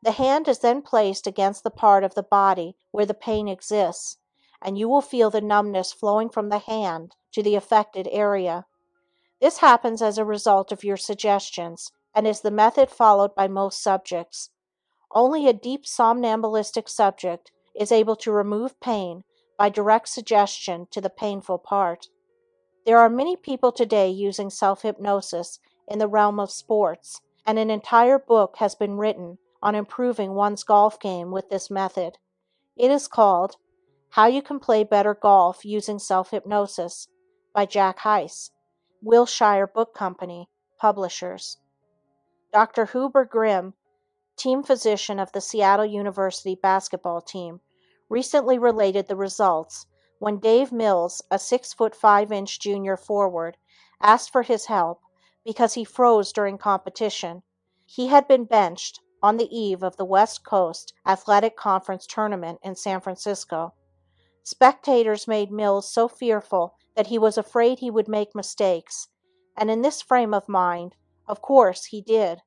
A: The hand is then placed against the part of the body where the pain exists, and you will feel the numbness flowing from the hand to the affected area. This happens as a result of your suggestions and is the method followed by most subjects. Only a deep somnambulistic subject is able to remove pain by direct suggestion to the painful part. There are many people today using self-hypnosis in the realm of sports, and an entire book has been written on improving one's golf game with this method. It is called How You Can Play Better Golf Using Self-Hypnosis by Jack Heiss, Wilshire Book Company, publishers. Dr. Huber Grimm, team physician of the Seattle University basketball team, recently related the results when Dave Mills, a 6'5" junior forward, asked for his help because he froze during competition. He had been benched on the eve of the West Coast Athletic Conference tournament in San Francisco. Spectators made Mills so fearful that he was afraid he would make mistakes, and in this frame of mind, of course, he did.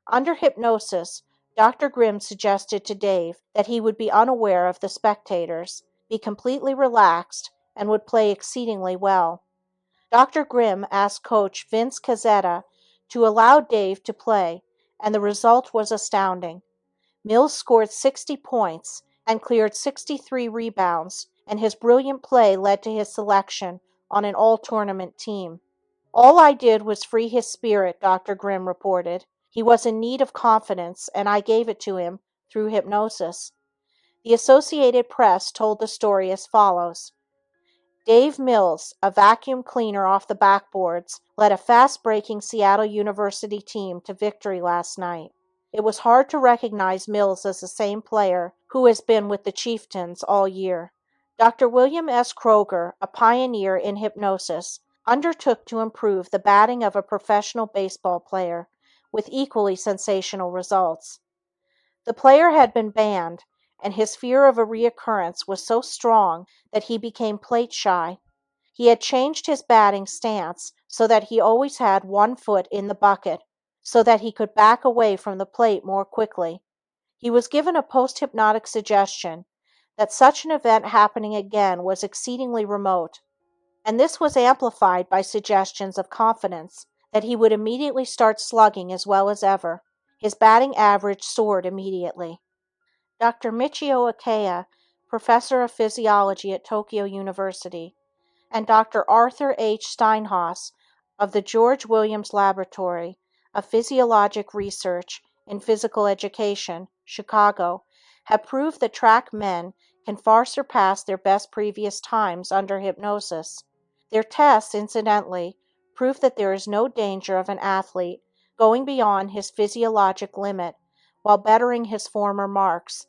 A: Under hypnosis, Dr. Grimm suggested to Dave that he would be unaware of the spectators, be completely relaxed, and would play exceedingly well. Dr. Grimm asked coach Vince Cazzetta to allow Dave to play, and the result was astounding. Mills scored 60 points and cleared 63 rebounds, and his brilliant play led to his selection on an all-tournament team. All I did was free his spirit, Dr. Grimm reported. He was in need of confidence, and I gave it to him through hypnosis. The Associated Press told the story as follows. Dave Mills, a vacuum cleaner off the backboards, led a fast-breaking Seattle University team to victory last night. It was hard to recognize Mills as the same player who has been with the Chieftains all year. Dr. William S. Kroger, a pioneer in hypnosis, undertook to improve the batting of a professional baseball player, with equally sensational results. The player had been banned, and his fear of a reoccurrence was so strong that he became plate shy. He had changed his batting stance so that he always had one foot in the bucket, so that he could back away from the plate more quickly. He was given a post-hypnotic suggestion that such an event happening again was exceedingly remote, and this was amplified by suggestions of confidence that he would immediately start slugging as well as ever. His batting average soared immediately. Dr. Michio Ikeya, professor of physiology at Tokyo University, and Dr. Arthur H. Steinhaus of the George Williams Laboratory of Physiologic Research in Physical Education, Chicago, have proved that track men can far surpass their best previous times under hypnosis. Their tests, incidentally, prove that there is no danger of an athlete going beyond his physiologic limit while bettering his former marks.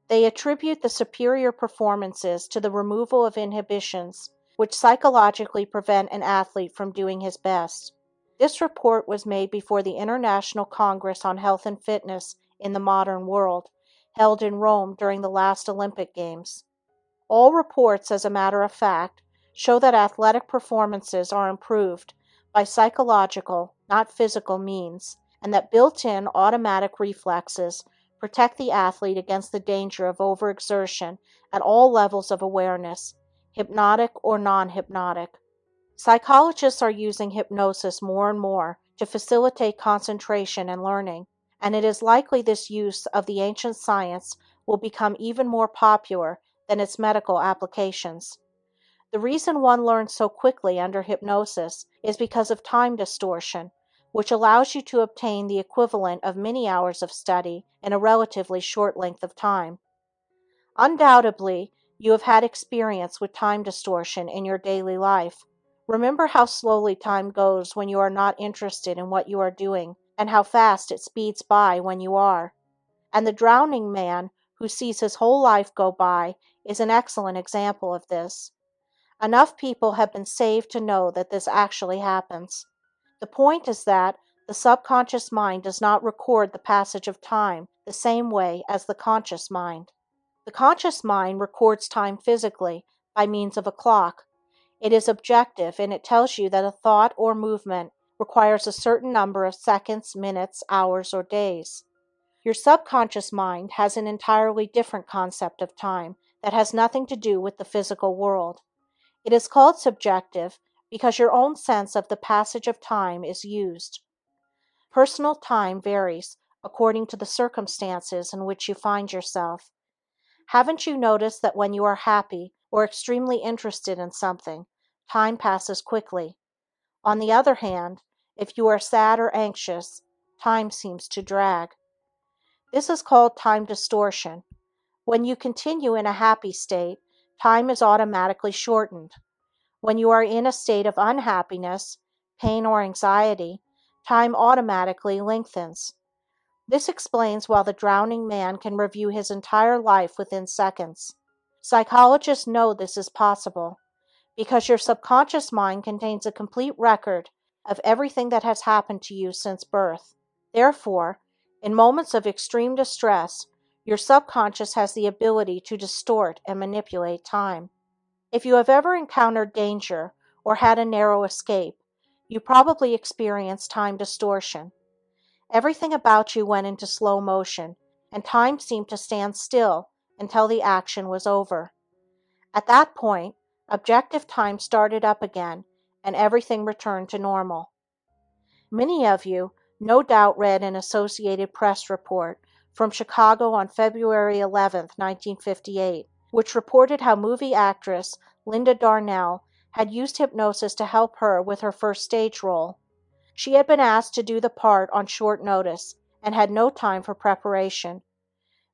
A: They attribute the superior performances to the removal of inhibitions, which psychologically prevent an athlete from doing his best. This report was made before the International Congress on Health and Fitness in the Modern World, held in Rome during the last Olympic Games. All reports, as a matter of fact, show that athletic performances are improved by psychological, not physical means, and that built-in automatic reflexes protect the athlete against the danger of overexertion at all levels of awareness, hypnotic or non-hypnotic. Psychologists are using hypnosis more and more to facilitate concentration and learning, and it is likely this use of the ancient science will become even more popular than its medical applications. The reason one learns so quickly under hypnosis is because of time distortion, which allows you to obtain the equivalent of many hours of study in a relatively short length of time. Undoubtedly, you have had experience with time distortion in your daily life. Remember how slowly time goes when you are not interested in what you are doing, and how fast it speeds by when you are. And the drowning man who sees his whole life go by is an excellent example of this. Enough people have been saved to know that this actually happens. The point is that the subconscious mind does not record the passage of time the same way as the conscious mind. The conscious mind records time physically by means of a clock. It is objective and it tells you that a thought or movement requires a certain number of seconds, minutes, hours, or days. Your subconscious mind has an entirely different concept of time that has nothing to do with the physical world. It is called subjective because your own sense of the passage of time is used. Personal time varies according to the circumstances in which you find yourself. Haven't you noticed that when you are happy or extremely interested in something, time passes quickly? On the other hand, if you are sad or anxious, time seems to drag. This is called time distortion. When you continue in a happy state, time is automatically shortened. When you are in a state of unhappiness, pain, or anxiety, time automatically lengthens. This explains why the drowning man can review his entire life within seconds. Psychologists know this is possible because your subconscious mind contains a complete record of everything that has happened to you since birth. Therefore, in moments of extreme distress, your subconscious has the ability to distort and manipulate time. If you have ever encountered danger or had a narrow escape, you probably experienced time distortion. Everything about you went into slow motion, and time seemed to stand still until the action was over. At that point, objective time started up again, and everything returned to normal. Many of you no doubt read an Associated Press report from Chicago on February 11, 1958, which reported how movie actress Linda Darnell had used hypnosis to help her with her first stage role. She had been asked to do the part on short notice and had no time for preparation.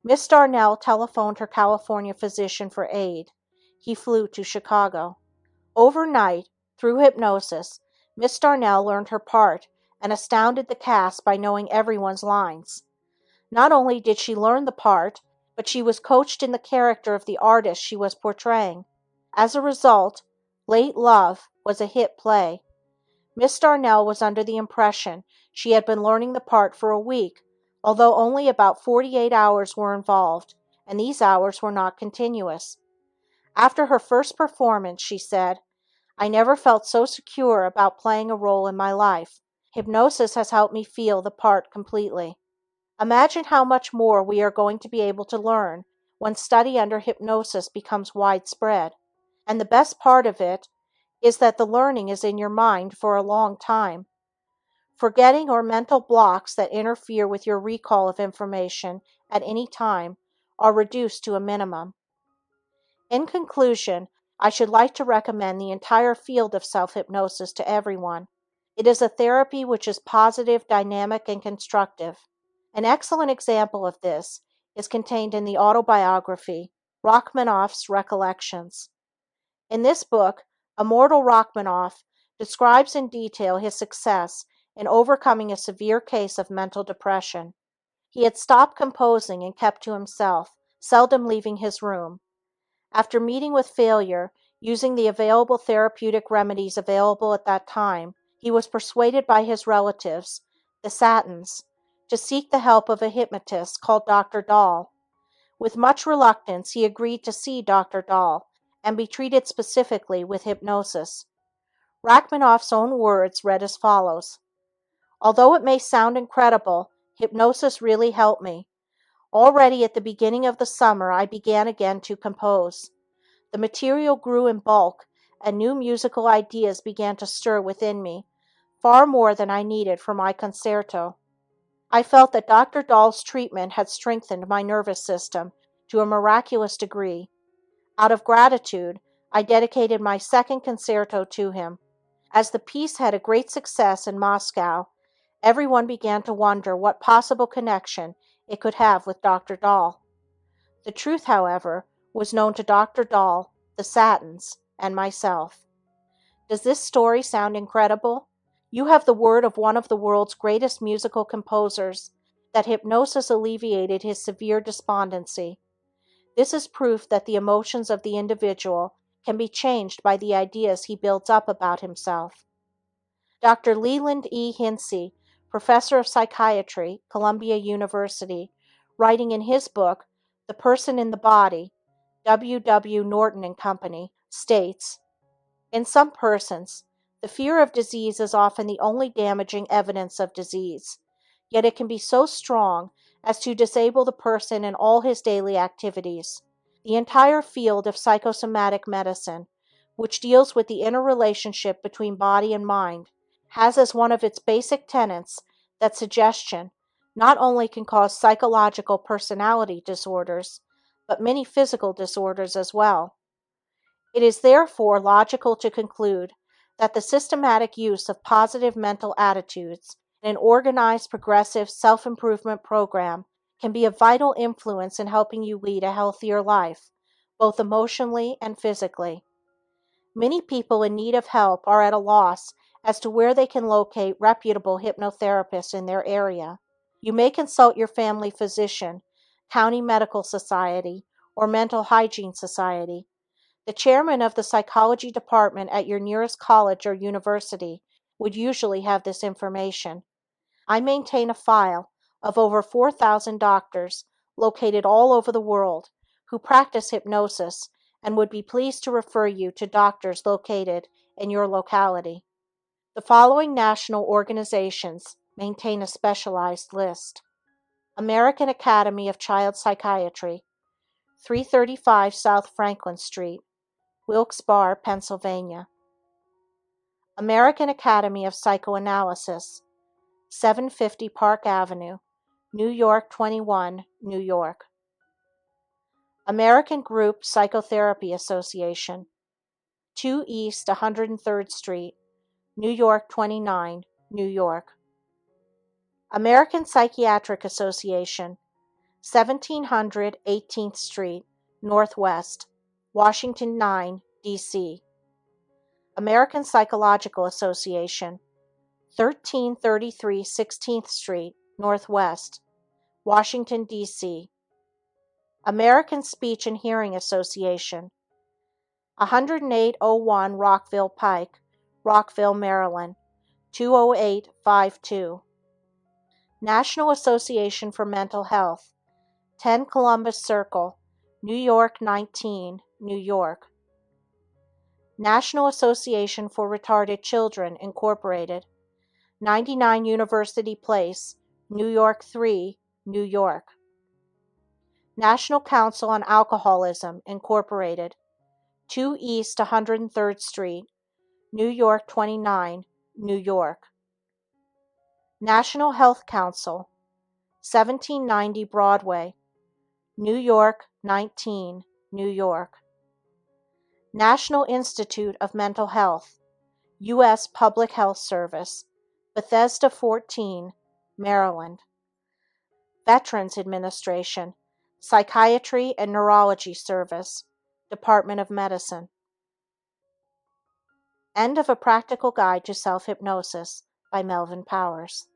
A: Miss Darnell telephoned her California physician for aid. He flew to Chicago. Overnight, through hypnosis, Miss Darnell learned her part and astounded the cast by knowing everyone's lines. Not only did she learn the part, but she was coached in the character of the artist she was portraying. As a result, Late Love was a hit play. Miss Darnell was under the impression she had been learning the part for a week, although only about 48 hours were involved, and these hours were not continuous. After her first performance, she said, "I never felt so secure about playing a role in my life. Hypnosis has helped me feel the part completely." Imagine how much more we are going to be able to learn when study under hypnosis becomes widespread. And the best part of it is that the learning is in your mind for a long time. Forgetting or mental blocks that interfere with your recall of information at any time are reduced to a minimum. In conclusion, I should like to recommend the entire field of self-hypnosis to everyone. It is a therapy which is positive, dynamic, and constructive. An excellent example of this is contained in the autobiography, Rachmaninoff's Recollections. In this book, immortal Rachmaninoff describes in detail his success in overcoming a severe case of mental depression. He had stopped composing and kept to himself, seldom leaving his room. After meeting with failure, using the available therapeutic remedies available at that time, he was persuaded by his relatives, the Satins, to seek the help of a hypnotist called Dr. Dahl. With much reluctance, he agreed to see Dr. Dahl and be treated specifically with hypnosis. Rachmaninoff's own words read as follows: "Although it may sound incredible, hypnosis really helped me. Already at the beginning of the summer I began again to compose. The material grew in bulk, and new musical ideas began to stir within me, far more than I needed for my concerto. I felt that Dr. Dahl's treatment had strengthened my nervous system to a miraculous degree. Out of gratitude, I dedicated my second concerto to him. As the piece had a great success in Moscow, everyone began to wonder what possible connection it could have with Dr. Dahl. The truth, however, was known to Dr. Dahl, the Satins, and myself. Does this story sound incredible? You have the word of one of the world's greatest musical composers that hypnosis alleviated his severe despondency. This is proof that the emotions of the individual can be changed by the ideas he builds up about himself. Dr. Leland E. Hinsey, professor of psychiatry, Columbia University, writing in his book, The Person in the Body, W. W. Norton and Company, states, in some persons, the fear of disease is often the only damaging evidence of disease, yet it can be so strong as to disable the person in all his daily activities. The entire field of psychosomatic medicine, which deals with the interrelationship between body and mind, has as one of its basic tenets that suggestion not only can cause psychological personality disorders, but many physical disorders as well. It is therefore logical to conclude that the systematic use of positive mental attitudes in an organized, progressive self-improvement program can be a vital influence in helping you lead a healthier life, both emotionally and physically. Many people in need of help are at a loss as to where they can locate reputable hypnotherapists in their area. You may consult your family physician, county medical society, or mental hygiene society. The chairman of the psychology department at your nearest college or university would usually have this information. I maintain a file of over 4,000 doctors located all over the world who practice hypnosis and would be pleased to refer you to doctors located in your locality. The following national organizations maintain a specialized list: American Academy of Child Psychiatry, 335 South Franklin Street, Wilkes-Barre, Pennsylvania. American Academy of Psychoanalysis, 750 Park Avenue, New York 21, New York. American Group Psychotherapy Association, 2 East 103rd Street, New York 29, New York. American Psychiatric Association, 1700 18th Street, Northwest, Washington 9, D.C. American Psychological Association, 1333 16th Street, Northwest, Washington, D.C. American Speech and Hearing Association, 10801 Rockville Pike, Rockville, Maryland, 20852. National Association for Mental Health, 10 Columbus Circle, New York 19, New York. National Association for Retarded Children, Incorporated, 99 University Place, New York 3, New York. National Council on Alcoholism, Incorporated, 2 East 103rd Street, New York 29, New York. National Health Council, 1790 Broadway, New York 19, New York. National Institute of Mental Health, U.S. Public Health Service, Bethesda 14, Maryland. Veterans Administration, Psychiatry and Neurology Service, Department of Medicine. End of A Practical Guide to Self-Hypnosis by Melvin Powers.